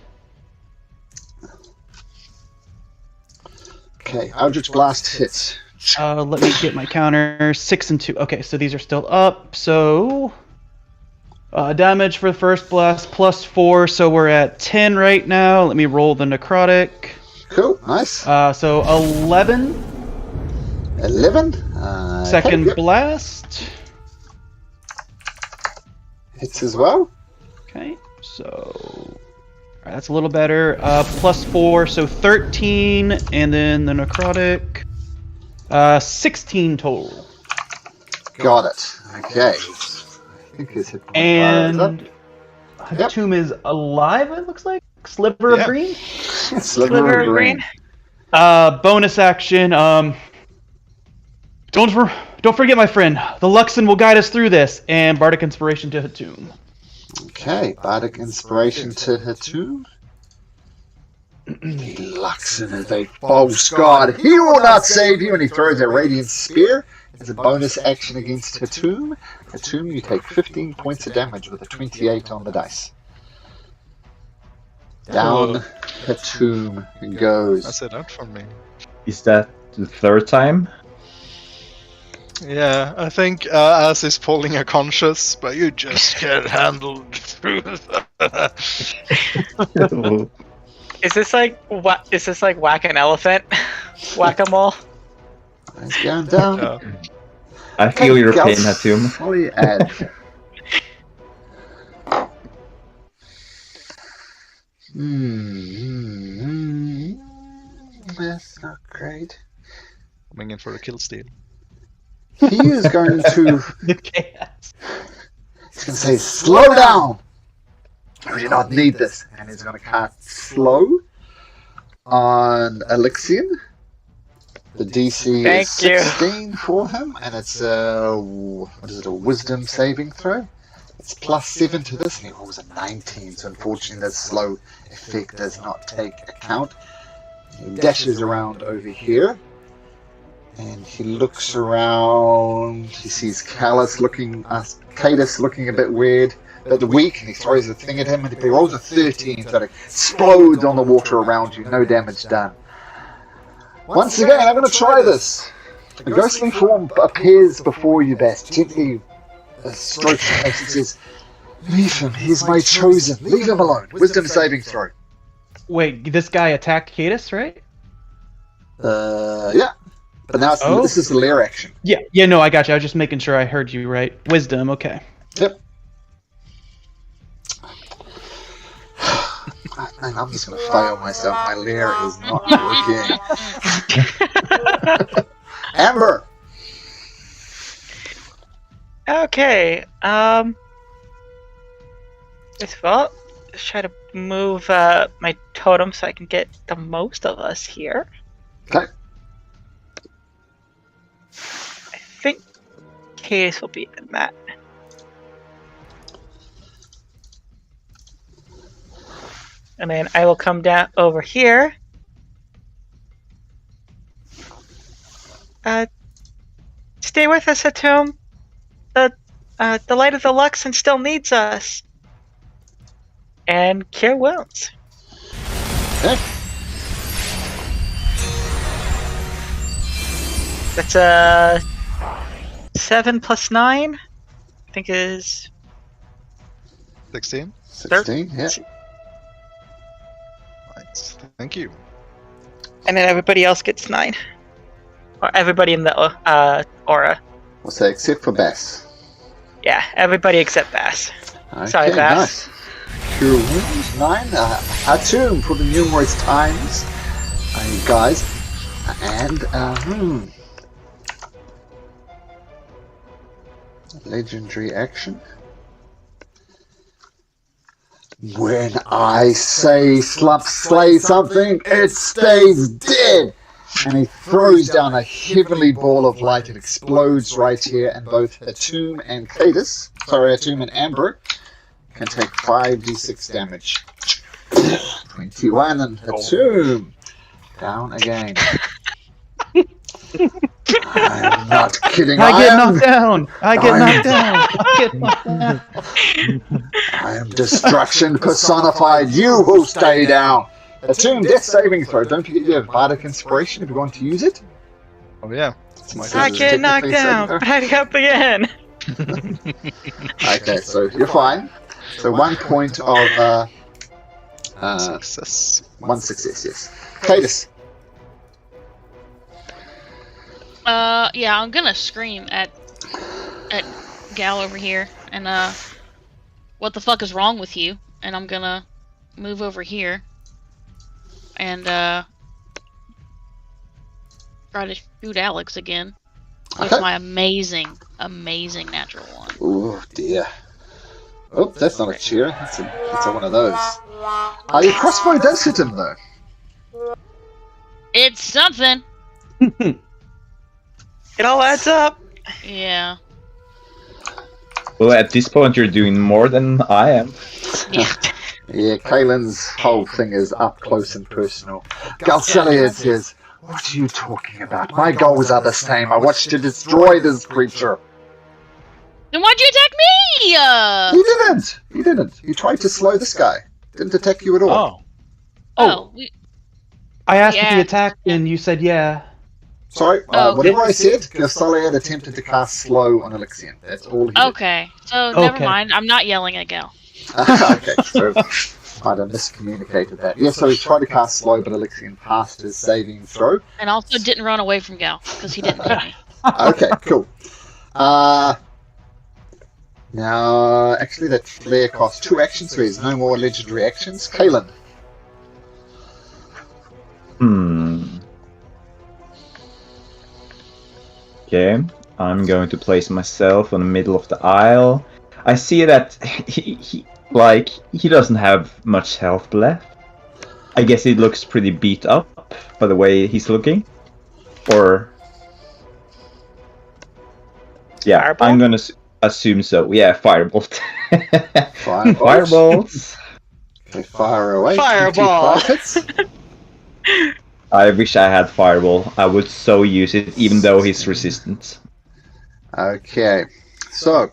Okay, Eldritch Blast hits. Let me get my counter. 6 and 2. Okay, so these are still up. So damage for the first blast +4. So we're at 10 right now. Let me roll the necrotic. Cool, nice. So 11. 11. Second yep. blast. Hits as well. Okay, so alright, that's a little better. +4, so 13, and then the necrotic. 16 total. Got it. Okay. I think his hit point And Hatum is alive, it looks like. Sliver of green? Sliver of green. Bonus action. Don't forget, my friend. The Luxon will guide us through this. And Bardic Inspiration to Hatum. Okay, Bardic Inspiration to Hatum. The Luxon is a false god. He will not save you, and he throws a Radiant Spear. As a bonus action against Hatum. Hatum, you take 15 points of damage with a 28 on the dice. Down Hatum goes. That's it out for me. Is that the third time? Yeah, I think as is falling unconscious, but you just get handled through Is this like whack an elephant? Whack-a-mole? He's going down. Yeah. I feel your pain, Hatum. Fully edge. That's not great. Coming in for a kill steal. He is going to. The chaos. He's going to say, "Slow down! We do not need this." And he's going to cast Slow on Alyxian. The DC is 16 for him, and it's a Wisdom saving throw. It's +7 to this, and he rolls a 19. So unfortunately, the slow effect does not take account. He dashes around over here, and he looks around. He sees Cadis looking a bit weird, but weak, and he throws a thing at him, and if he rolls a 13, so it explodes on the water around you. No damage done. Once again, I'm going to try this. A ghostly form appears before you, Bess. Gently strokes your face and says, "Leave him. He's my chosen. Leave him alone." Wisdom saving throw. Wait, this guy attacked Cadis, right? Yeah. But now this is the lair action. Yeah, no, I got you. I was just making sure I heard you right. Wisdom, okay. Yep. And I'm just going to fail myself. My lair is not working. Amber! Okay. Well, let's try to move my totem so I can get the most of us here. Okay. I think Cadis will be in that. And then I will come down over here. Stay with us, Hatum. The light of the Luxon still needs us. And cure wounds. Okay. That's a 7 plus 9. I think is 16. 16, yeah. Nice. Thank you. And then everybody else gets 9. Or everybody in the aura. We'll say except for Bess. Yeah, everybody except Bass. Okay, Sorry, Bass. nice. Cure wounds, 9. Attuned for the numerous times, you guys. And, legendary action. When I say slay something, it stays dead! And he throws down a heavenly ball of light. It explodes right here, and both Atum and Atum and Amber can take 5d6 damage. 21 and Atum down again. I'm not kidding. I get knocked down. I get knocked down. I get knocked down. I am destruction personified. You will stay down. Atum, death saving throw. Don't forget you have Bardic Inspiration if you want to use it. Oh yeah. I get knocked down. Back up again. Okay, so you're fine. So 1 point of Success. 1 success, yes. Cadus. Yeah, I'm gonna scream at Gal over here, and what the fuck is wrong with you? And I'm gonna move over here, and try to shoot Alex again with my amazing natural one. Oh dear. Oh, that's not a cheer. It's a one of those. Your crossbow does hit him though. It's something. It all adds up. Yeah. Well, at this point, you're doing more than I am. Yeah. Yeah, Kaylin's whole thing is up close and personal. Galcelia says, "What are you talking about? My goals are the same. I want you to destroy this creature." Then why'd you attack me? He didn't. He tried to slow this guy. Didn't attack you at all. Oh. I asked if he attacked, and you said yeah. Sorry, whatever I said, Galcelia had attempted to cast slow on Alyxian. That's all he did. Okay, so never mind. I'm not yelling at Gal. Okay, so I'd have miscommunicated that. Yeah, so he tried to cast slow, but Alyxian passed his saving throw. And also didn't run away from Gal, because he didn't hit me. Okay, cool. Now, actually, that flare costs 2 actions, so there's no more legendary actions. Kaylin. Okay, I'm going to place myself in the middle of the aisle. I see that he doesn't have much health left. I guess he looks pretty beat up by the way he's looking. Or yeah, Firebolt? I'm gonna assume so. Yeah, firebolt. Fireballs. Okay, fire away. Fireball. I wish I had fireball. I would so use it, even though he's resistant. Okay, so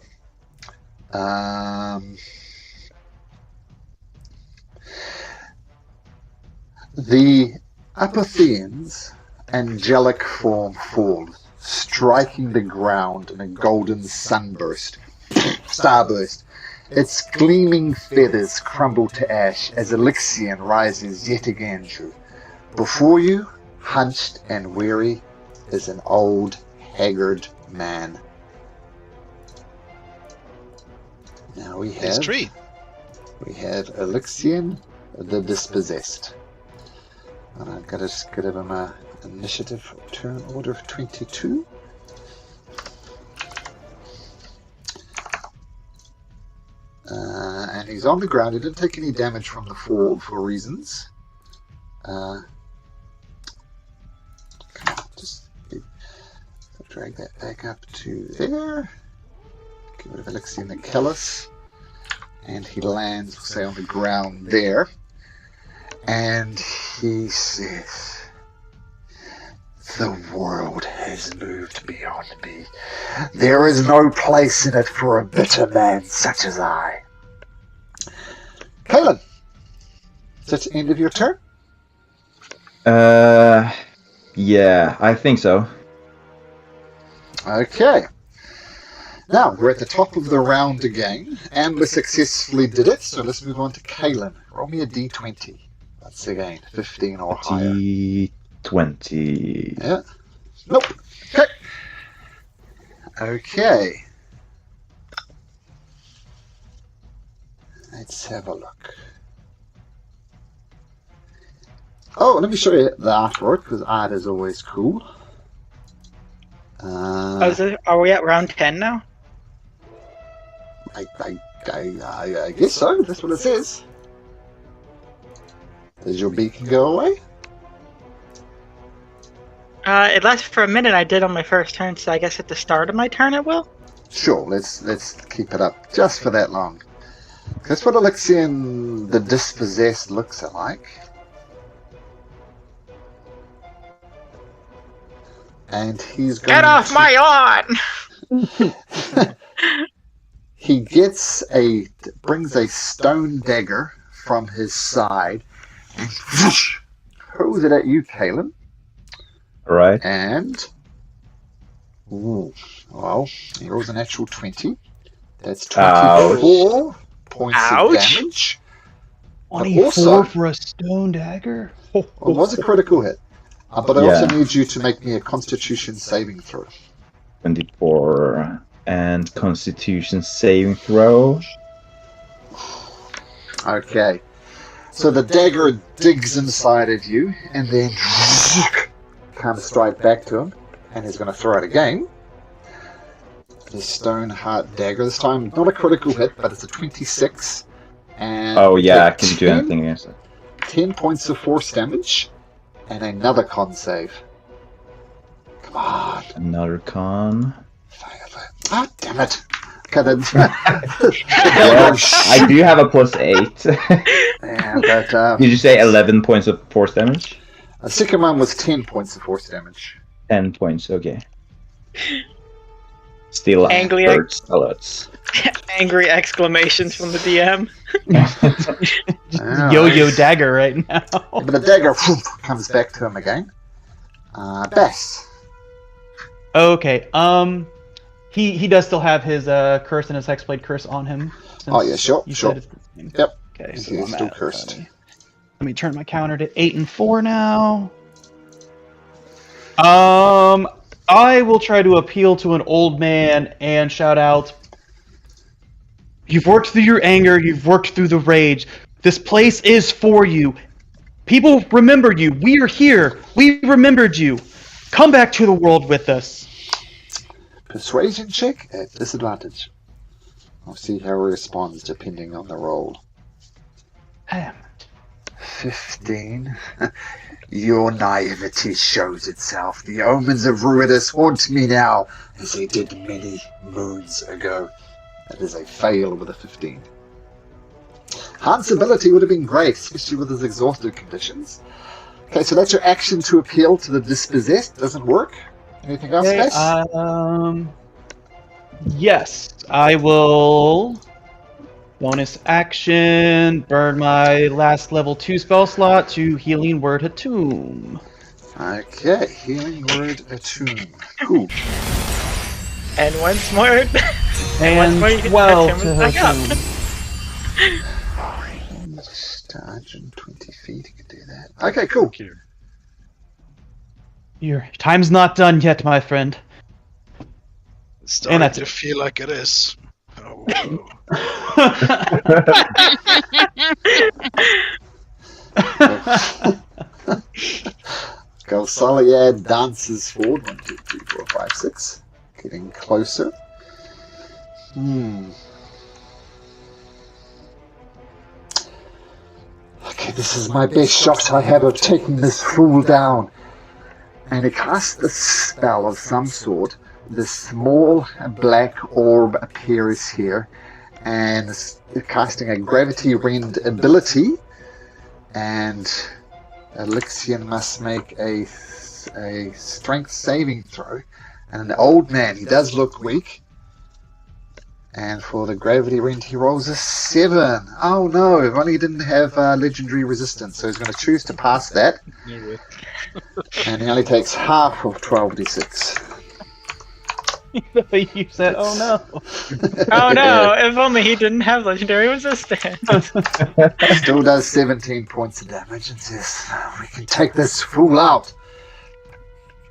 the Apothean's angelic form falls, striking the ground in a golden starburst. Its gleaming feathers crumble to ash as Alyxian rises yet again true. Before you, hunched and weary, is an old, haggard man. Now we have Alyxian the Dispossessed. And I've got to just give him an initiative turn order of 22. And he's on the ground. He didn't take any damage from the fall for reasons. Just drag that back up to there. Get rid of Alyxian the Callous. And he lands, we'll say, on the ground there. And he says, "The world has moved beyond me. There is no place in it for a bitter man such as I." Kaylin, is that the end of your turn? Yeah, I think so. Okay. Now, we're at the top of the round again. Amber successfully did it, so let's move on to Kaylin. Roll me a d20. That's again 15 or higher. D20. Yeah. Nope. Okay. Okay. Let's have a look. Oh, let me show you the artwork, because art is always cool. Are we at round 10 now? I guess so. That's what it says. Does your beacon go away? It lasts for a minute. I did on my first turn, so I guess at the start of my turn it will. Sure, let's keep it up just for that long. That's what Alyxian the Dispossessed looks like. And he's going Get off my lawn! He brings a stone dagger from his side and hurls it at you, Kalen. Right. And well, he rolls a natural 20. That's 24 points of damage. 24 also, for a stone dagger? Well, it was a critical hit. But I also need you to make me a Constitution saving throw. 24 and Constitution saving throw. Okay. So the dagger digs inside of you and then comes straight back to him, and he's going to throw it again. The stone heart dagger. This time, not a critical hit, but it's a 26. And I can do anything against it. 10 points of force damage. And another con save. Come on. Another con. Ah, damn it. Okay, then. Well, I do have a +8. Yeah, but, Did you say 11 points of force damage? the second one was 10 points of force damage. 10 points, okay. Still Angry hurts a lot. Angry exclamations from the DM. Yo-yo dagger right now. But the dagger comes back to him again. Bass. Okay, he does still have his curse and his hexblade curse on him. Oh yeah, sure. Yep. Okay, so He's I'm still at, cursed. let me turn my counter to 8 and 4 now. I will try to appeal to an old man and shout out, "You've worked through your anger, you've worked through the rage. This place is for you. People remember you. We are here. We remembered you. Come back to the world with us." Persuasion check at disadvantage. I'll see how he responds depending on the roll. 15. Your naivety shows itself. The omens of Ruidus haunt me now, as they did many moons ago. That is a fail with a 15. Hans's ability would have been great, especially with his exhausted conditions. Okay, so that's your action to appeal to the dispossessed. Doesn't work. Anything else, Okay, Space? yes, I will bonus action burn my last level 2 spell slot to Healing Word Attune. Okay, Healing Word Attune. Cool. And once more. And once more you can 12 touch to him back up. Attune. Just 120 feet, you can do that. Okay, cool. Your time's not done yet, my friend. It's starting And that's to it. feel like it is. Oh, Galsaliad dances forward. 1, 2, 3, 4, 5, 6. Getting closer. Okay, this is my best shot I have of taking this fool down. And he casts a spell of some sort. This small black orb appears here, and is casting a gravity rend ability. And Alyxian must make a strength saving throw. And an old man, he does look weak. And for the gravity rend, he rolls a 7. Oh no, if only he didn't have legendary resistance, so he's going to choose to pass that. And he only takes half of 12d6. You said, "Oh no." Oh no, if only he didn't have legendary resistance. Still does 17 points of damage and says, "We can take this fool out."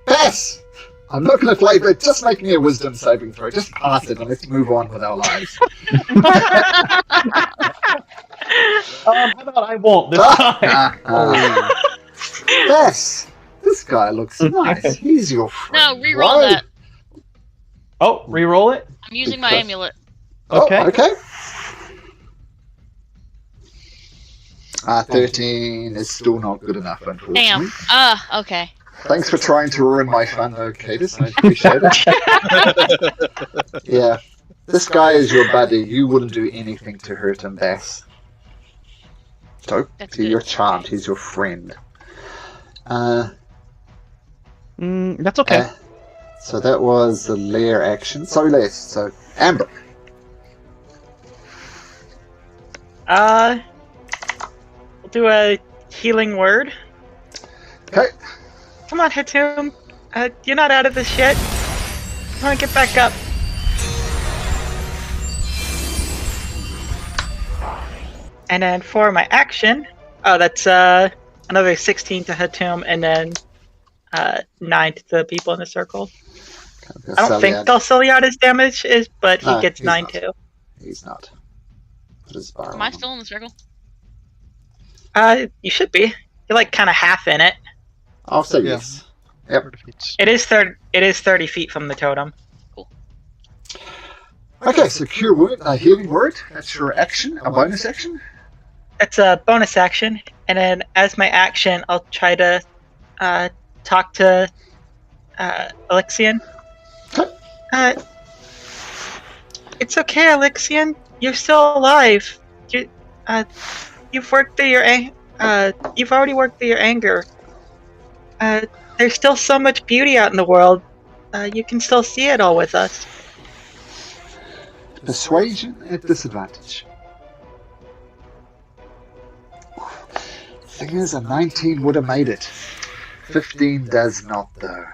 Pass! I'm not going to play, but just make me a wisdom saving throw. Just pass it and let's move on with our lives. How about I won't this time? Yes, this guy looks nice. He's your friend. No, re-roll right? that. Oh, re-roll it. I'm using my Because- amulet. Okay. Oh, okay. 13 is still not good enough, unfortunately. Damn. Okay. Thanks for trying to ruin my fun, though, Cadus. I appreciate it. Yeah. This guy is your buddy. You wouldn't do anything to hurt him, Bass. So, That's see, you're good. charmed. He's your friend. That's okay. So that was the lair action. So less. So, Amber. We'll do a healing word. Okay. Come on, Hatum. You're not out of this yet. Come on, get back up. And then for my action, that's another 16 to Hatum, and then 9 to the people in the circle. I don't think Galciliada's damage is, but he gets 9 not. too. He's not. Am I still in the circle? You should be. You're like kind of half in it. I'll say Yeah. yes. Yep. 30 feet. It is 30 feet from the totem. Okay, so cure wound, healing word. That's your action, a bonus action. That's a bonus action, and then as my action, I'll try to talk to Alyxian. It's okay, Alyxian. You're still alive. You've worked through your you've already worked through your anger. There's still so much beauty out in the world. You can still see it all with us. Persuasion at disadvantage. Thing is, a 19 would have made it. 15 does not, though.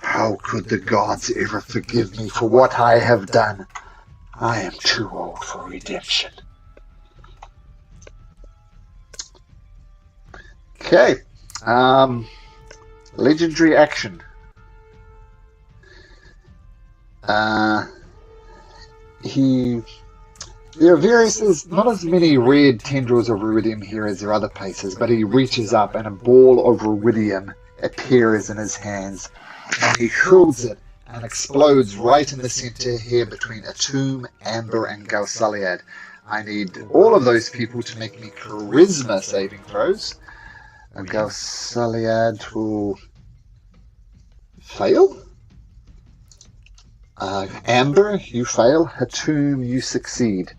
How could the gods ever forgive me for what I have done? I am too old for redemption. Okay. Legendary action. There are there's not as many red tendrils of ruidium here as there are other places, but he reaches up and a ball of ruidium appears in his hands, and he hurls it and explodes right in the center here between Atum, Amber, and Galciliad. I need all of those people to make me charisma saving throws. And Galciliad will fail. Amber, you fail. Hatum, you succeed.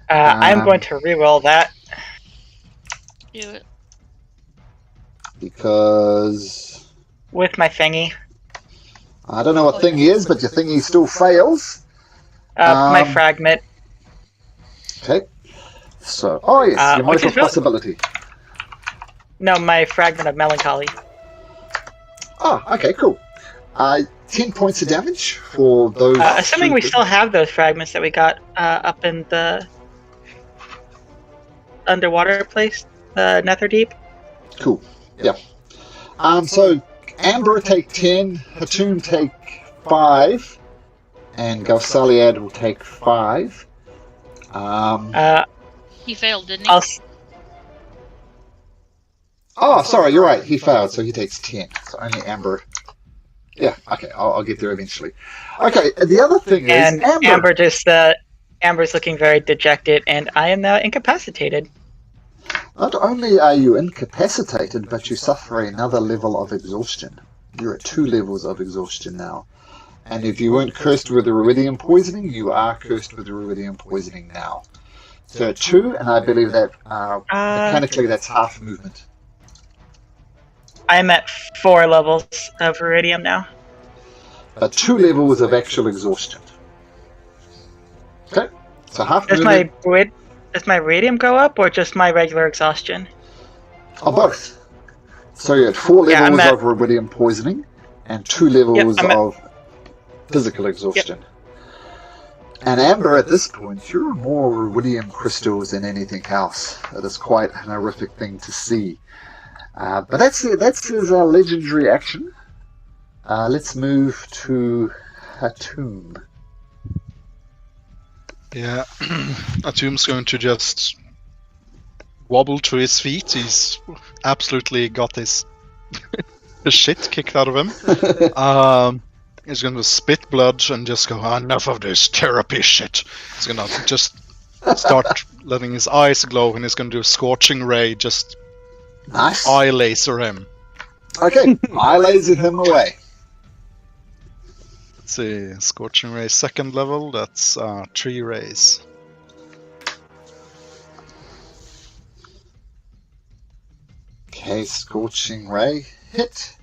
I'm going to reroll that. Do it. Because With my thingy. I don't know what thingy is, but your thingy still fails. My fragment. Okay. So, oh yes, your which multiple is really- possibility. No, my fragment of melancholy. Oh, okay, cool. 10 points of damage for those. Assuming we still have those fragments that we got up in the underwater place, the Netherdeep. Cool. Yeah. So Amber take 10, Hatum take 5, and Galciliad will take 5. He failed, didn't he? Oh, sorry, you're right. He failed, so he takes 10. So only Amber. Yeah, okay, I'll get there eventually. Okay, the other thing is And Amber. Amber's looking very dejected, and I am now incapacitated. Not only are you incapacitated, but you suffer another level of exhaustion. You're at 2 levels of exhaustion now. And if you weren't cursed with iridium poisoning, you are cursed with iridium poisoning now. So 2, and I believe that mechanically that's half movement. I'm at 4 levels of iridium now. But 2 levels of actual exhaustion. Okay, so half Does movement. does my radium go up, or just my regular exhaustion? Oh, both. So you're at 4 Yeah, levels I'm at- of iridium poisoning and 2 levels I'm at- of physical exhaustion. And Amber, at this point, you're more iridium crystals than anything else. That is quite an horrific thing to see. But that's his legendary action. Let's move to Hatum. Yeah, Atum's going to just wobble to his feet. He's absolutely got his shit kicked out of him. He's going to spit blood and just go, enough of this therapy shit. He's going to just start letting his eyes glow, and he's going to do a scorching ray, just Nice. eye laser him. Okay, I lasered him away. Let's see, scorching ray 2nd level, that's 3 rays. Okay, Scorching Ray. Hit.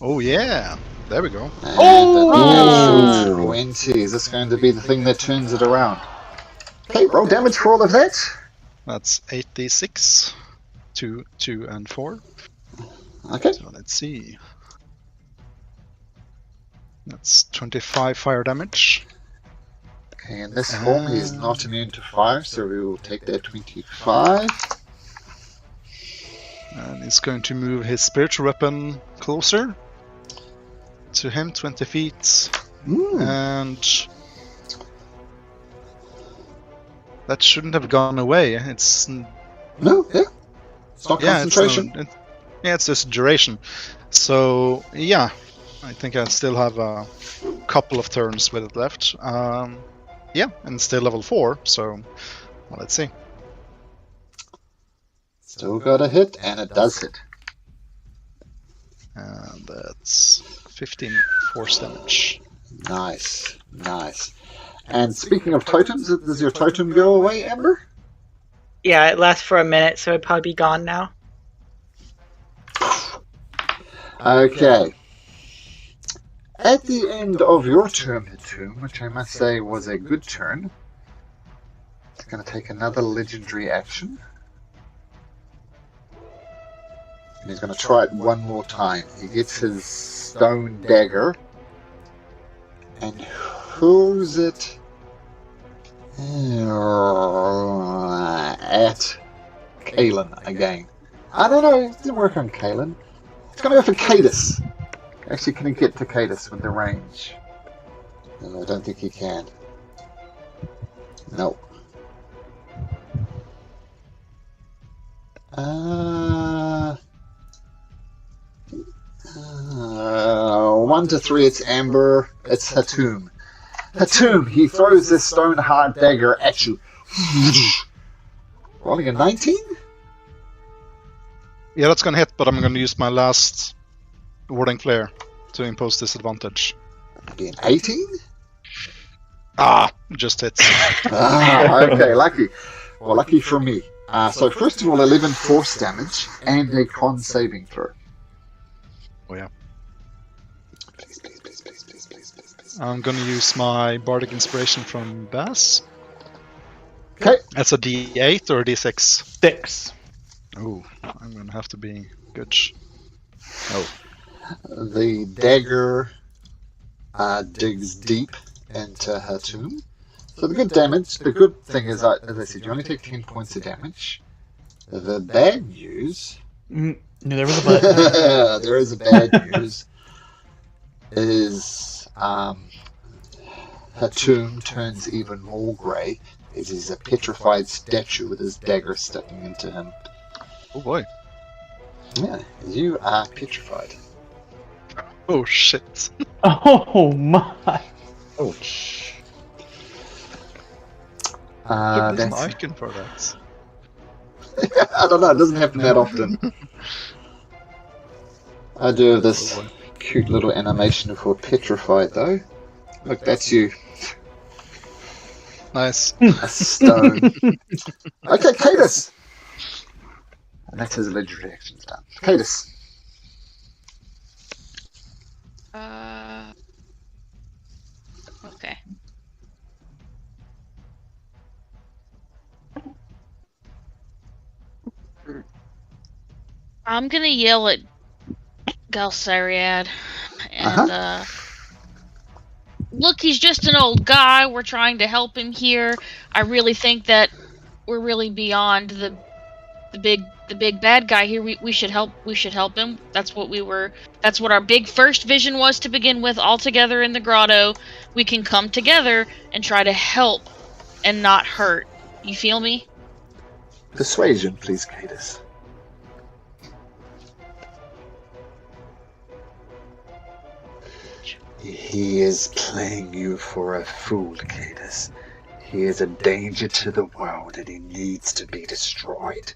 Oh yeah, there we go. And Oh! a natural 20. Is this going to be the thing that turns it around? Okay, roll damage for all of that. That's 8d6, 2, 2, and 4. Okay. So let's see. That's 25 fire damage. Okay, in this form, he is not immune to fire, so we will take that 25. And he's going to move his spiritual weapon closer to him, 20 feet. And that shouldn't have gone away. It's No, yeah. It's not concentration. It's just duration. So yeah, I think I still have a couple of turns with it left. Yeah, and still level 4. So well, let's see. Still got a hit, and it does hit. And that's 15 force damage. Nice. And speaking of totems, does your totem go away, Amber? Yeah, it lasts for a minute, so it'd probably be gone now. Okay. At the end of your turn, Hatum, which I must say was a good turn, it's going to take another legendary action. And he's going to try it one more time. He gets his stone dagger and hurls it at Kalen again. I don't know, it didn't work on Kalen. It's going to go for Cadus. Actually, can he get to Cadus with the range? No, I don't think he can. No. 1 to 3, it's Amber. It's Hatum. Hatum, he throws this stone hard dagger at you. Rolling a 19? Yeah, that's gonna hit, but I'm gonna use my last warding flare to impose disadvantage. Maybe an 18? Just hits. Okay, lucky. Well, lucky for me. So first of all, 11 force damage and a con saving throw. Oh yeah. Please. I'm gonna use my bardic inspiration from Bass. Okay. That's a D8 or a D6? 6. Oh, I'm gonna have to be good. The dagger digs deep into Hatum. So the good thing is, as I said, you only take 10 points of damage. The bad news... No, there was a but. there is a bad news. Is Hatum turns even more grey as he's a petrified statue with his dagger sticking into him. Oh boy. Yeah, you are petrified. Oh shit. Oh my. Ouch. There's an That's, icon for that. I don't know, it doesn't happen that often. I do have this Oh boy. cute little animation called petrified though. Look, that's you. Nice. A stone. Okay, Cadus! And that's his legendary actions done. Cadus. Okay. I'm gonna yell at Galsariad and look, he's just an old guy. We're trying to help him here. I really think that we're really beyond the big bad guy here. We should help him. That's what our big first vision was to begin with, all together in the grotto. We can come together and try to help and not hurt. You feel me? Persuasion, please, Cadus. He is playing you for a fool, Cadus. He is a danger to the world and he needs to be destroyed.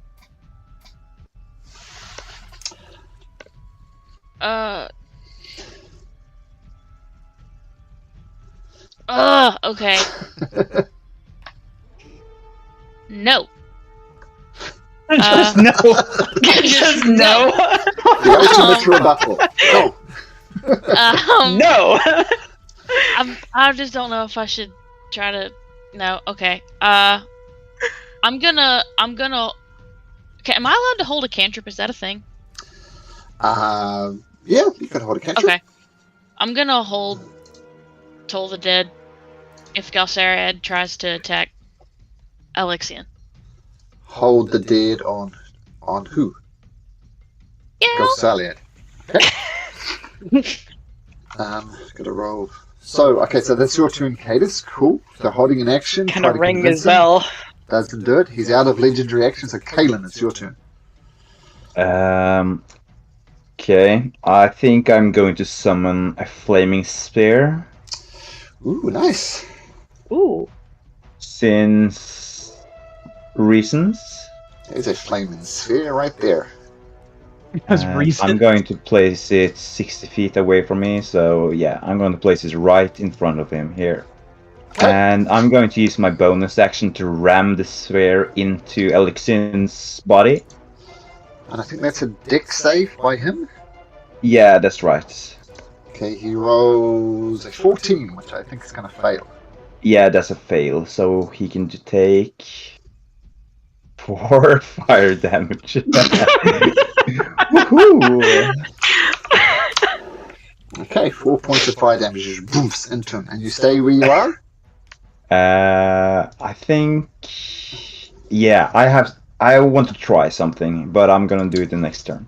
Okay. No. Just no. Just no. The ultimate rebuttal. No. No. I just don't know if I should try to. No. Okay. I'm gonna. Okay. Am I allowed to hold a cantrip? Is that a thing? Yeah, you can hold a cantrip. Okay. I'm gonna hold Toll the Dead if Galceriad tries to attack Alyxian. Hold the dead on who? Yeah. Galceriad. Okay. Gotta roll. So, okay, so that's your turn, Cadus. Cool. So holding an action. Kind of try to ring convince his him. bell. Doesn't do it. He's out of legendary action, so Kalen, it's your turn. Okay, I think I'm going to summon a flaming spear. Ooh, nice. Ooh. Since reasons. There's a flaming sphere right there. Because reason. I'm going to place it 60 feet away from me, so yeah, I'm going to place it right in front of him here. Okay. And I'm going to use my bonus action to ram the sphere into Alyxian's body. And I think that's a dex save by him. Yeah, that's right. Okay, he rolls a 14, which I think is going to fail. Yeah, that's a fail, so he can take 4 fire damage. Woohoo! Okay, 4 points of fire damage just boofs into him. And you stay where you are? I think... Yeah, I want to try something, but I'm gonna do it the next turn.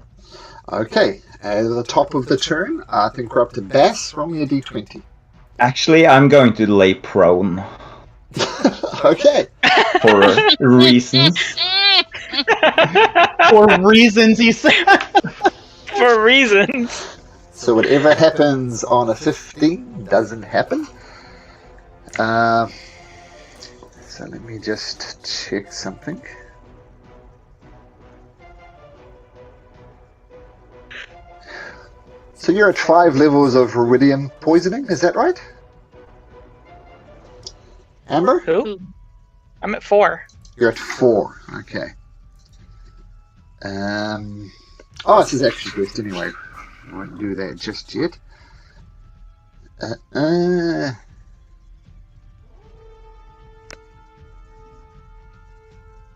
Okay, at the top of the turn, I think we're up to Bass. Roll me a d20. Actually, I'm going to lay prone. Okay. For reasons. For reasons, he said. For reasons. So whatever happens on a 15 doesn't happen. So let me just check something. So you're at 5 levels of ruidium poisoning, is that right? Amber? Who? I'm at 4. You're at 4, okay. Oh, this is actually best anyway. I won't do that just yet.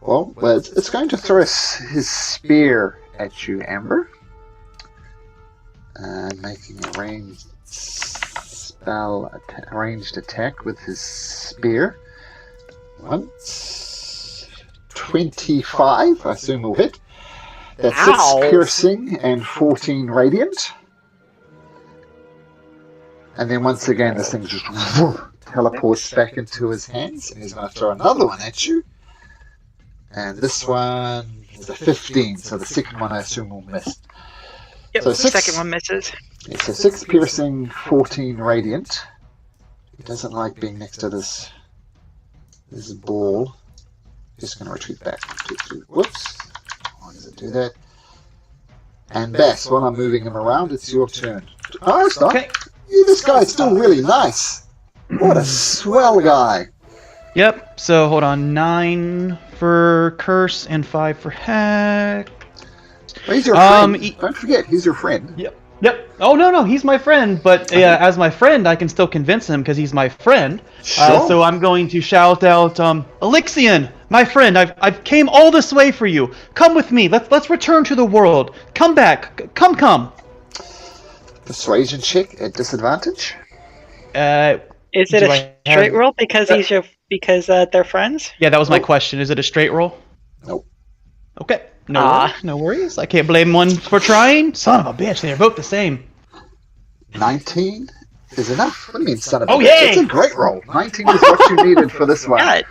Well, it's going to throw his spear at you, Amber. Making a ranged attack with his spear. Once 25, I assume will hit. That's 6 piercing and 14 radiant. And then once again, this thing just teleports back into his hands, and he's going to throw another one at you. And this one is a 15, so the second one I assume will miss. Yep, So the second one misses. It's a 6 piercing, 14 radiant. He doesn't like being next to this ball. Just going to retreat back. Whoops. Why does it do that? And Bass, while I'm moving him around, it's your turn. Oh, it's not. Okay. Yeah, this guy's still really nice. What a swell guy. Yep, so hold on. 9 for curse and 5 for hack. Well, he's your friend. Don't forget, he's your friend. Yep. Oh, no, he's my friend, but as my friend, I can still convince him because he's my friend. Sure. So I'm going to shout out, Alyxian, my friend, I've came all this way for you. Come with me. Let's return to the world. Come back. Come. Persuasion check at disadvantage. Is it a straight roll because they're friends? Yeah, that was my question. Is it a straight roll? Nope. Okay. No worries. I can't blame one for trying. Son of a bitch, they're both the same. 19 is enough. What do you mean, son of a Oh, bitch? yay! It's a great roll. 19 is what you needed for this one. Yeah,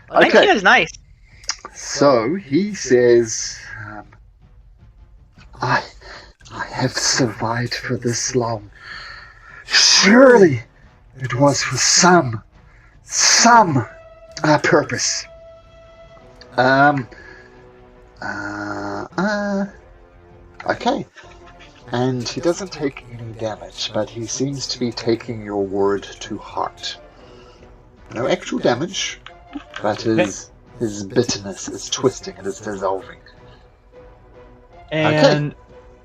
19 is nice. So he says, I have survived for this long. Surely it was for some purpose. Okay. And he doesn't take any damage, but he seems to be taking your word to heart. No actual damage, but his bitterness is twisting and is dissolving. And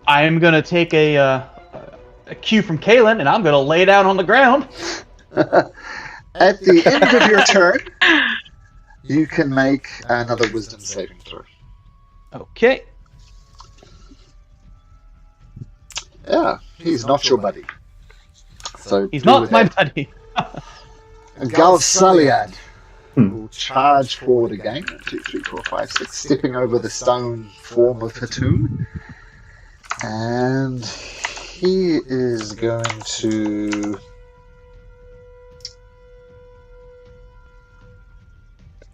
I'm gonna take a cue from Kalen, and I'm gonna lay down on the ground. At the end of your turn, you can make another wisdom saving throw. Okay. Yeah, he's not your buddy. So He's not my buddy. Galsaliad will charge forward again. 1, 2, 3, 4, 5, 6, stepping over the stone form of Hatum. And he is going to...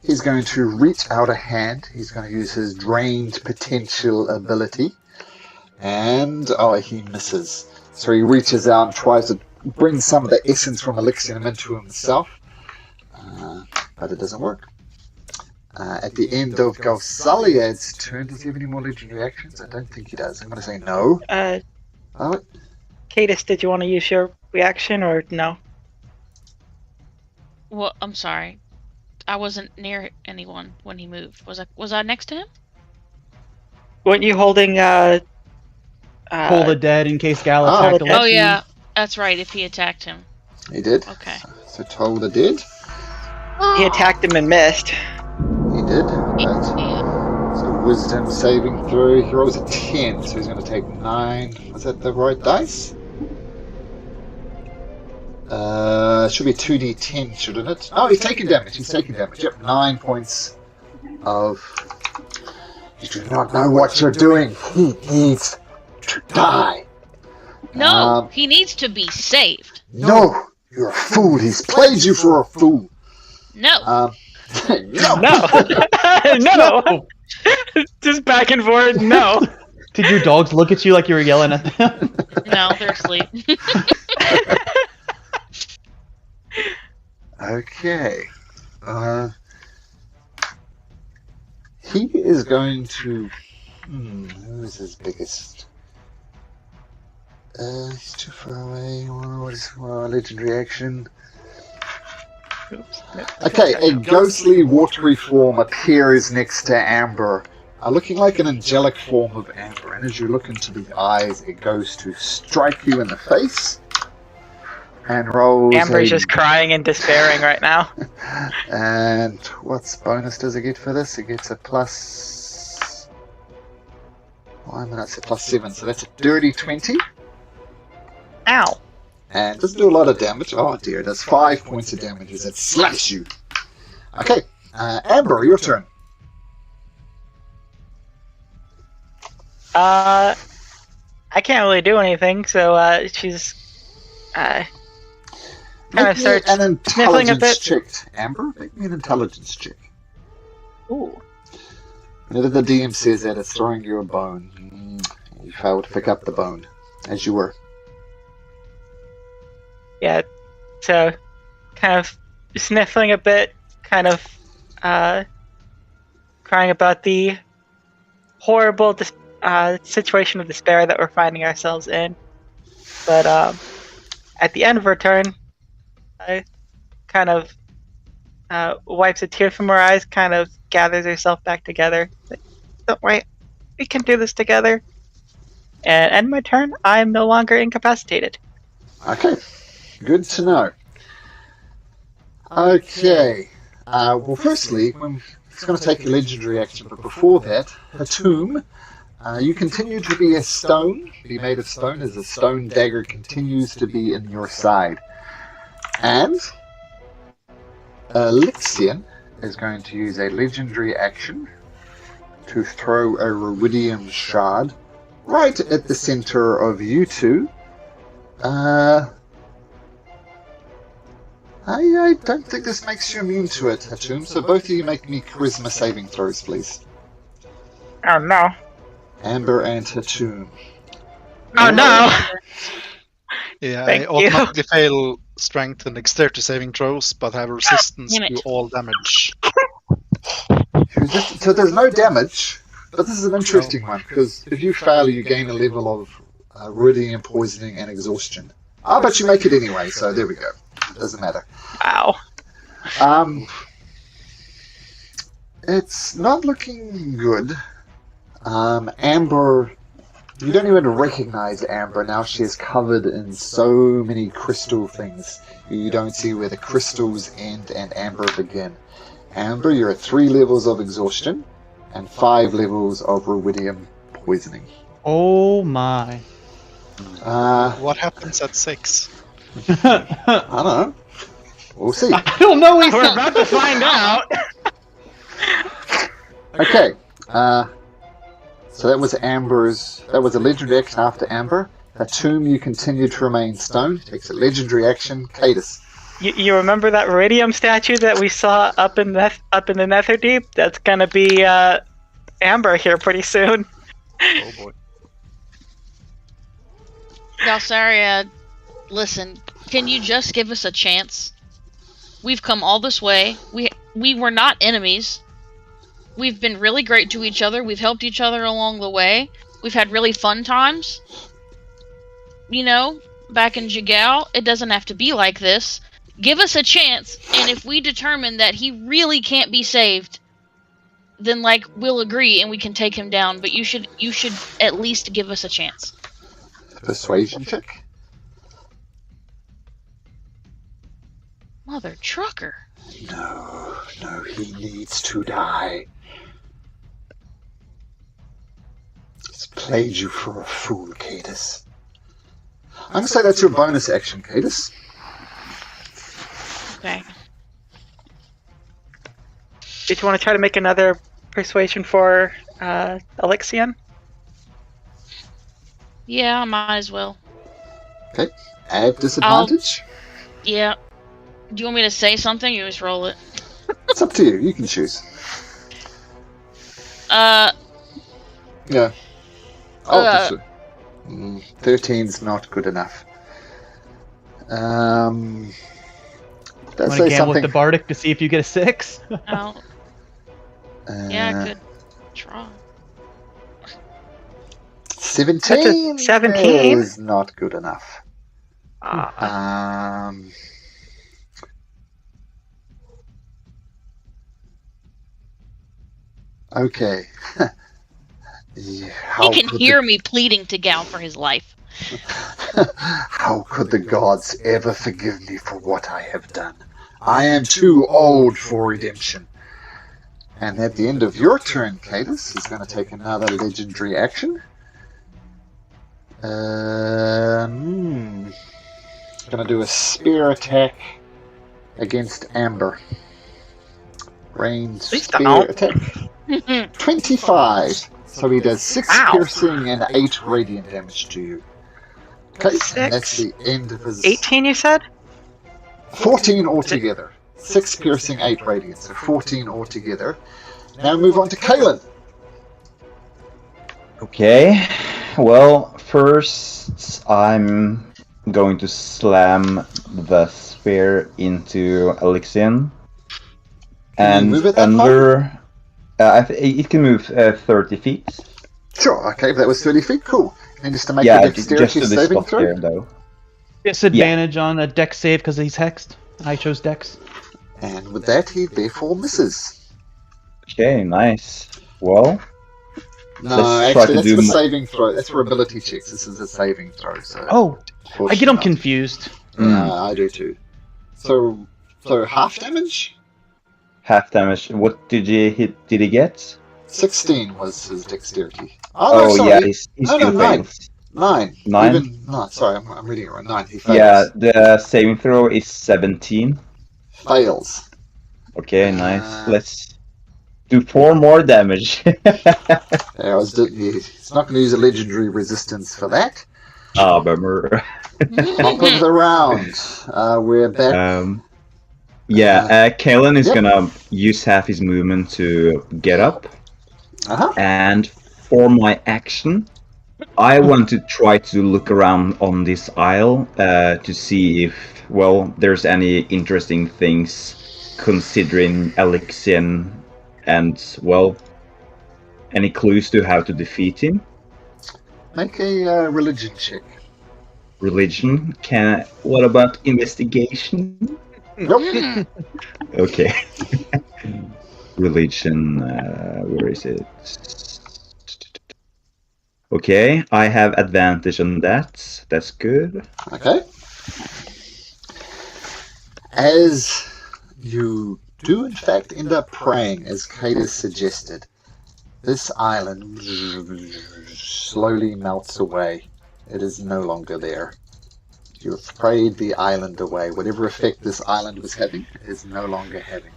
He's going to reach out a hand. He's going to use his drained potential ability. And, he misses. So he reaches out and tries to bring some of the essence from Alyxian into himself. But it doesn't work. At the end of Galsaliad's turn, does he have any more legendary actions? I don't think he does. I'm going to say no. Cadis, did you want to use your reaction or no? Well, I'm sorry. I wasn't near anyone when he moved. Was I next to him? Weren't you holding Pull the dead in case Gal attacked Alexian. Oh yeah, that's right. If he attacked him. He did. Okay. So Toll the dead. He attacked him and missed. He did. Yeah. So wisdom saving throw. He rolls a 10, so he's going to take 9. Was that the right dice? It should be 2d10, shouldn't it? Oh, he's taking damage. Yep, 9 points of... You do not know what you're doing. He needs to die. No, he needs to be saved. No, you're a fool. He's played you for a fool. No. No. No. Just back and forth. No. Did your dogs look at you like you were yelling at them? No, they're asleep. Okay. He is going to... who is his biggest? He's too far away. What is legendary action? Okay, a ghostly watery form appears next to Amber, looking like an angelic form of Amber. And as you look into the eyes, it goes to strike you in the face. And rolls. Amber's just crying and despairing right now. And what's bonus does it get for this? It gets a plus... Why am I not say plus 7? So that's a dirty 20. Ow. And doesn't do a lot of damage. Oh dear, it does 5 points of damage as it slaps you. Okay, Amber, your turn. I can't really do anything, so she's kind of starts an sniffling a bit. intelligence check, Amber. Make me an intelligence check. Ooh. Whenever the DM says that, it's throwing you a bone. You fail to pick up the bone, as you were. Yeah, so kind of sniffling a bit, kind of crying about the horrible situation of despair that we're finding ourselves in. But at the end of her turn, kind of wipes a tear from her eyes, kind of gathers herself back together. Like, don't worry, we can do this together. And end my turn, I am no longer incapacitated. Okay. Good to know. Okay. Well, firstly, it's going to take a legendary action, but before that, Hatum, you continue to be a stone, be made of stone, as a stone dagger continues to be in your side. And Alyxian is going to use a legendary action to throw a ruidium shard right at the center of you two. I don't think this makes you immune to it, Hatum, so both of you make me charisma saving throws, please. Oh no. Amber and Hatum. Oh no. Yeah, Thank I you. automatically fail strength and dexterity saving throws, but have resistance Damn it. to all damage. So there's no damage, but this is an interesting one, because if you fail, you gain a level of ruidium, poisoning, and exhaustion. But you make it anyway, so there we go. Doesn't matter. Wow. It's not looking good. Amber, you don't even recognize Amber now. She is covered in so many crystal things. You don't see where the crystals end and Amber begin. Amber, you're at 3 levels of exhaustion and 5 levels of ruidium poisoning. Oh my. What happens at 6? I don't know. We'll see. I don't know. We're about to find out. Okay. So that was Amber's. That was a legendary action after Amber. Hatum, you continue to remain stoned. Takes a legendary action. Cadus. You remember that Iridium statue that we saw up in the Netherdeep? That's gonna be Amber here pretty soon. Oh boy. Galsaria, listen, can you just give us a chance? We've come all this way. We were not enemies. We've been really great to each other. We've helped each other along the way. We've had really fun times. You know, back in Jigao, it doesn't have to be like this. Give us a chance, and if we determine that he really can't be saved, then, like, we'll agree and we can take him down, but you should at least give us a chance. Persuasion check. Mother trucker. No, he needs to die. He's played you for a fool, Cadus. I'm going to say that's your bonus action, Cadus. Okay. Did you want to try to make another persuasion for Alyxian? Yeah, I might as well. Okay. Add disadvantage. Yeah. Do you want me to say something? You just roll it. It's up to you. You can choose. Yeah. Oh, 13's not good enough. Let's Want to say gamble something. with the Bardic to see if you get a 6? Oh. Yeah, good try. 17. That's a 17? Is not good enough. Okay. He can hear me pleading to Gal for his life. How could the gods ever forgive me for what I have done? I am too old for redemption. And at the end of your turn, Cadus, he's going to take another legendary action. Going to do a spear attack against Amber. Ranged Please spear don't. attack. 25. So he does 6 Ow. piercing and 8 radiant damage to you. Okay, and that's 6. the end of his... 18, you said? 14 altogether. 6 piercing, 8 radiant, so 14 altogether. Now move on to Kaelin. Okay, well, first I'm going to slam the spear into Alyxian. Can you move it that under... it can move 30 feet. Sure, okay, but that was 30 feet, cool. And just to make Yeah, a just dexterity to this saving spot throw. there, though. Disadvantage on a dex save because he's hexed. I chose dex. And with that, he therefore misses. Okay, nice. Well, No, Let's try actually, to that's do for mo- saving throw. That's for ability checks. This is a saving throw. So Oh, I get them unfortunately confused. not. I do too. So half damage? half damage. What did he get? 16 was his dexterity. Oh, no, sorry. yeah, he's No, still 9. fails. 9. 9? Even, no, sorry, I'm reading it wrong. 9. He fails. Yeah, the saving throw is 17. Fails. Okay, nice. Let's do 4 more damage. Yeah, he's not going to use a legendary resistance for that. Ah, bummer. Top of the round. We're back. Yeah, Kalen is Yep. gonna use half his movement to get up, Uh-huh. and for my action, I want to try to look around on this isle to see if, well, there's any interesting things considering Alyxian and, well, any clues to how to defeat him. Make a religion check. Religion? What about investigation? Nope. Okay. Religion, where is it? Okay, I have advantage on that. That's good. Okay. As you do, in fact, end up praying, as Cadus suggested, this island slowly melts away. It is no longer there. You've prayed the island away. Whatever effect this island was having is no longer having.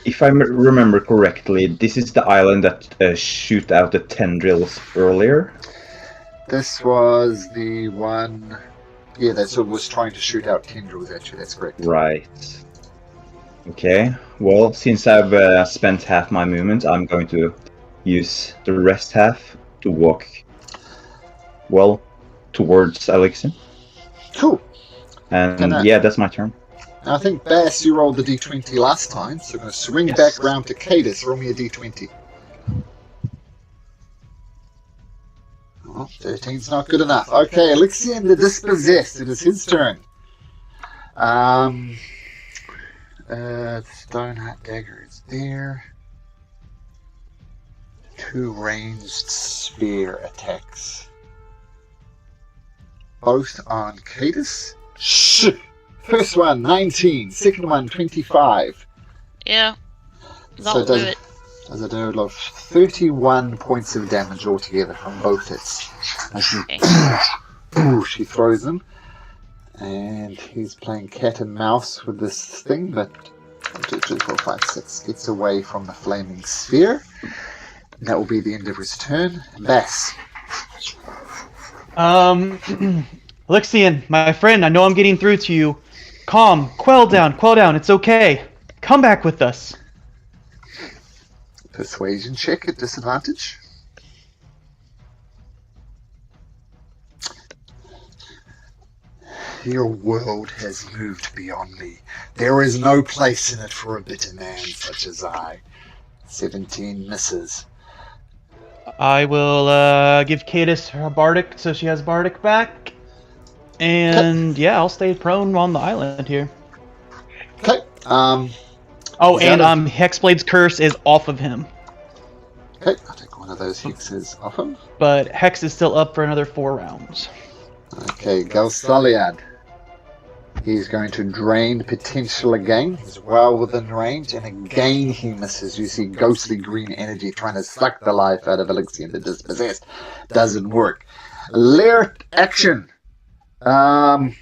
If I remember correctly, this is the island that shoot out the tendrils earlier. This was the one... Yeah, that sort of was trying to shoot out tendrils at you. That's correct. Right. Okay. Well, since I've spent half my movement, I'm going to use the rest half to walk, well, towards Alyxian. Cool. And yeah, that's my turn. Now, I think, Bass, you rolled the d20 last time, so I'm going to swing back round to Cadus. Roll me a d20. Oh, 13's not good enough. Okay, Alyxian the Dispossessed. It is his turn. Stoneheart Dagger is there. 2 ranged spear attacks. Both on Cadus. Shh! First one, 19. Second one, 25. Yeah. So That'll do it. does a total of 31 points of damage altogether from both hits. As she throws them. And he's playing cat and mouse with this thing, but 1, 2, 3, 4, 5, 6 gets away from the flaming sphere. And that will be the end of his turn. Bass. Alyxian, my friend, I know I'm getting through to you. Calm, quell down, it's okay. Come back with us. Persuasion check at disadvantage. Your world has moved beyond me. There is no place in it for a bitter man such as I. 17 misses. I will give Cadus her Bardic, so she has Bardic back. And yeah, I'll stay prone on the island here. Okay. Oh, and Hexblade's curse is off of him. Okay, I'll take one of those hexes off him. But Hex is still up for another 4 rounds. Okay, Galsaliad. He's going to drain potential again. He's well within range, and again he misses. You see ghostly green energy trying to suck the life out of Alyxian the Dispossessed. Doesn't work. Lair action. Can't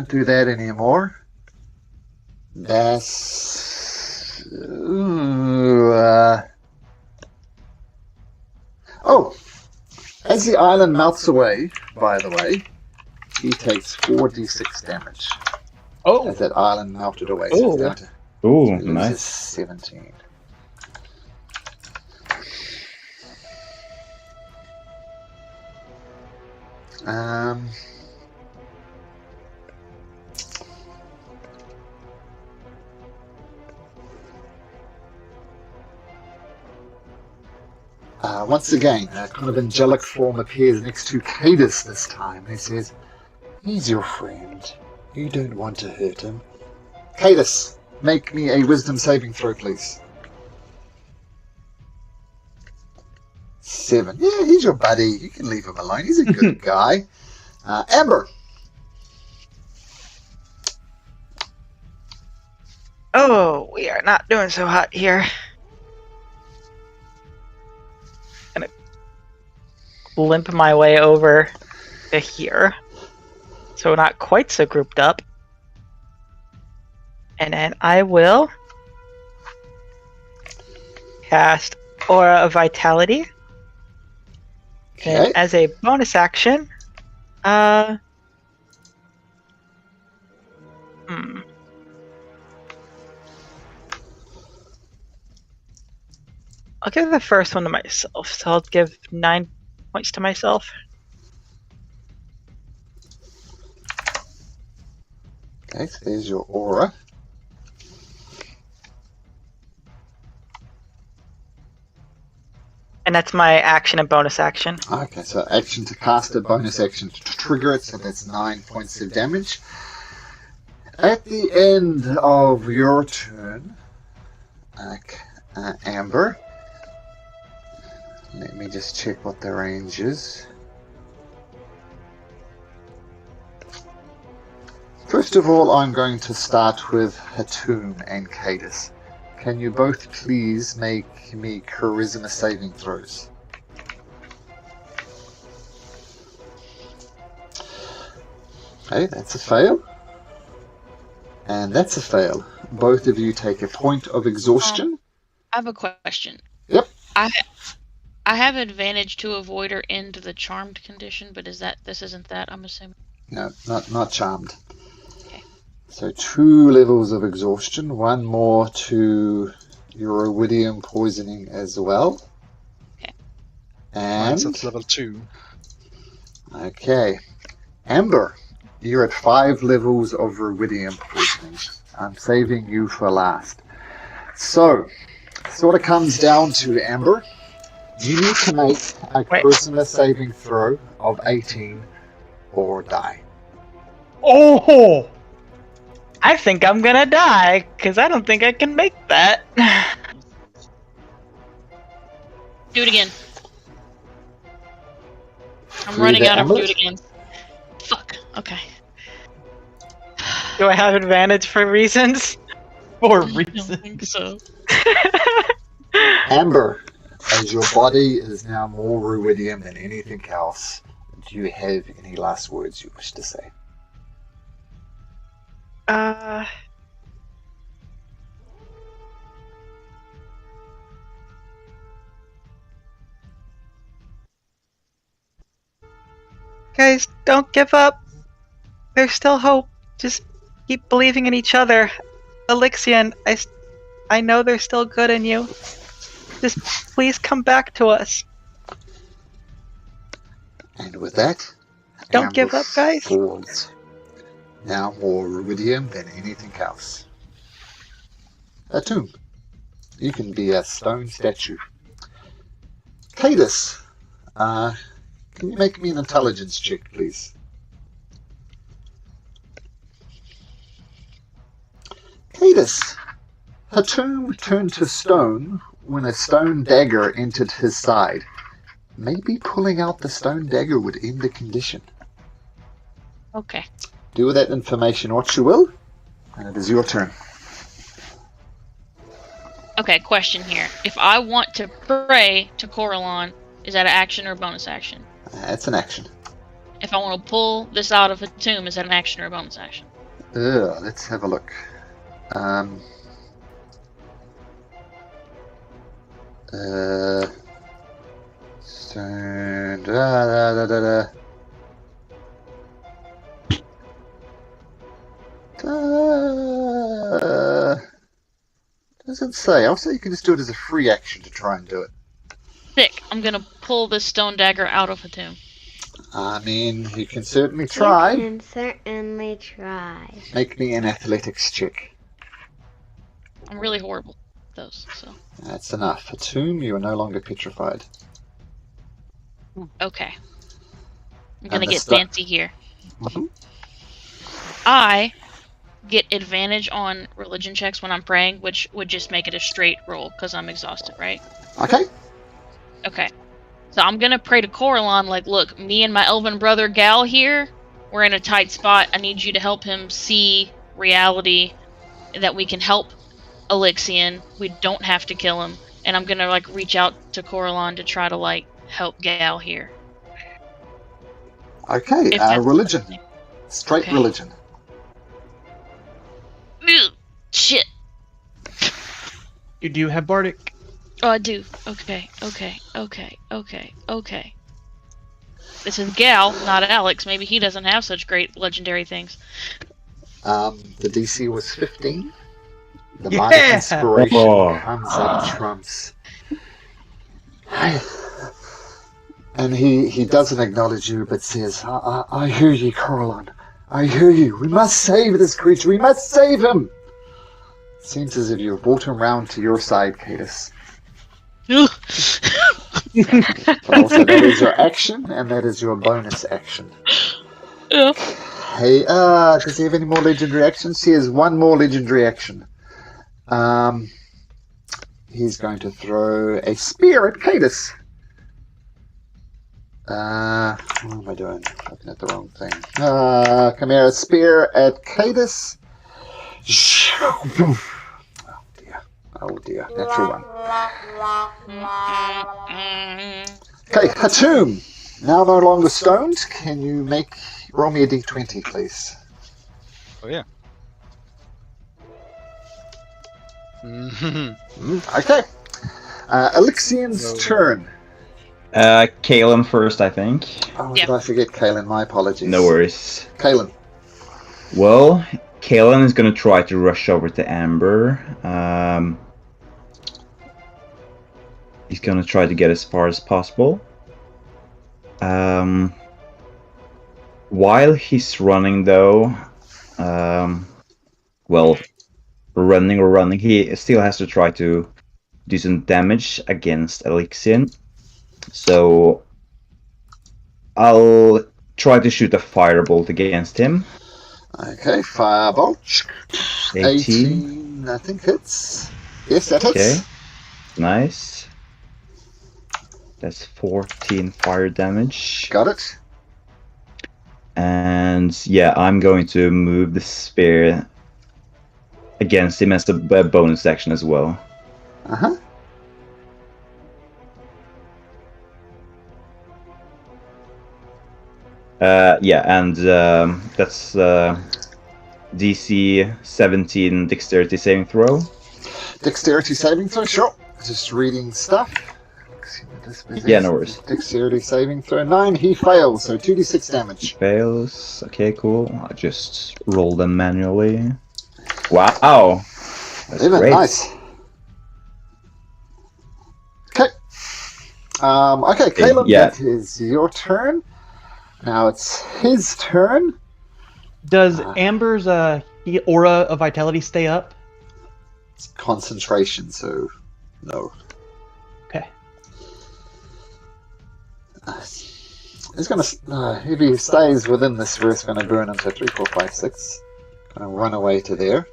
do that anymore. That's... Oh! As the island melts away, by the way, he takes 4d6 damage. Oh! As that island melted away. Oh. So down Ooh, to nice. 17. Once again, a kind of angelic form appears next to Cadus this time. He says, "He's your friend. You don't want to hurt him." Cadus, make me a wisdom saving throw, please. 7. Yeah, he's your buddy. You can leave him alone. He's a good guy. Amber. Oh, we are not doing so hot here. Gonna limp my way over to here. So we're not quite so grouped up. And then I will cast Aura of Vitality. Okay. And as a bonus action, I'll give the first one to myself, so I'll give 9 points to myself. Okay, so there's your aura. And that's my action and bonus action. Okay, so action to cast it, bonus action to trigger it, so that's 9 points of damage. At the end of your turn, Amber, let me just check what the range is. First of all, I'm going to start with Hatum and Cadus. Can you both please make me charisma saving throws? Okay, that's a fail. And that's a fail. Both of you take a point of exhaustion. I have a question. Yep. I have advantage to avoid or end the charmed condition, but this isn't that, I'm assuming? No, not charmed. Okay. So 2 levels of exhaustion, 1 more to your iridium poisoning as well. Okay. Mine's And at level 2. okay, Amber, you're at 5 levels of iridium poisoning. I'm saving you for last. So, sort of comes down to Amber. You need to make a charisma saving throw of 18 or die. Oh! I think I'm gonna die, because I don't think I can make that. Do it again. I'm Through running the out of amulet? do it again. Fuck. Okay. Do I have advantage for reasons? For I don't reason. think so. Amber, as your body is now more iridium than anything else, do you have any last words you wish to say? Guys, don't give up. There's still hope. Just keep believing in each other. Alyxian, I know there's still good in you. Just please come back to us. And with that, Don't Amber give up, guys. falls, now more iridium than anything else. A tomb. You can be a stone statue. Cadus, can you make me an intelligence check, please? Cadus, Hatum turned to stone when a stone dagger entered his side. Maybe pulling out the stone dagger would end the condition. Okay. Do with that information what you will, and it is your turn. Okay, question here. If I want to pray to Coralon, is that an action or a bonus action? That's an action. If I want to pull this out of a tomb, is that an action or a bonus action? Let's have a look. Stone. Doesn't say. I'll say you can just do it as a free action to try and do it. Sick. I'm gonna pull this stone dagger out of a tomb. I mean, you can certainly try. You can certainly try. Make me an athletics check. I'm really horrible at those, so. That's enough. A tomb, you are no longer petrified. Okay. I'm gonna the get stu- fancy here. Mhm. I get advantage on religion checks when I'm praying, which would just make it a straight roll, because I'm exhausted, right? Okay. Okay. So I'm gonna pray to Coralon, like, look, me and my elven brother Gal here, we're in a tight spot. I need you to help him see reality, that we can help Alyxian. We don't have to kill him. And I'm gonna, like, reach out to Coralon to try to, like, help Gal here. Okay, If that's religion. something. Straight Okay. religion. Ugh, shit. You do have Bardic. Oh, I do. Okay. This is Gal, not Alex. Maybe he doesn't have such great legendary things. The DC was 15. The Yeah! Bardic Inspiration Oh. comes up trumps. And he doesn't acknowledge you, but says, I hear you, Coralon. I hear you. We must save this creature. We must save him. Seems as if you've brought him round to your side, Cadus. But also, that is your action, and that is your bonus action. Yeah. Hey, does he have any more legendary actions? He has one more legendary action. He's going to throw a spear at Cadus. What am I doing? Looking at the wrong thing. Come here, a spear at Cadus. Oh dear, natural one. Okay, Hatum. Now no longer stoned. Can you roll me a d20, please? Oh yeah. Okay. Alyxian's turn. Kalen first, I think. Oh, Yeah. did I forget Kalen? My apologies. No worries. Kalen. Well, Kalen is gonna try to rush over to Amber. He's gonna try to get as far as possible. While he's running, though, running, he still has to try to do some damage against Alyxian. So I'll try to shoot a firebolt against him. Okay, firebolt. 18, I think hits. Yes, that hits. Okay, nice. That's 14 fire damage. Got it. And yeah, I'm going to move the spear against him as a bonus action as well. Uh-huh. Yeah, and that's DC 17 dexterity saving throw. Dexterity saving throw, sure. Just reading stuff. Yeah, no worries. Dexterity saving throw 9. He fails, so 2d6 damage. Fails. Okay, cool. I'll just roll them manually. Wow. That's great. Nice. Okay. Okay, Caleb, yeah. That is your turn. Now it's his turn. Does Amber's aura of vitality stay up? It's concentration, so no. Okay. He's gonna, if he stays within this sphere, it's gonna burn him to 3, 4, 5, 6. Gonna run away to there.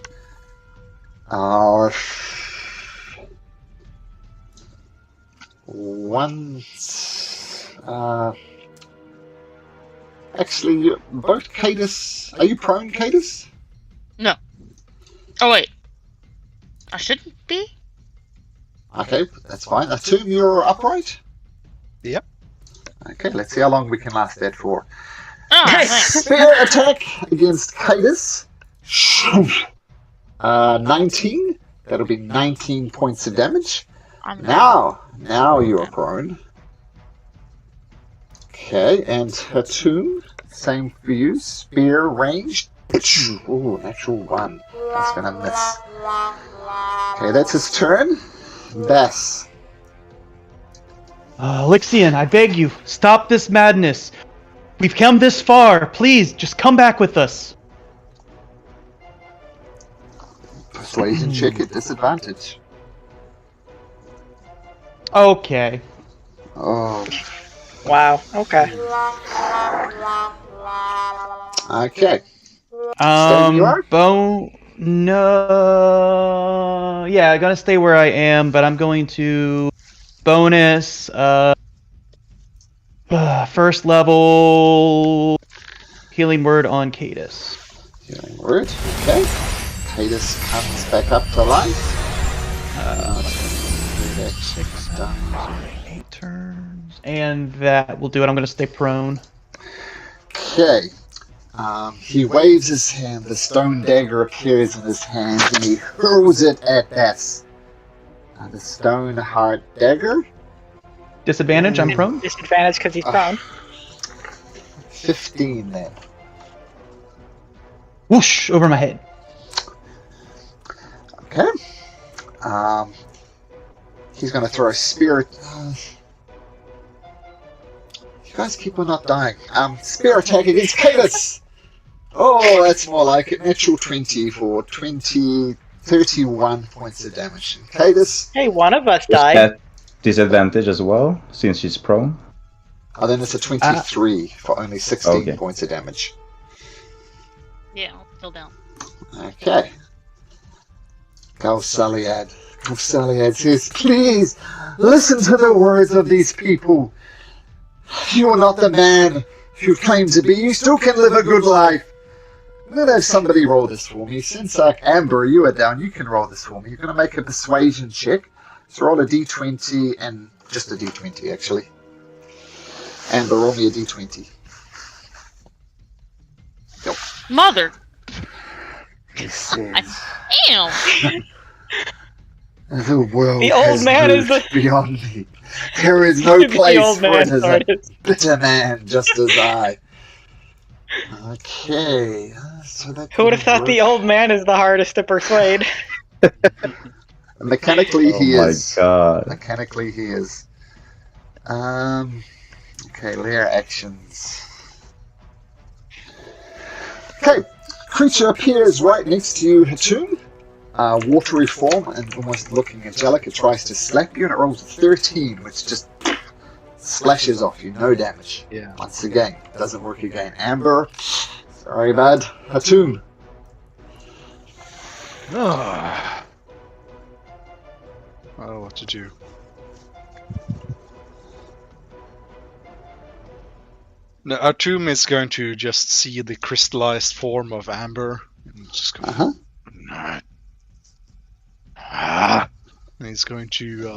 Actually, both Cadus. Are you prone, Cadus? No. Oh wait. I shouldn't be? Okay, that's fine. Assume you're upright? Yep. Okay, let's see how long we can last that for. Oh, thanks. Spear attack against Cadus. 19. That'll be 19 points of damage. Now you are prone. Okay, and Hatum, same for you. Spear range. Ooh, natural 1. That's gonna miss. Okay, that's his turn. Bess. Alyxian, I beg you, stop this madness. We've come this far. Please, just come back with us. Persuasion check at disadvantage. Okay. Oh. Wow. Okay. Okay. Stay you are? No. Yeah, I'm gonna stay where I am, but I'm going to bonus first level healing word on Cadus. Healing word. Okay. Cadus comes back up to life. 6 8 turns, and that will do it. I'm gonna stay prone. Okay. He waves his hand. The stone dagger appears in his hand, and he hurls it at Bess. The stone heart dagger. Disadvantage. I'm prone. Disadvantage because he's prone. 15 then. Whoosh over my head. Okay. He's going to throw a spear. guys keep on not dying. Spear attack against Cadus. Oh, that's more like it. Natural 20 for 31 points of damage. Cadus. Hey, one of us Is died. that disadvantage as well, since she's prone? Oh, then it's a 23 for only 16 Okay. points of damage. Yeah, still down. Okay. Galsaliad. Galsaliad says, please, listen to the words of these people. You are not the man you claim to be. You still can live a good life. I'm going to have somebody roll this for me. Since Amber, you are down, you can roll this for me. You're going to make a persuasion check. So roll a d20 and just a d20, actually. Amber, roll me a d20. Mother! He says, Damn! the world The old has man is moved the- beyond me. There is no The place old for man it as a artist. bitter man, just as I. Okay. So that Who would have thought the old man is the hardest to persuade? Mechanically, Oh he my is. god. Mechanically, he is. Okay, lair actions. Okay, creature appears right next to you, Hatum. Watery form and almost looking angelic. It tries to slap you and it rolls a 13, which just splashes off you. No damage. Yeah. Once again, doesn't work again. Amber, sorry bad. Hatum. I don't know what to do. No, Atum is going to just see the crystallized form of Amber and just go. Uh-huh. And he's going to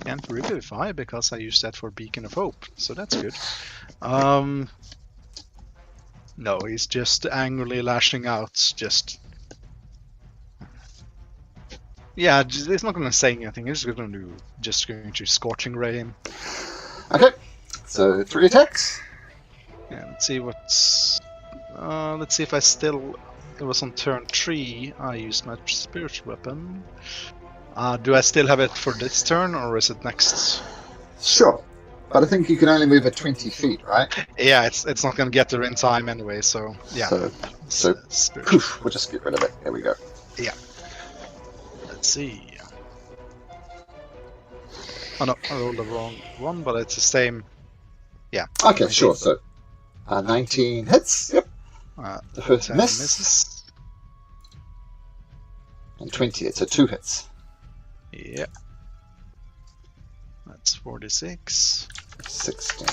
can't revivify because I used that for Beacon of Hope, so that's good. No, he's just angrily lashing out. Yeah, he's not going to say anything. He's going to scorching ray him. Okay, so 3 attacks. Yeah, let's see what's. Let's see if I still. It was on turn 3. I used my spiritual weapon. Do I still have it for this turn, or is it next? Sure. But I think you can only move at 20 feet, right? Yeah, it's not going to get there in time anyway. So yeah. So Spiritual. poof, we'll just get rid of it. There we go. Let's see. Oh no, I rolled the wrong one, but it's the same. Yeah. Okay, sure. So 19 hits. Yep. The first 10 miss. misses. And 20. It's a 2 hits. Yeah. That's 46. 16.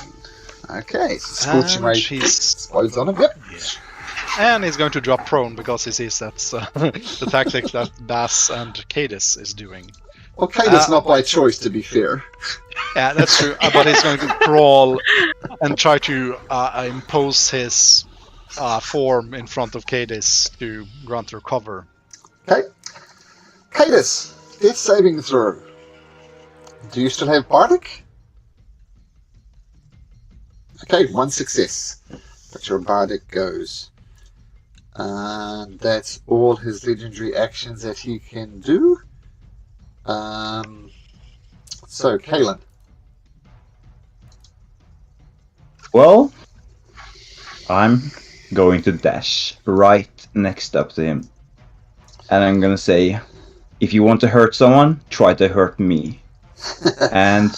Okay, so Scorching And Ray he's explodes on him. Yep. And he's going to drop prone because he sees that's the tactic that Bass and Cadis is doing. Well, Cadus not by choice, to be fair. Yeah, that's true. But he's going to crawl and try to impose his form in front of Cadis to grant her cover. Okay. Cadus, death saving throw. Do you still have Bardic? Okay, 1 success. But your Bardic goes. And that's all his legendary actions that he can do. So, Kalen. Well, I'm going to dash right next up to him. And I'm gonna say, if you want to hurt someone, try to hurt me. And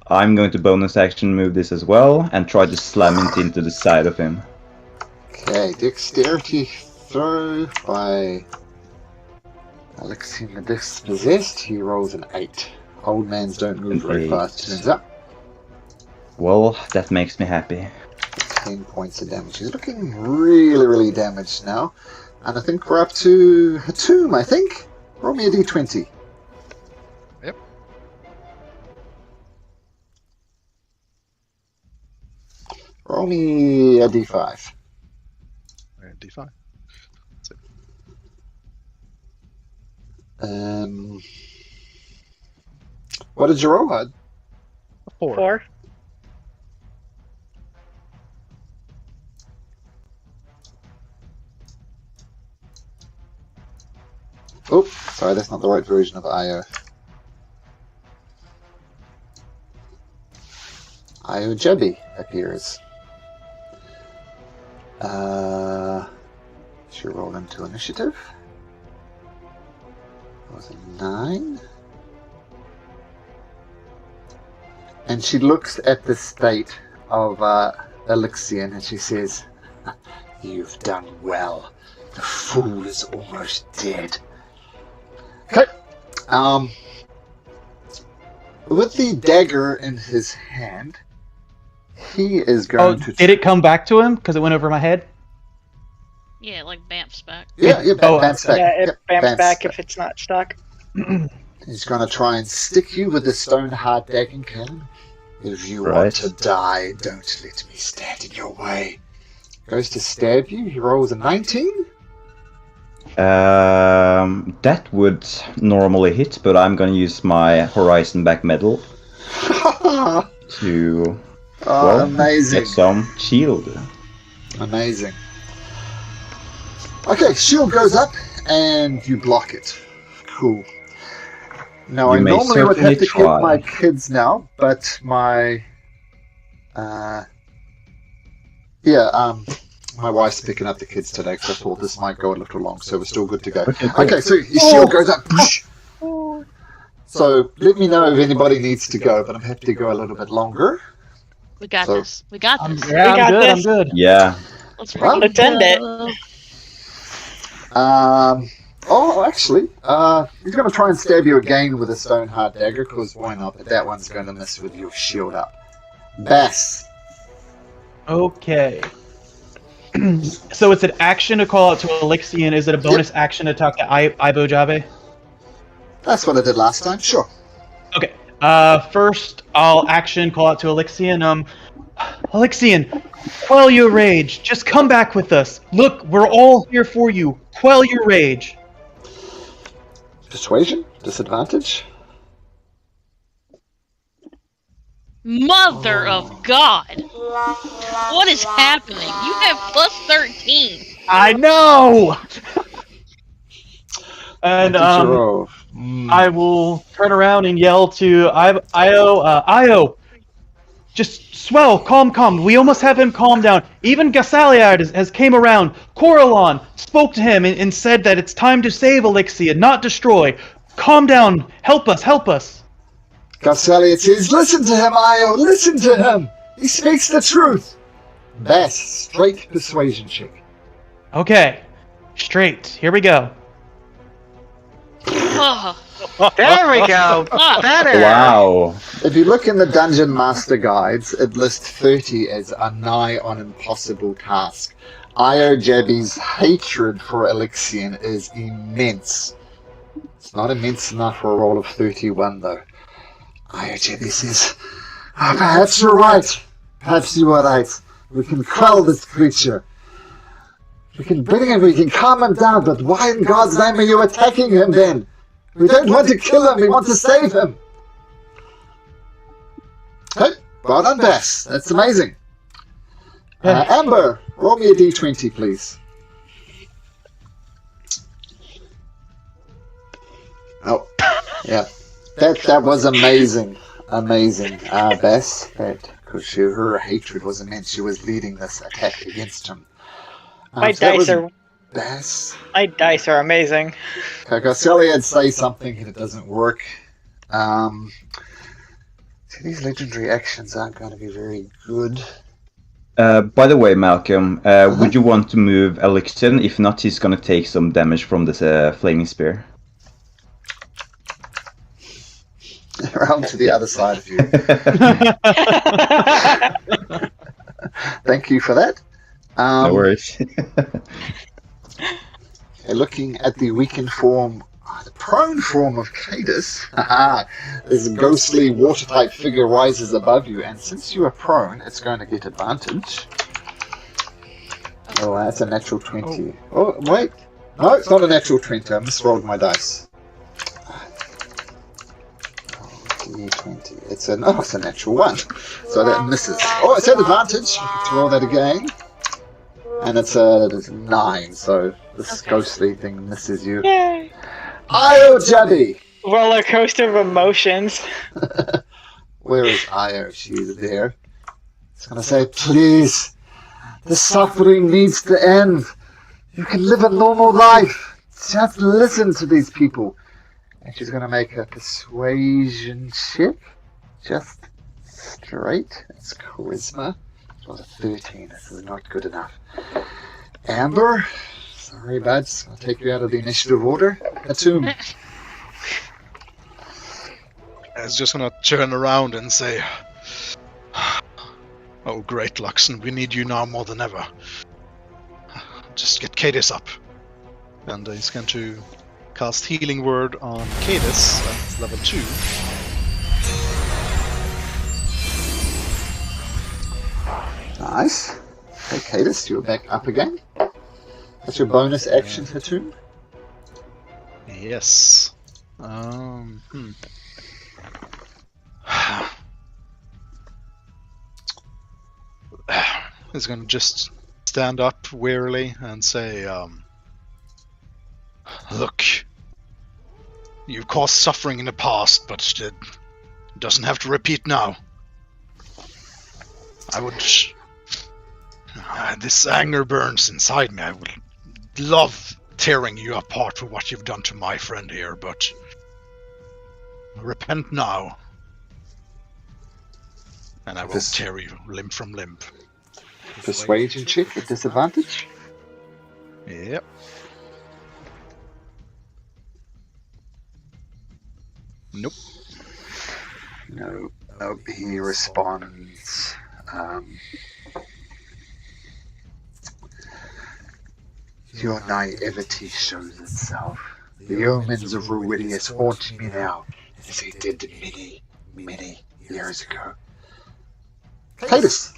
I'm going to bonus action move this as well and try to slam it into the side of him. Okay, dexterity throw by Alyxian the Dispossessed. He rolls an 8. Old mans don't move very fast, turns out. Well, that makes me happy. 10 points of damage. He's looking really, really damaged now. And I think we're up to Hatum, I think. Roll me a d20. Yep. Roll me a d5. D5. What did you roll, Hud? 4. Oh, sorry, that's not the right version of IO. Iojebi appears. She rolled into initiative. That was a 9. And she looks at the state of Alyxian and she says, "You've done well. The fool is almost dead." Okay. With the dagger in his hand, he is going to... Did it come back to him? Because it went over my head? Yeah, like Bamf's back. Yeah, Bamf's back. Yeah, it bamps Bamf's back if it's not stuck. He's going to try and stick you with the stone hard dagger cannon. If you want to die, don't let me stand in your way. Goes to stab you. He rolls a 19. That would normally hit, but I'm gonna use my Horizon back medal to amazing. Get some shield. Amazing. Okay, shield goes up and you block it. Cool. Now, I normally would have to get my kids now, but my... my wife's picking up the kids today, because I thought this might go a little long, so we're still good to go. Okay, so your shield goes up. So let me know if anybody needs to go, but I'm happy to go a little bit longer. We got this. We got this. I'm good. Yeah. Let's end it. Actually, he's going to try and stab you again with a stone hard dagger, because why not? But that one's going to miss with your shield up. Bass. Okay. So it's an action to call out to Alyxian. Is it a bonus action to talk to Ibojabe? That's what I did last time, sure. Okay. First, I'll action call out to Alyxian. Alyxian, quell your rage. Just come back with us. Look, we're all here for you. Quell your rage. Persuasion? Disadvantage? Mother of God! What is happening? You have plus 13. I know! And I will turn around and yell to Io, just swell, calm. We almost have him calm down. Even Gasaliad has came around. Coralon spoke to him and said that it's time to save Alyxian, not destroy. Calm down. Help us. Gasaliad says, "Listen to him, Io, listen to him. He speaks the truth." Bass, straight persuasion check. Okay. Straight. Here we go. There we go. Better. Wow. If you look in the Dungeon Master Guides, it lists 30 as a nigh on impossible task. Iojabi's hatred for Alyxian is immense. It's not immense enough for a roll of 31, though. Iojabi says, "Perhaps you're right. Perhaps you are right. We can quell this creature. We can bring him, we can calm him down, but why in God's name are you attacking him then? We don't want to kill him, we want to save him." Okay, well done, Bass. That's amazing. Amber, roll me a d20, please. Oh, yeah. That was amazing. Bass, because her hatred was immense. She was leading this attack against him. My dice are amazing. Gaseliad say something and it doesn't work. These legendary actions aren't going to be very good. By the way, Malcolm, would you want to move Alyxian? If not, he's going to take some damage from this flaming spear. Around to the other side of you. Thank you for that. No worries. Looking at the weakened form, the prone form of Cadus, this ghostly water-type figure rises above you, and since you are prone, it's going to get advantage. Oh, that's a natural 20. Oh, wait. No, it's not a natural 20. I misrolled my dice. D20. It's a natural 1. So that misses. Oh, it's an advantage. Let's roll that again. And it's a 9, so this ghostly thing misses you. Yay! Iojabi! Roller coaster of emotions. Where is Io? She's there. He's going to say, please, the suffering needs to end. You can live a normal life. Just listen to these people. And she's going to make a persuasion check. Just straight. It's charisma. It was a 13. This is not good enough. Amber, sorry, buds. I'll take you out of the initiative order. Atum. I was just gonna turn around and say, "Oh, great, Luxon, we need you now more than ever. Just get Cadis up." And he's going to cast Healing Word on Cadis at level 2. Nice. Okay, Cadis, you're back up again. That's your bonus action, Hatum. Yes. He's gonna just stand up wearily and say, "Look, you've caused suffering in the past, but it doesn't have to repeat now. I would... this anger burns inside me. I would love tearing you apart for what you've done to my friend here, but repent now, and I will tear you limb from limb." Persuasion check at disadvantage. Yep. Nope. No, he responds. Your naivety shows itself. The omens of Ruidius haunt me now, as they did many, many years ago. Cadis!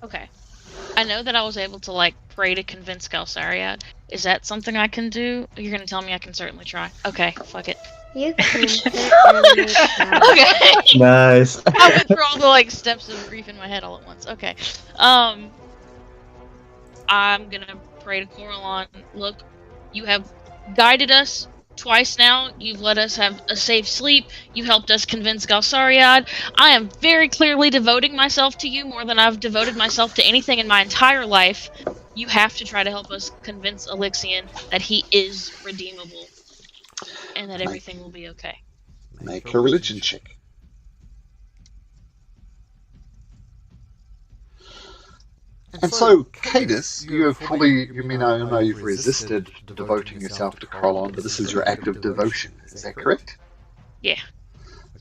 Okay. I know that I was able to, pray to convince Galsariad. Is that something I can do? You're gonna tell me I can certainly try. Okay, fuck it. You can certainly try. Okay! Nice. I went through all the, steps of grief in my head all at once. Okay. I'm gonna pray to Coralon. Look, you have guided us twice now. You've let us have a safe sleep. You helped us convince Galsariad. I am very clearly devoting myself to you more than I've devoted myself to anything in my entire life. You have to try to help us convince Alyxian that he is redeemable and that everything will be okay. Make a religion check. And so, Cadis, you have fully, I know you've resisted devoting yourself to Coralon, but this is your act of devotion. Is that correct? Yeah.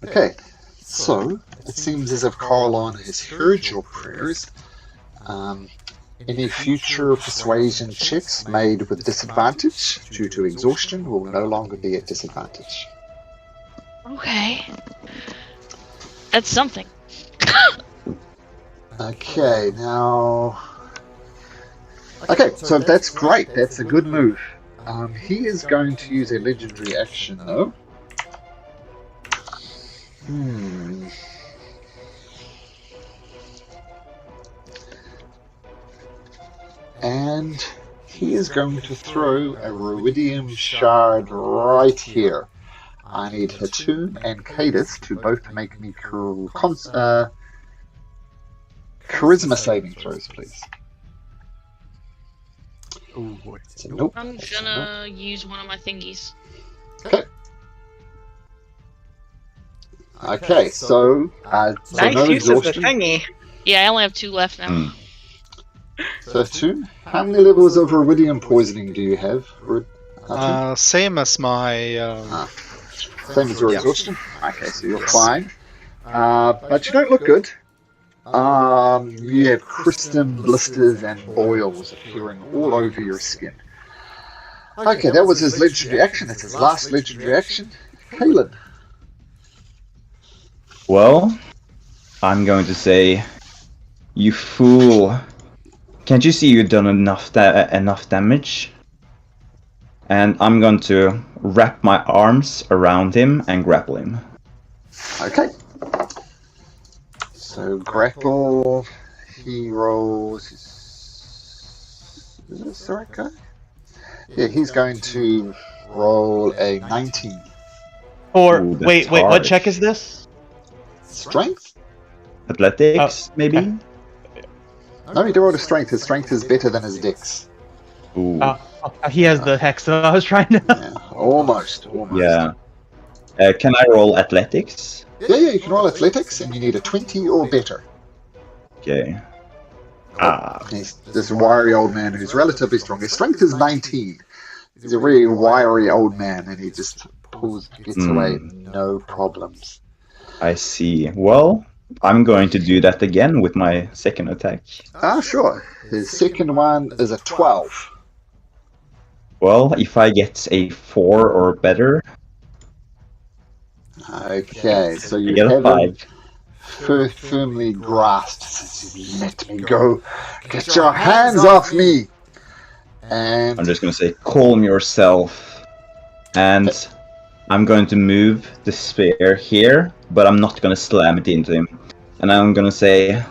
Okay. So, it seems as if Coralon has heard your prayers. Any future persuasion checks made with disadvantage due to exhaustion will no longer be at disadvantage. Okay. That's something. Okay, now... Okay, so that's great. That's a good move. He is going to use a legendary action, though. And he is going to throw a Ruidium shard right here. I need Hatum and Cadis to both make me charisma saving throws, please. Oh boy. So, nope. I'm gonna use one of my thingies. Okay. Okay, so Nice no use of the exhaustion. thingy. Yeah, I only have 2 left now. So Hatum, how many levels of Ruidium poisoning do you have? Same as my... Same as your exhaustion? Okay, so you're fine. But you don't look good. You have crystal blisters and boils appearing all over your skin. Okay, that was his legendary action. That's his last legendary action. Kalen. Well, I'm going to say, you fool. Can't you see you've done enough damage? And I'm going to wrap my arms around him and grapple him. Okay. So grapple, he rolls... Is this the right guy? Yeah, he's going to roll a 19. Or Ooh, that's wait, what hard. check is this? Strength? Athletics, maybe? okay. No, he rolled a strength. His strength is better than his dex. Ooh. He has the hex, so I was trying to. Yeah, almost. Yeah. Can I roll athletics? Yeah, you can roll athletics, and you need a 20 or better. Okay. He's this wiry old man who's relatively strong. His strength is 19. He's a really wiry old man, and he just gets away, no problems. I see. Well, I'm going to do that again with my second attack. Sure. His second one is a 12. Well, if I get a 4 or better, Okay, so I you get a have him 5. firmly grasped. Let me go. Get your hands off me. And I'm just going to say, calm yourself. And I'm going to move the spear here, but I'm not going to slam it into him. And I'm going to say,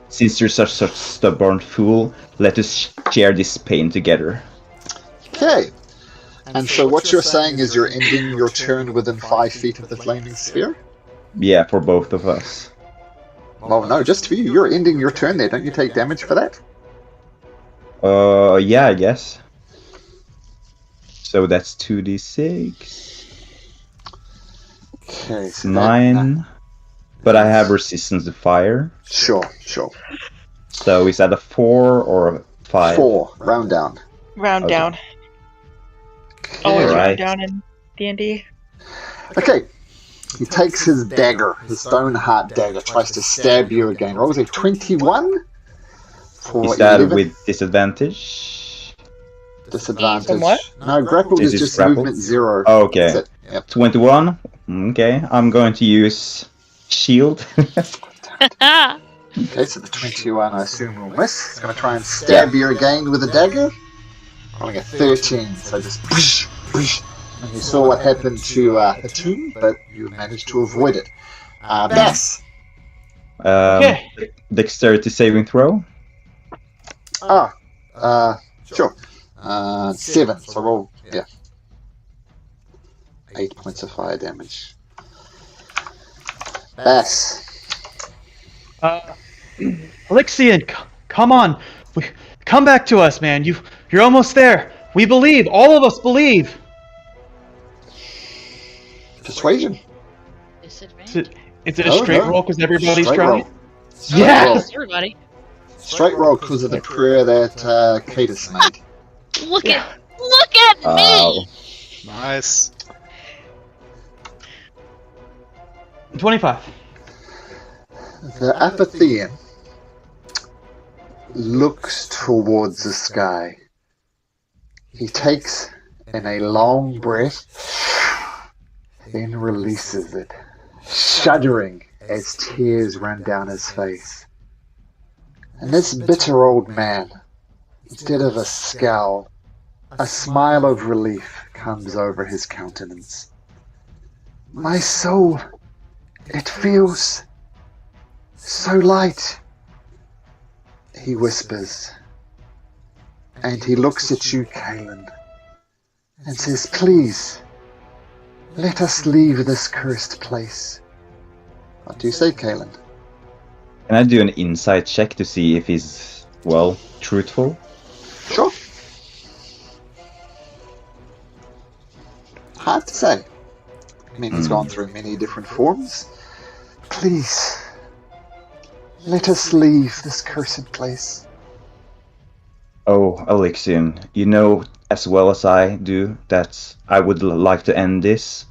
since you're such a stubborn fool, let us share this pain together. okay. And so what you're saying is you're ending your turn within 5 feet of the flaming sphere? Yeah, for both of us. Well, no, just for you. You're ending your turn there. Don't you take damage for that? Yeah, I guess. So that's 2d6. Okay, so 9. But I have resistance to fire. Sure. So is that a 4 or a 5? 4. Round down. Round Okay. down. Always Alright. round down in D&D. Okay. He takes his dagger, his stone heart dagger, tries to stab you again. Rolls a 21 for Is that 11. with disadvantage? Disadvantage. From what? No, grappled Is is this just grappled? movement 0. Oh, okay. That's it. Yep. 21? Okay, I'm going to use shield. Okay, so the 21 I assume will miss. He's going to try and stab you again with a dagger. Rolling a 13, so just push. And you saw what happened to Hatum, but you managed to avoid it. Bass. Okay. Dexterity saving throw. Sure. 7, so roll, 8 points of fire damage. Bass. Alyxian, come on. Come back to us, man. You're almost there. We believe. All of us believe. Persuasion. Disadvantage. Is it a No, straight no. roll because everybody's Straight trying? roll. Straight Yes! Everybody, Straight roll because of the prayer that Cadus made. look at me. Nice. 25. The Apathian looks towards the sky. He takes in a long breath, then releases it, shuddering as tears run down his face. And this bitter old man, instead of a scowl, a smile of relief comes over his countenance. My soul, it feels so light, he whispers. And he looks at you, Kaelin, and says, please, let us leave this cursed place. What do you say, Kaelin? Can I do an insight check to see if he's, well, truthful? Sure. Hard to say. I mean, he's gone through many different forms. Please, let us leave this cursed place. Oh, Alyxian, you know as well as I do that I would like to end this,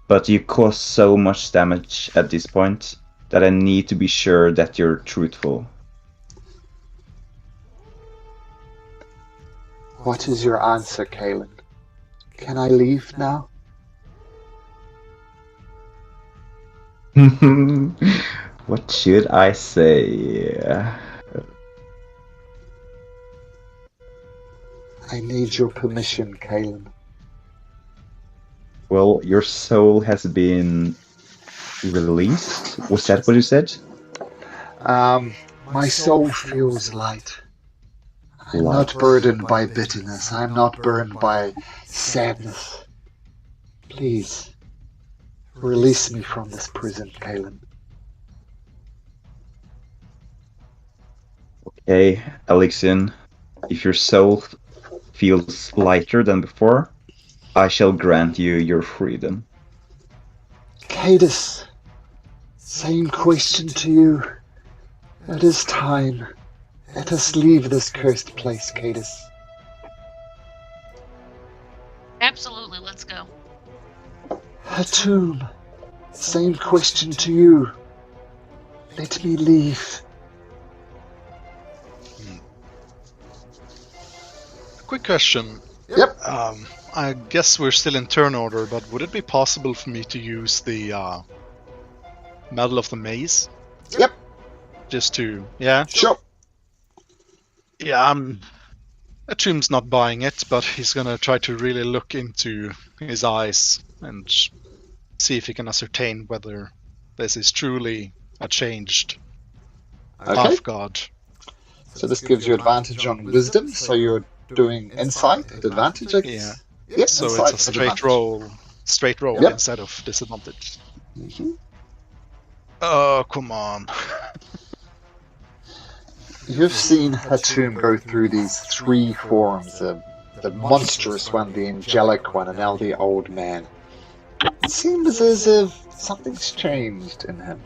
but you cause so much damage at this point that I need to be sure that you're truthful. What is your answer, Kaelin? Can I leave now? What should I say? I need your permission, Kaelin. Well, your soul has been released? Was that what you said? My soul feels light. I'm not burdened by bitterness. I'm not burdened by sadness. Please, release me from this prison, Kaelin. Hey, Alyxian, if your soul feels lighter than before, I shall grant you your freedom. Cadus, same question to you. It is time. Let us leave this cursed place, Cadus. Absolutely, let's go. Hatum, same question to you. Let me leave. Quick question. Yep. I guess we're still in turn order, but would it be possible for me to use the Medal of the Maze? Yep. Just to, yeah? Sure. Yeah, Atum's not buying it, but he's gonna try to really look into his eyes and see if he can ascertain whether this is truly a changed Okay. half-god. So this gives you advantage on wisdom, so you're doing insight at advantage, I guess? Yeah. Yep, So insight it's a at straight roll Yep. instead of disadvantage. Mm-hmm. Oh, come on. You've seen Hatum go through these three forms, the monstrous one, the angelic one, and now the old man. It seems as if something's changed in him.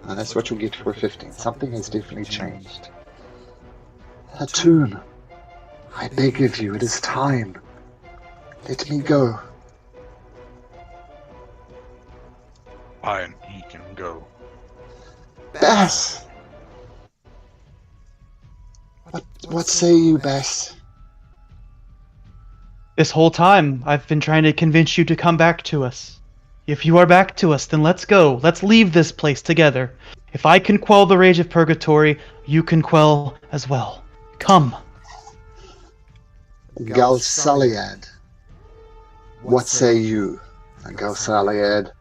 And that's what you'll get for 15. Something has definitely changed. Hatum, I beg of you, it is time. Let me go. Fine, he can go. Bass! What say you, Bass? This whole time, I've been trying to convince you to come back to us. If you are back to us, then let's go. Let's leave this place together. If I can quell the rage of purgatory, you can quell as well. Come. Galsaliad, what say you? And Galsaliad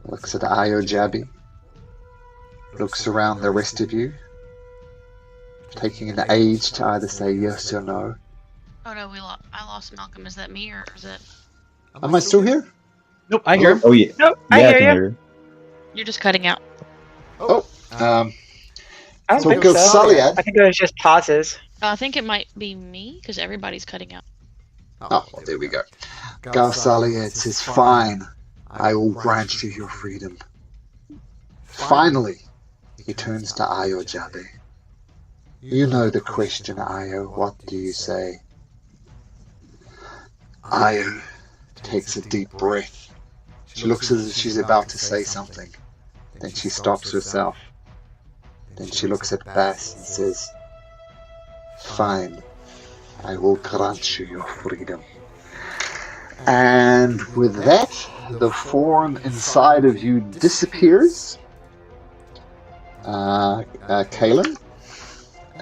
looks at Iojabi, looks around the rest of you, taking an age to either say yes or no. Oh no, I lost Malcolm. Is that me or is that? Am I still here? Nope, I hear him. Oh yeah. Nope, Yeah, I I hear can you. hear you. You're just cutting out. Oh, I don't so think so. Galsaliad. I think it was just pauses. I think it might be me because everybody's cutting out. Oh, well, there we go. Galsaliad says, fine, I will grant you your freedom. Finally, he turns to Iojabi. You know the question, Io. What do you say? Io takes a deep breath. She looks as if she's about to say something. Then she stops herself. Then she looks at Bass and says, fine, I will grant you your freedom. And with that, the form inside of you disappears. Kaelin.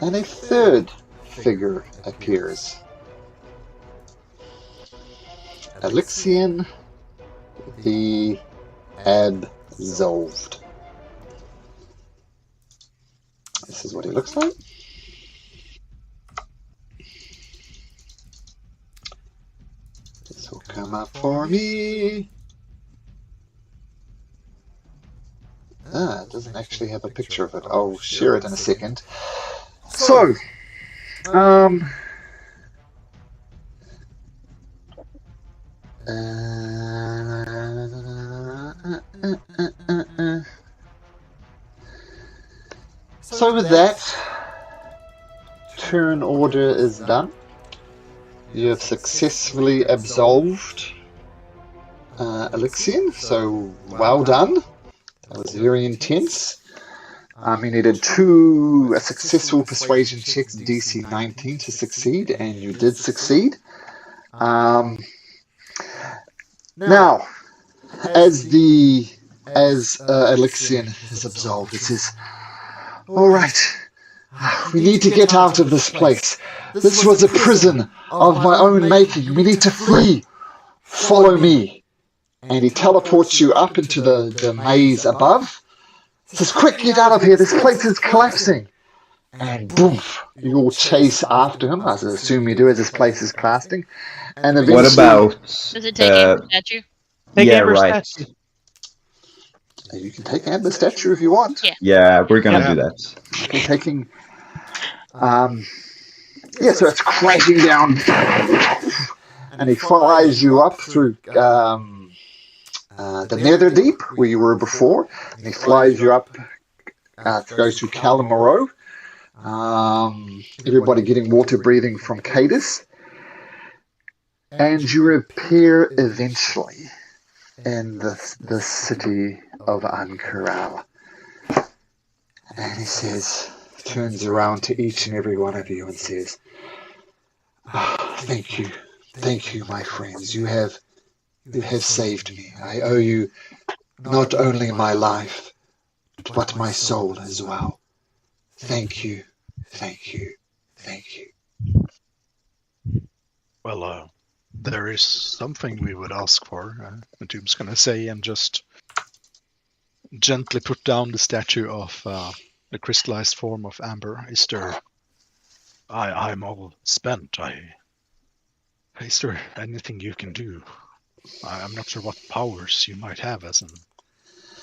And a third figure appears. Alyxian the Absolved. This is what he looks like. This will come up for me. It doesn't actually have a picture of it. I'll share it in a second. So, so with that, turn order is done. You have successfully absolved Alyxian, so well done. That was very intense. You needed a successful persuasion checks, DC 19 to succeed, and you did succeed. Now, as Alyxian is absolved, it says, all right, we need to get out of this place. This was a prison of my own making. We need to flee. Follow me. And he teleports you up into the maze above. Says, quick, get out of here. This place is collapsing. And boom, you all chase after him, as I assume you do as this place is collapsing. And eventually, What about? Does it take Amber statue? Take yeah, Amber's right. statue. You can take Amber's statue if you want. Yeah. Yeah, we're gonna Yeah. do that. Okay, taking Yeah, so it's crashing down, and he flies you up through the Nether Deep, where you were before, and he flies you up, goes through Calamaro. Everybody getting water breathing from Cadus, and you appear eventually in the city of Ankaral. And he says, turns around to each and every one of you and says, thank you, my friends. You have saved me. I owe you not only my life, but my soul as well. Thank you, thank you, thank you. Well, there is something we would ask for, Matum's gonna say, and just gently put down the statue of the crystallized form of Amber. Is there... I'm all spent. Is there anything you can do? I'm not sure what powers you might have as an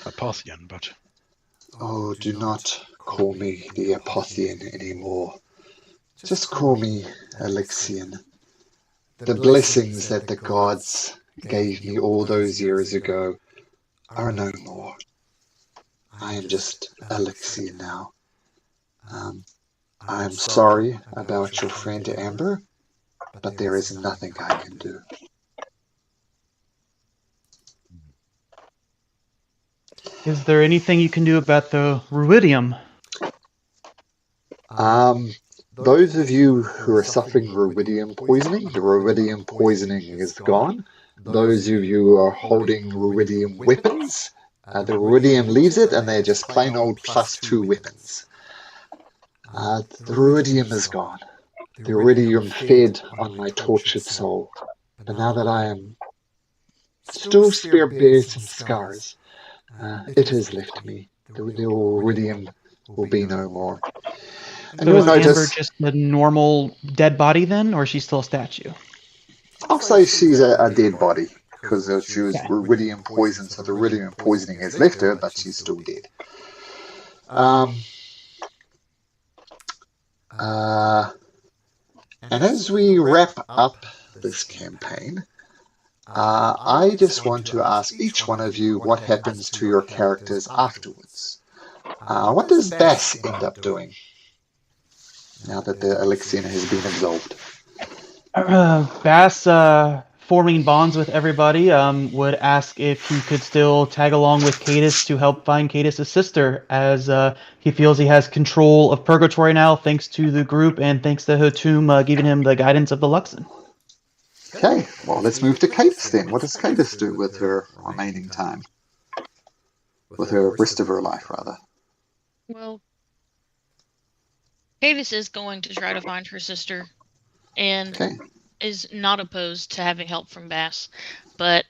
Apothian, but... Oh, do not call me the Apothian anymore. Just call me Alyxian. The blessings that the gods gave me all those years ago are no more. I am just Alyxian now. I'm sorry about your friend Amber, but there is nothing I can do. Is there anything you can do about the ruidium? Those of you who are suffering ruidium poisoning, the ruidium poisoning is gone. Those of you who are holding ruidium weapons, the ruidium leaves it and they're just plain old +2 weapons. The ruidium is gone. The ruidium fed on my tortured soul. But now that I am still bearing some scars, it has left me. The ruidium will be no more. And So you'll is Amber notice, just a normal dead body then, or is she still a statue? I'll say she's a dead body, because she was ruidium poisoned, so the ruidium poisoning has left her, but she's still dead. And as we wrap up this campaign, I just want to ask each one of you what happens to your characters afterwards. What does Bass end up doing now that the Alyxian has been absolved? Bass, forming bonds with everybody, would ask if he could still tag along with Cadus to help find Cadus' sister, as he feels he has control of Purgatory now, thanks to the group and thanks to Hatum giving him the guidance of the Luxon. Okay, well, let's move to Cadus then. What does Cadus do with her remaining time? With her rest of her life, rather. Well, Cadus is going to try to find her sister, and is not opposed to having help from Bass, but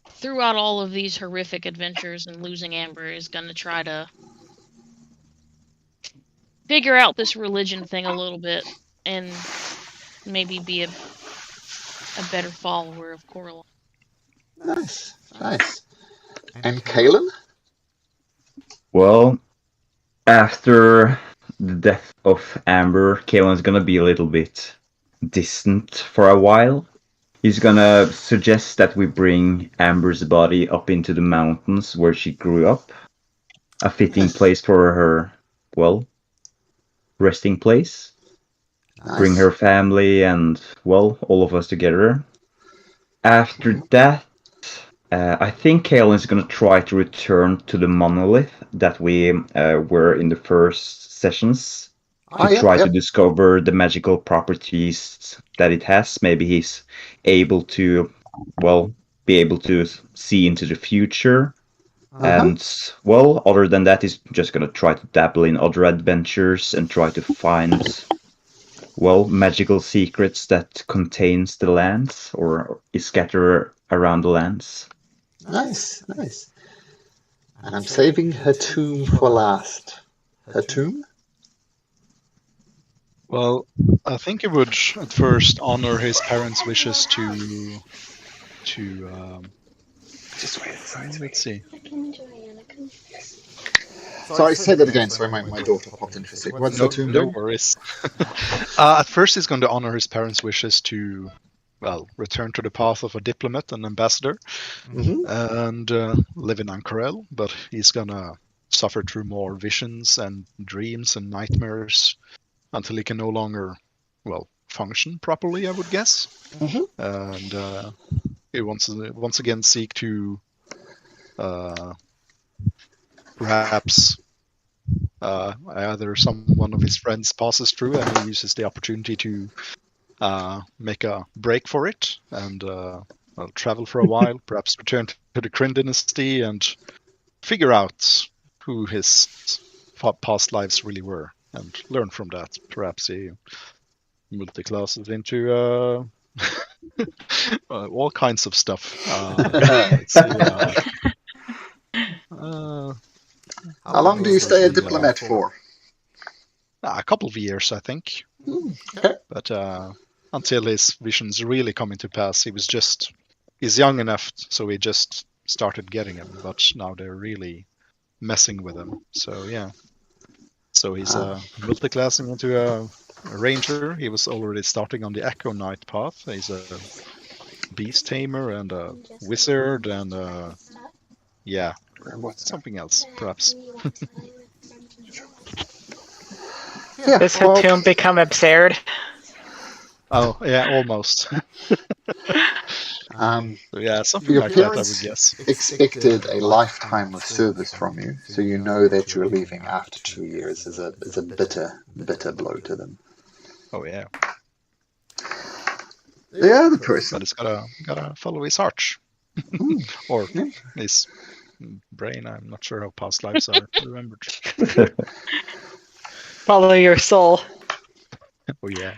throughout all of these horrific adventures and losing Amber, is going to try to figure out this religion thing a little bit and maybe be a better follower of Coraline. Nice, nice. And Kaelin? Well, after the death of Amber, Kaelin's gonna be a little bit distant for a while. He's gonna suggest that we bring Amber's body up into the mountains where she grew up. A fitting place for her, well, resting place. Nice. Bring her family and, well, all of us together. After that, I think Kaelin's gonna try to return to the monolith that we were in the first sessions. To try to discover the magical properties that it has. Maybe he's able to, well, be able to see into the future. And, well, other than that, he's just gonna try to dabble in other adventures and try to find, well, magical secrets that contains the lands or is scattered around the lands. Nice, nice. And I'm saving Hatum for last. Hatum? Well, I think he would at first honor his parents' wishes to just wait. let's see. Sorry, say that again. Sorry, my daughter popped in for a sec. What's the tomb No doing? worries. At first, he's going to honor his parents' wishes to, well, return to the path of a diplomat and ambassador and live in Ankarel, but he's going to suffer through more visions and dreams and nightmares until he can no longer, well, function properly, I would guess. And he wants to once again seek to perhaps either one of his friends passes through and he uses the opportunity to make a break for it and well, travel for a while, perhaps return to the Kryn dynasty and figure out who his past lives really were and learn from that. Perhaps he multi-classes into all kinds of stuff. Let's see, How long do you stay a diplomat for? a couple of years, I think. Okay. But until his visions really come into pass, he's young enough, so he just started getting them. But now they're really messing with him. So yeah. So he's multi-classing into a ranger. He was already starting on the Echo Knight path. He's a beast tamer and a wizard and yeah, something else perhaps. Yeah, Does Hatum become absurd? Oh yeah, almost. Yeah, something Your like that, I would parents guess. expected a lifetime of service from you, so you know that you're leaving after 2 years is a bitter, bitter blow to them. Oh yeah, The other person, but it's gotta follow his heart, or his brain. I'm not sure how past lives are remembered. Follow your soul. Oh yeah.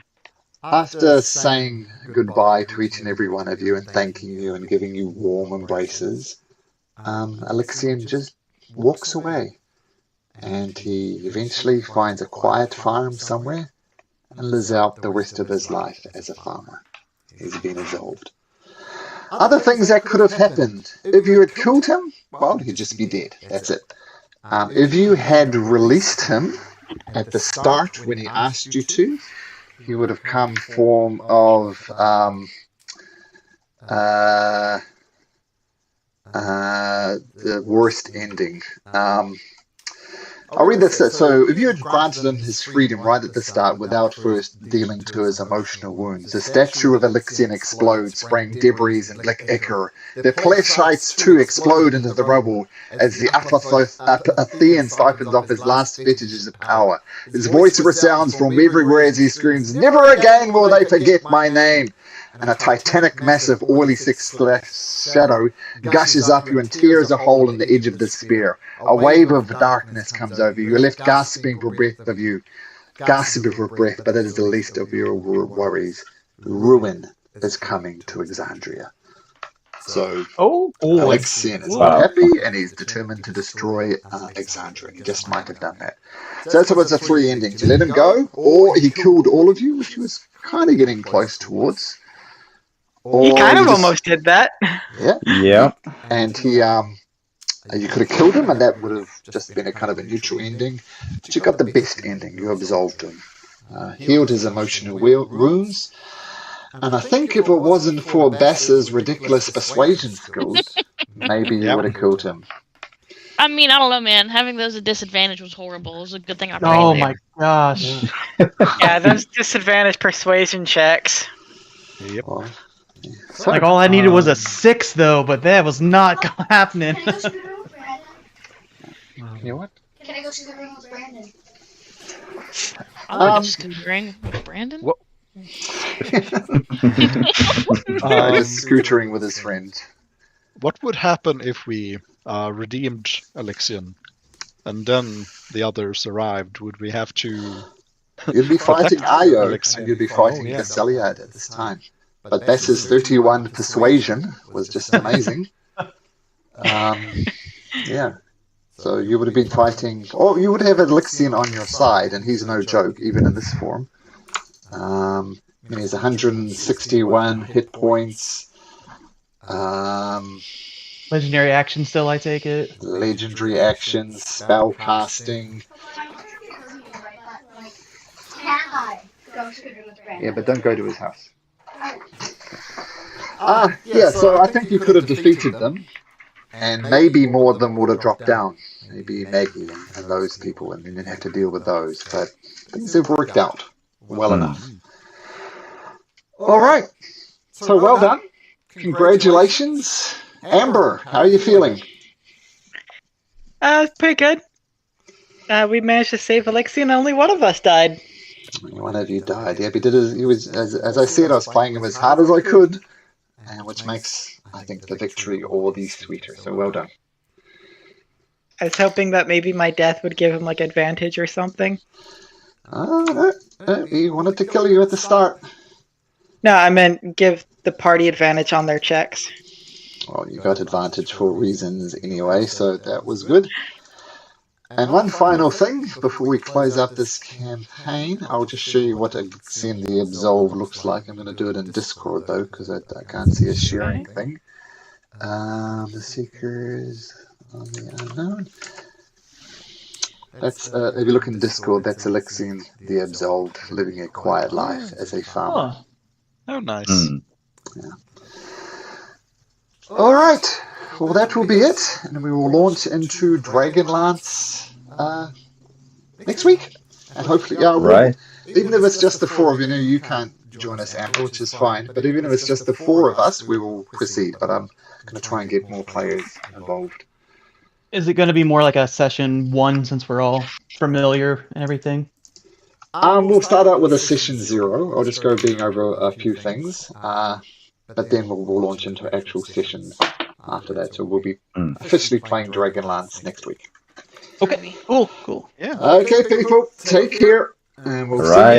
after saying goodbye to each and every one of you and thanking you and giving you warm embraces, Alyxian just walks away. And he eventually finds a quiet farm somewhere and lives out the rest of his life as a farmer. He's been absolved. Other things that could have happened. If you had killed him, well, he'd just be dead. That's it. If you had released him at the start when he asked you to, he would have come form of the worst ending. I'll read this. So, if you had granted him his freedom right at the start without first dealing to his emotional wounds, the statue of Alyxian explodes, spraying debris and black ichor. The fleshites too explode into the rubble as the Athean siphons off his last vestiges of power. His voice resounds from everywhere as he screams, "Never again will they forget my name!" And a titanic, massive, oily shadow gushes up you and tears a hole in the edge of the spear. A wave of darkness comes over you. You're left gasping for breath, but that is the least of your worries. Ruin is coming to Exandria. So, Alyxian is not happy, and he's determined to destroy Exandria. He just might have done that. So that's what's the three endings. You let him go, or he killed all of you, which he was kind of getting close towards. He kind of almost did that. Yeah. And he, you could have killed him, and that would have just been a kind of a neutral ending. But you got the best ending. You absolved him, healed his emotional wounds. And I think if it wasn't for Bass's ridiculous persuasion skills, maybe you would have killed him. I mean, I don't know, man. Having those at disadvantage was horrible. It was a good thing I Oh ran my gosh. Yeah, those disadvantage persuasion checks. Yep. Well, Like all I needed was a 6 though, but that was not happening. Can I go scoot over with Brandon? you know what? Can I go scoot over with Brandon? I'm just comparing with Brandon. What? Just scootering with his friend. What would happen if we redeemed Alyxian and then the others arrived? Would we have to... You'd be fighting Ayo, Alyxian. and you'd be fighting Oh, yeah. Gaseliad at this time. But Bass's 31 persuasion was just amazing. Yeah. So you would have been fighting... Or you would have Alyxian on your side, and he's no joke, even in this form. He has 161 hit points. Legendary action still, I take it. Legendary actions, spell casting. Yeah, but don't go to his house. Yeah, so I think you could have defeated them, and maybe more of them would have dropped down. Maybe Maggie and those people, and then you'd have to deal with those. But things have worked out well enough. All right. So well done. Congratulations. Amber, how are you feeling? Pretty good. We managed to save Alyxian. Only one of us died. One of you died. Yeah, but he was as I said, I was playing him as hard as I could, which makes, I think, the victory all the sweeter. So well done. I was hoping that maybe my death would give him like advantage or something. No, he wanted to kill you at the start. No, I meant give the party advantage on their checks. Well, you got advantage for reasons anyway, so that was good. And one final thing before we close up this campaign, I'll just show you what Alyxian the Absolved looks like. I'm going to do it in Discord though, because I can't see a sharing thing. The Seekers on the Unknown. That's if you look in Discord, that's Alyxian the Absolved living a quiet life as a farmer. Oh, nice. Yeah. All right. Well, that will be it, and we will launch into Dragonlance next week, and hopefully, even if it's just the four of you, you can't join us, Amber, which is fine. But even if it's just the four of us, we will proceed. But I'm going to try and get more players involved. Is it going to be more like a session 1 since we're all familiar and everything? We'll start out with a session 0. I'll just go being over a few things, but then we'll launch into actual sessions after that. So we'll be officially playing Dragonlance next week. Okay, cool. Yeah. Okay, people, take care, and we'll see you.